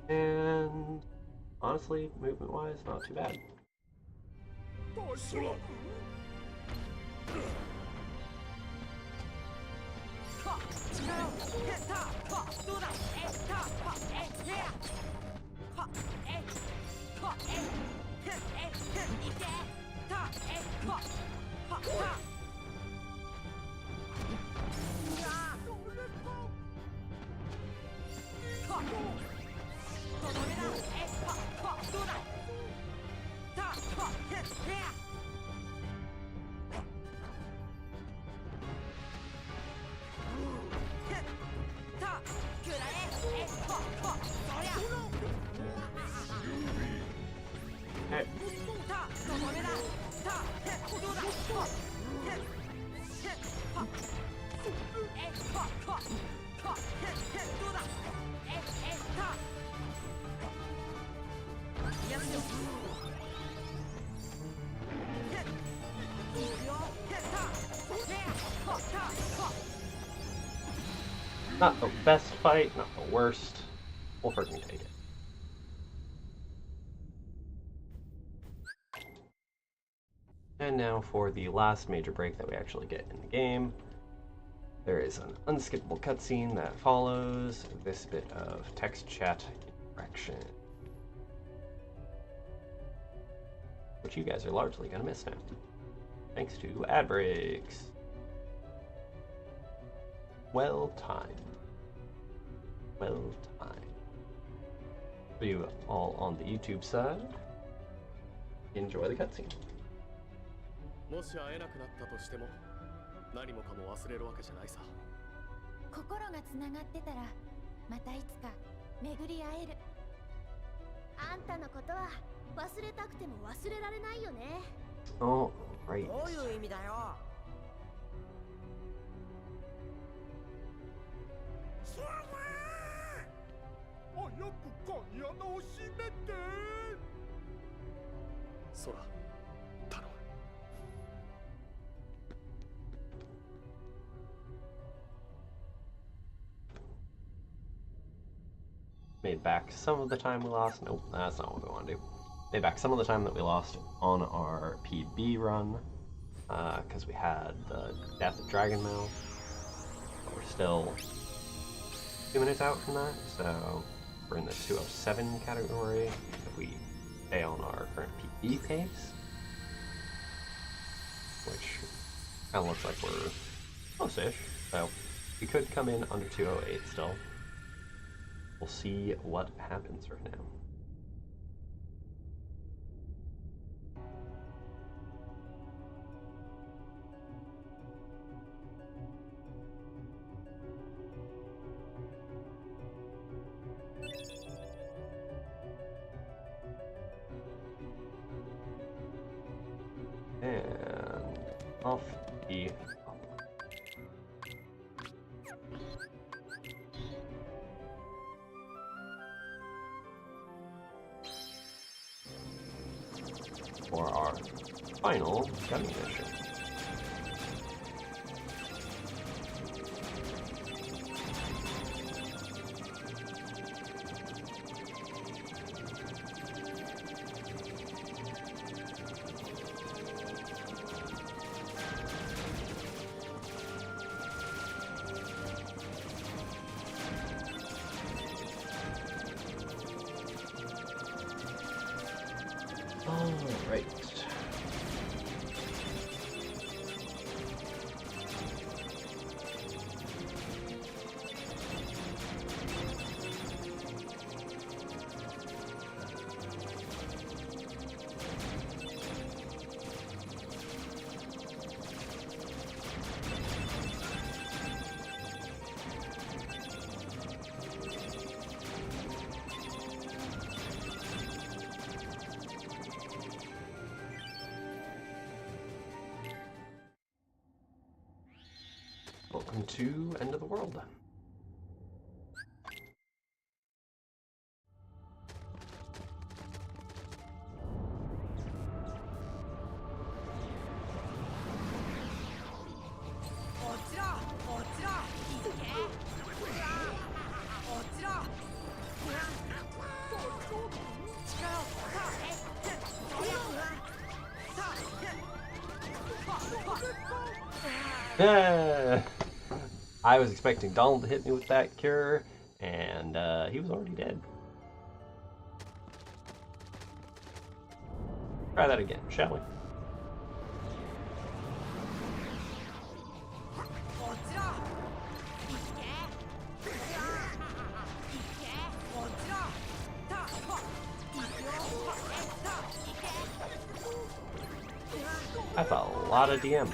And honestly, movement-wise, not too bad. Not the best fight, not the worst. We'll freaking take it. And now for the last major break that we actually get in the game. There is an unskippable cutscene that follows this bit of text chat interaction, which you guys are largely going to miss now, thanks to ad breaks. Well timed. Well timed. For you all on the YouTube side, enjoy the cutscene. もし会えなくなったとしても何もかも忘れるわけじゃないさ。心がつながってたらまたいつか巡り会える。あんたのことは忘れたくても忘れられないよね。Oh, right. どういう意味だよ。シュワー。早く鍵穴を閉めて。ソラ、頼む。 Made back some of the time we lost. Nope, that's not what we want to do. Made back some of the time that we lost on our PB run, because we had the death of Dragonmouth. But we're still 2 minutes out from that, so we're in the 207 category if we stay on our current PB pace, which kind of looks like we're close-ish, so we could come in under 208 still. We'll see what happens right now. And off the for our final gummy mission. Welcome to End of the World. I was expecting Donald to hit me with that cure, and he was already dead. Try that again, shall we? That's a lot of DMs.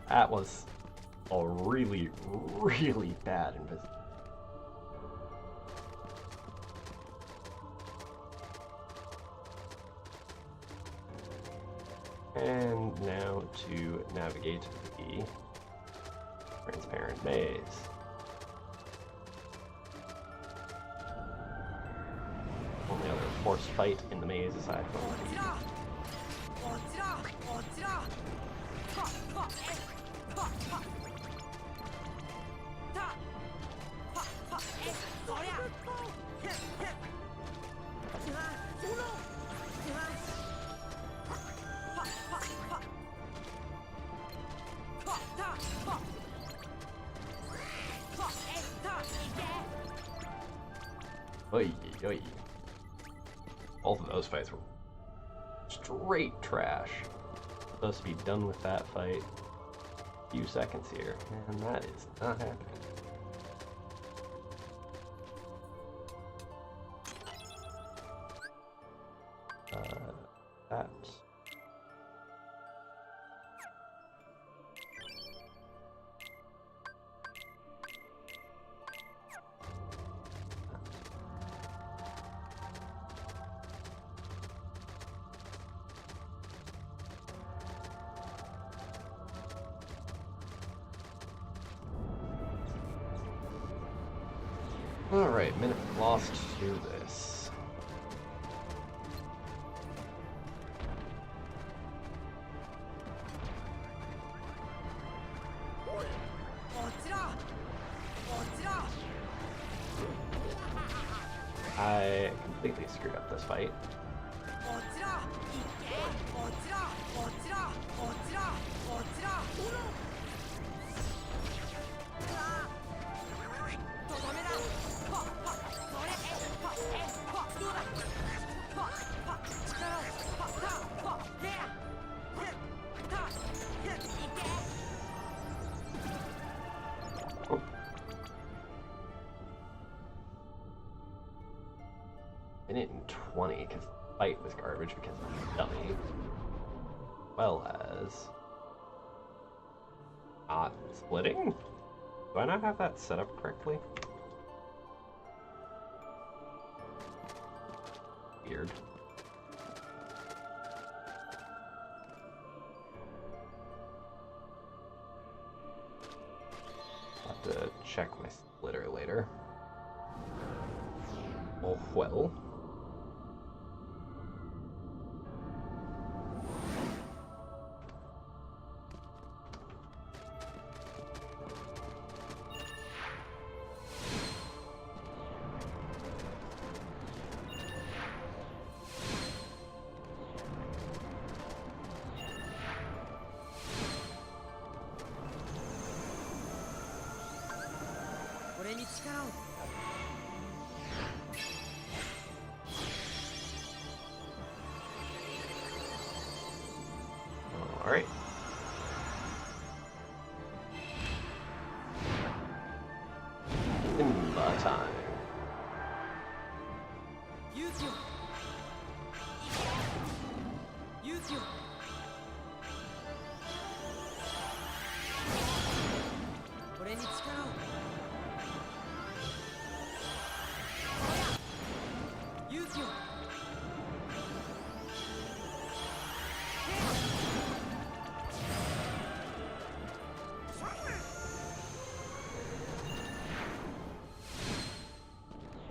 That was a really, really bad invisible. And now to navigate the transparent maze. Only other forced fight in the maze aside from the Oy, oy. Both of those fights were straight trash. Supposed to be done with that fight. A few seconds here, and that is not happening. That. Alright, minute lost to this. I completely screwed up this fight. Minute and 20 because the fight was garbage because I'm a dummy. Well as not splitting? Do I not have that set up correctly? Weird. I'll have to check my splitter later. Oh well.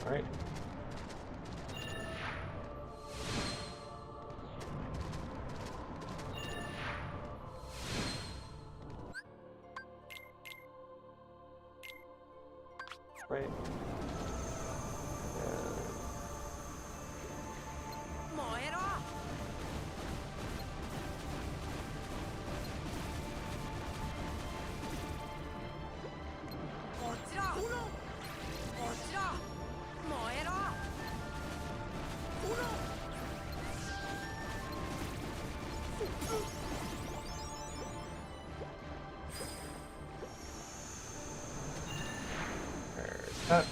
Alright. Right. There's that.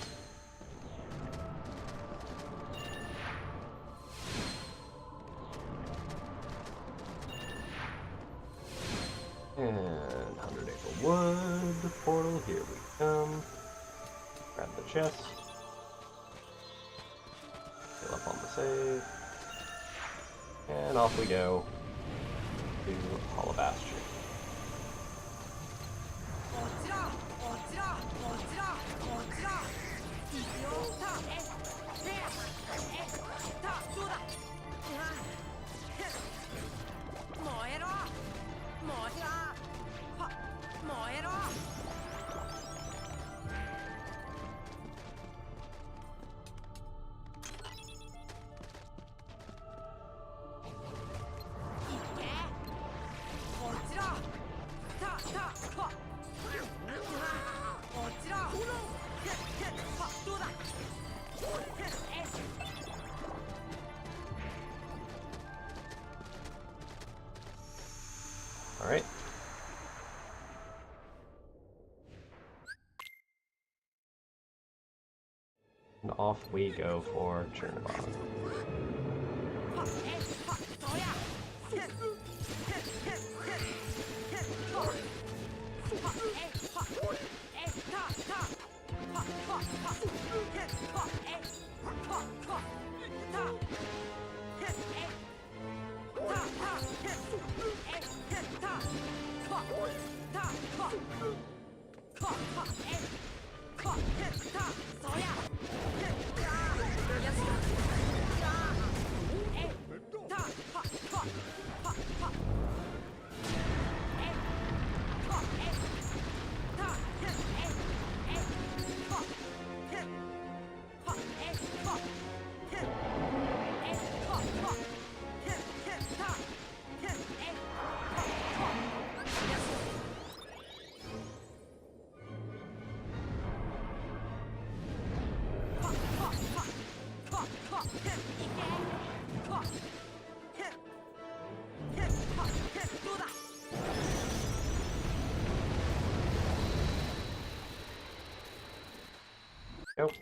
And 100 acre wood portal, here we come. Grab the chest. Fill up on the save. And off we go to Hollow Bastion. Alright. And off we go for Chernobog. Nope.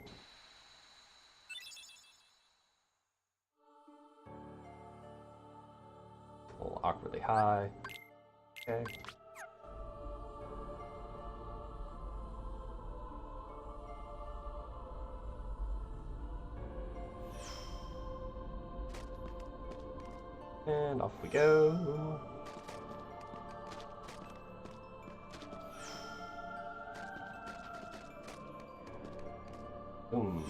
A little awkwardly high. Okay. And off we go. Boom.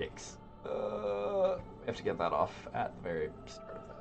Yikes. We have to get that off at the very start of that.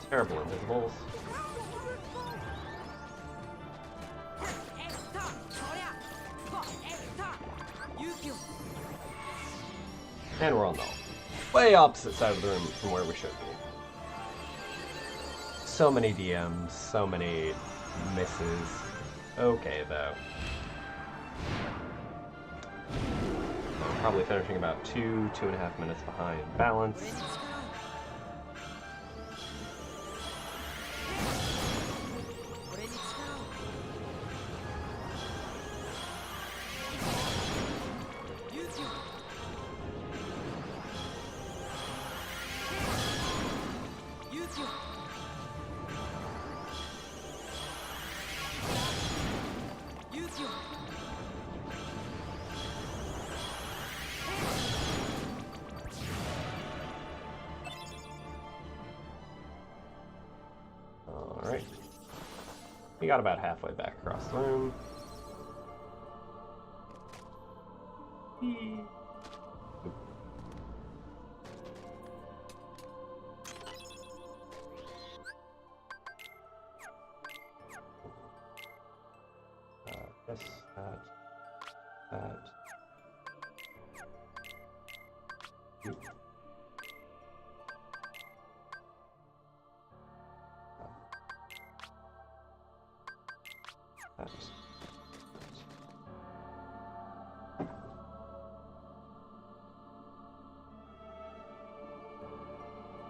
Terrible invisibles. And we're on the way opposite side of the room from where we should be. So many DMs, so many misses. Okay, though. Probably finishing about 2.5 minutes behind balance. Alright. We got about halfway back across the room. Yes, that.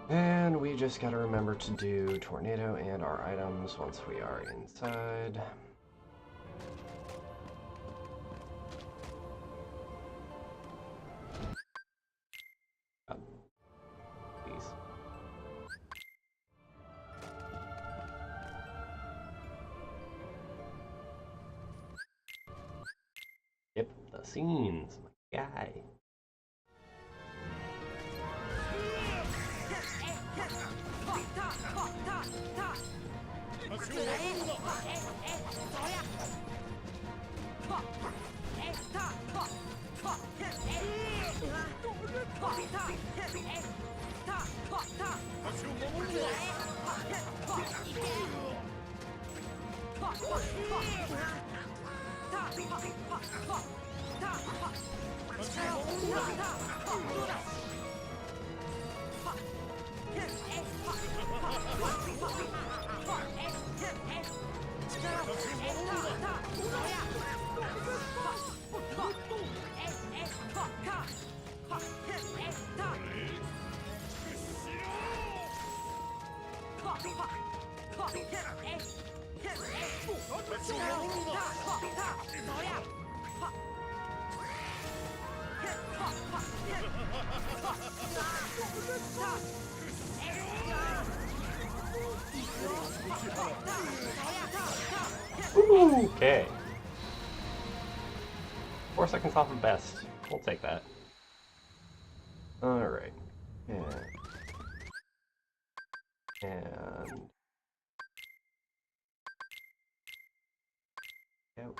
And we just gotta remember to do tornado and our items once we are inside. Please. Yep, the scenes, my guy. Okay. 4 seconds off of best. We'll take that. Alright. And... Go.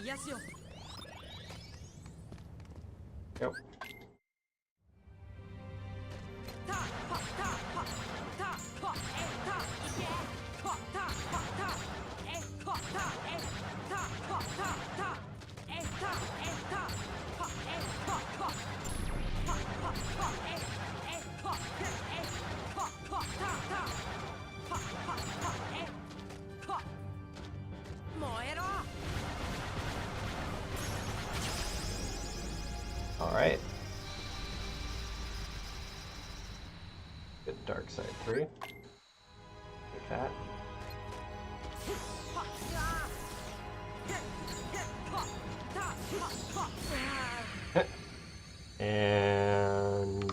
Yes, yo. Go. Alright. Good dark side 3. Take that. And...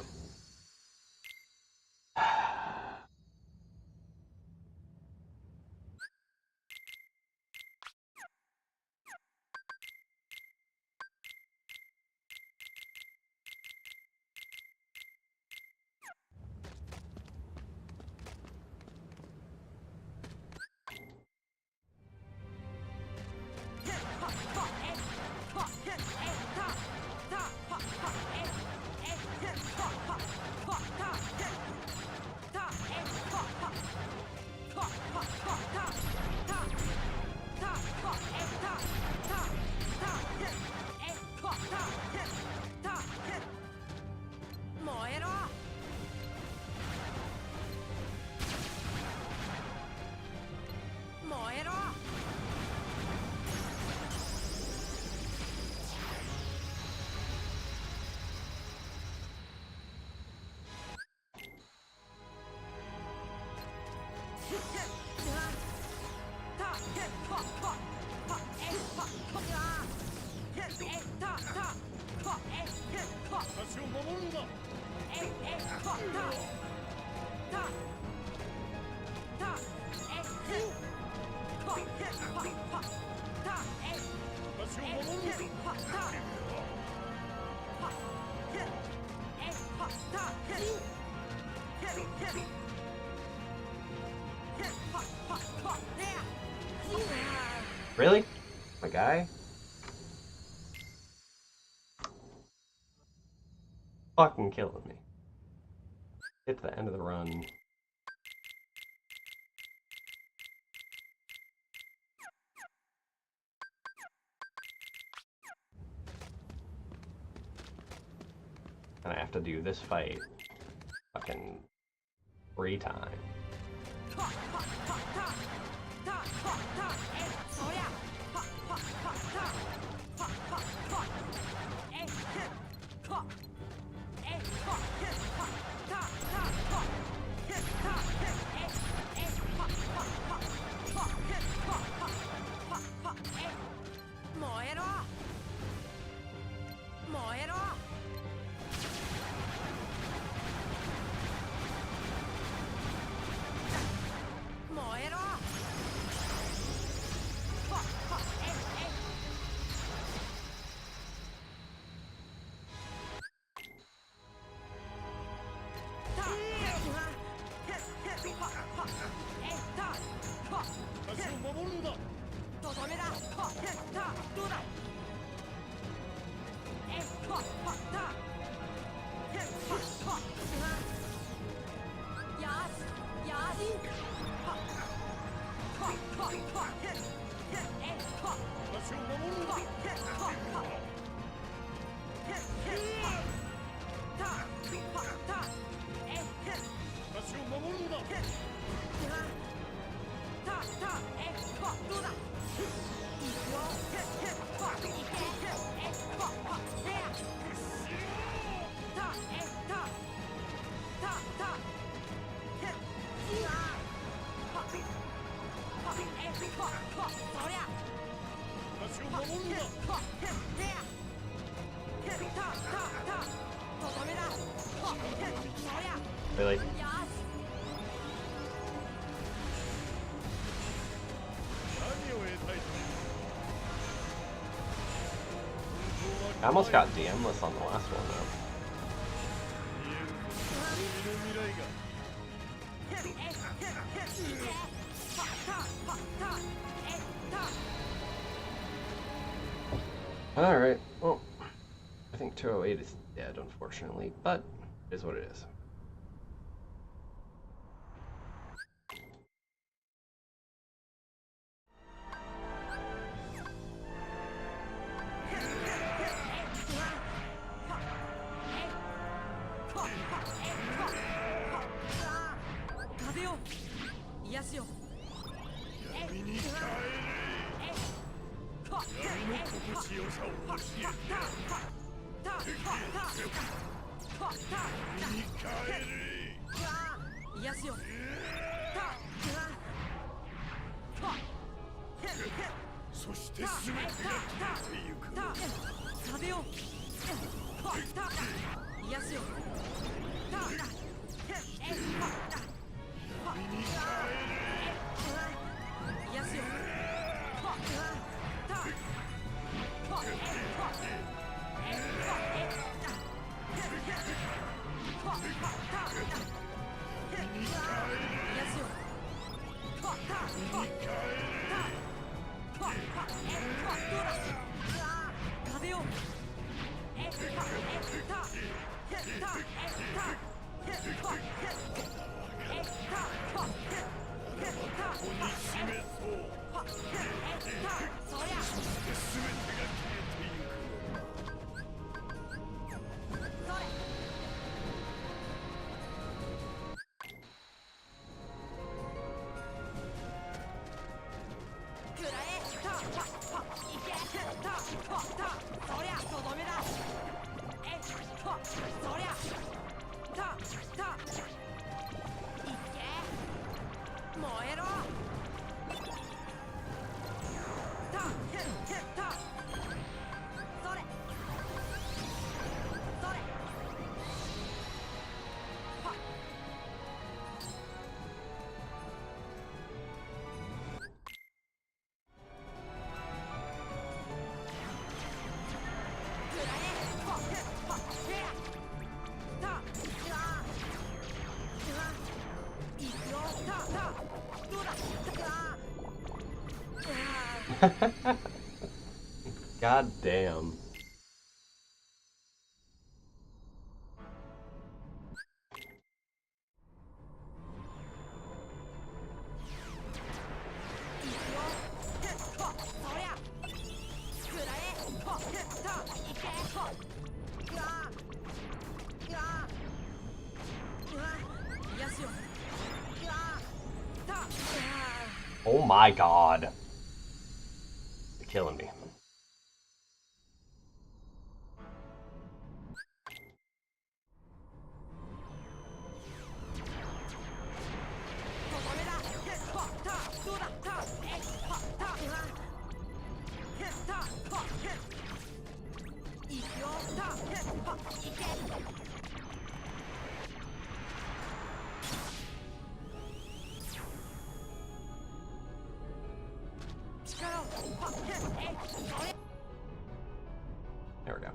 私を守るんだ。私を守るんだ。Really? My guy? Fucking killing me. Get to the end of the run. And I have to do this fight fucking 3 times. Really? I almost got DM-less on the last one though. Alright, well, I think 208 is dead, unfortunately, but it is what it is. God damn. Oh my god. You're killing me. There we go.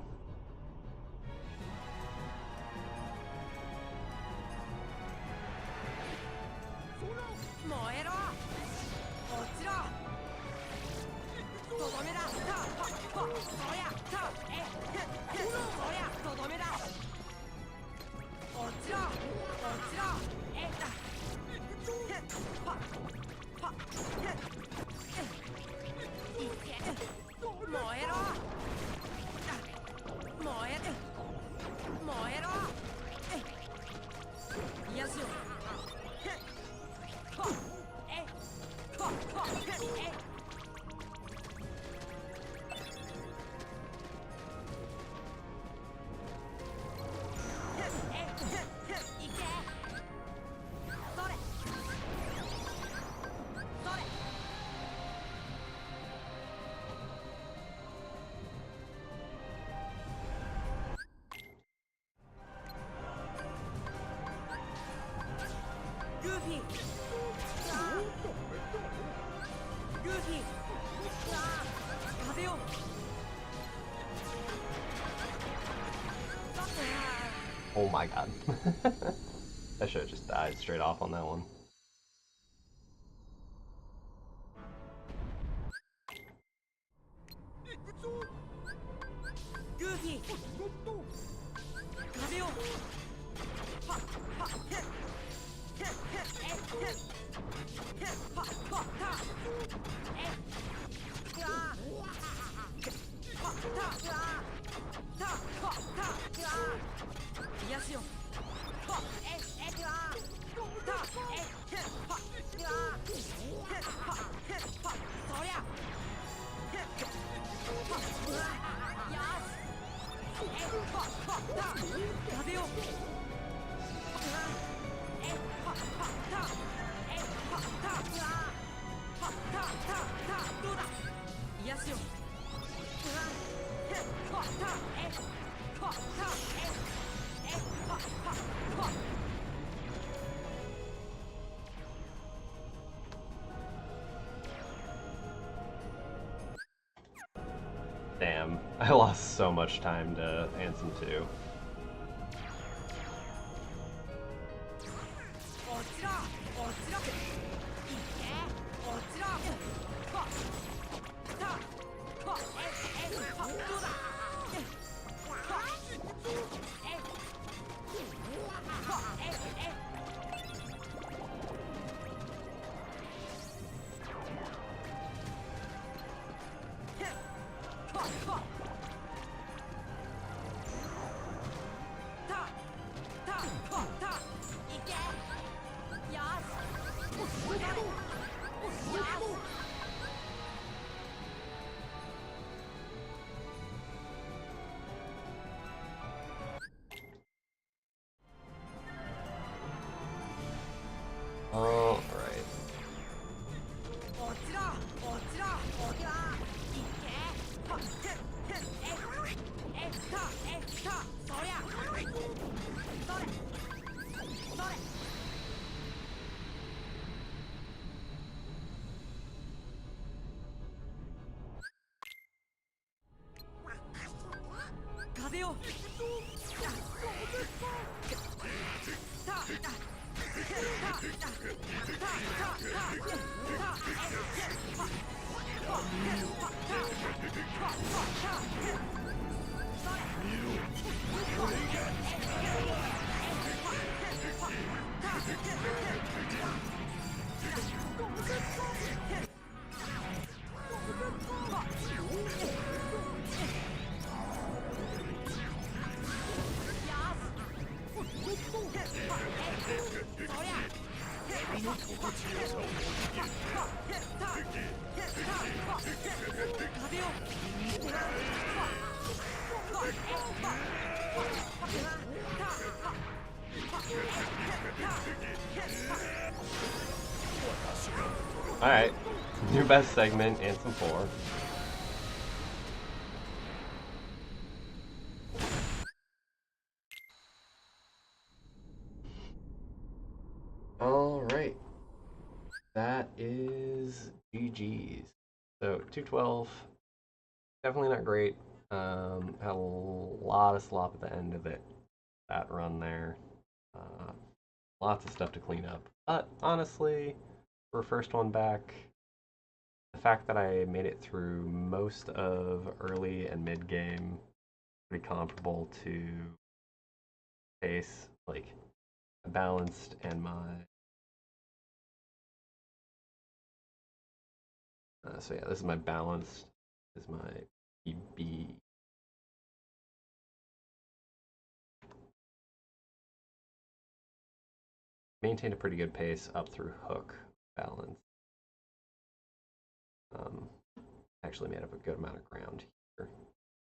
Oh my god. I should have just died straight off on that one. Damn, I lost so much time to Ansem 2. Alright. Alright, new best segment, Anthem 4. Alright, that is GG's. So, 212, definitely not great. Had a lot of slop at the end of it, that run there. Lots of stuff to clean up. But honestly, for first one back, the fact that I made it through most of early and mid game, pretty comparable to pace, like balanced, and my so yeah, this is my balanced, this is my PB. Maintained a pretty good pace up through hook balance. Actually made up a good amount of ground here.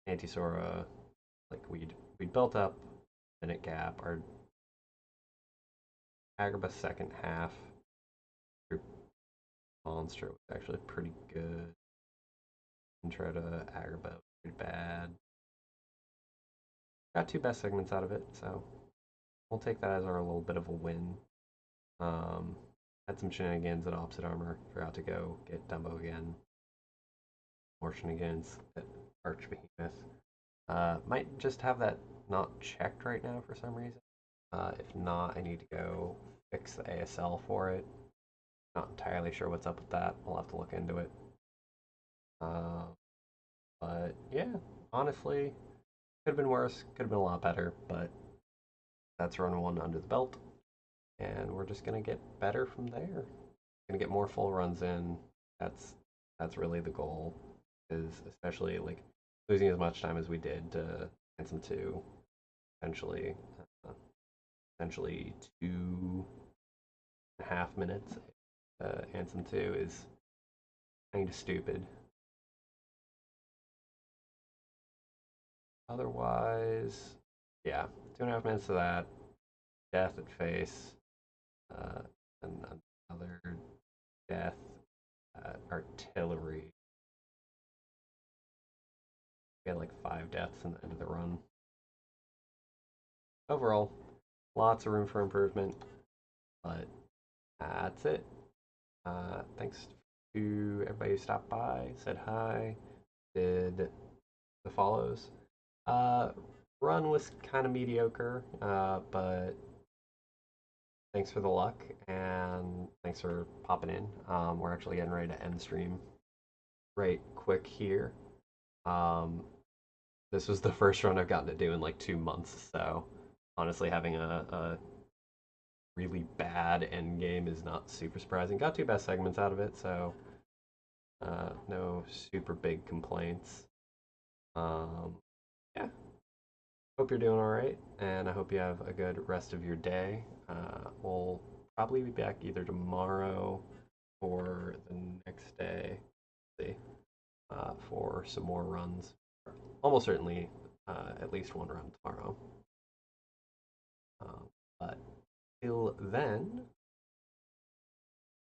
Anti-Sora, like we'd built up minute gap. Our Agrabah second half through Monster was actually pretty good. Intro to Agrabah was pretty bad. Got 2 best segments out of it, so we'll take that as our little bit of a win. Had some shenanigans at opposite armor. Forgot to go get Dumbo again. More shenanigans at Archbehemoth. Might just have that not checked right now for some reason. If not, I need to go fix the ASL for it. Not entirely sure what's up with that. I'll have to look into it. But yeah, honestly, could have been worse. Could have been a lot better, but that's run 1 under the belt. And we're just going to get better from there. Going to get more full runs in. That's really the goal, is especially like losing as much time as we did to Anthem 2. Essentially 2.5 minutes. Anthem 2 is kind of stupid. Otherwise, yeah, 2.5 minutes of that. Death at face. And another death at artillery. We had like 5 deaths in the end of the run. Overall, lots of room for improvement, but that's it. Thanks to everybody who stopped by, said hi, did the follows. Run was kind of mediocre, but thanks for the luck, and thanks for popping in. We're actually getting ready to end the stream right quick here. This was the first run I've gotten to do in like 2 months, so honestly having a really bad end game is not super surprising. Got 2 best segments out of it, so no super big complaints. Yeah. Hope you're doing alright, and I hope you have a good rest of your day. We'll probably be back either tomorrow or the next day, for some more runs. Almost certainly at least 1 run tomorrow. But till then,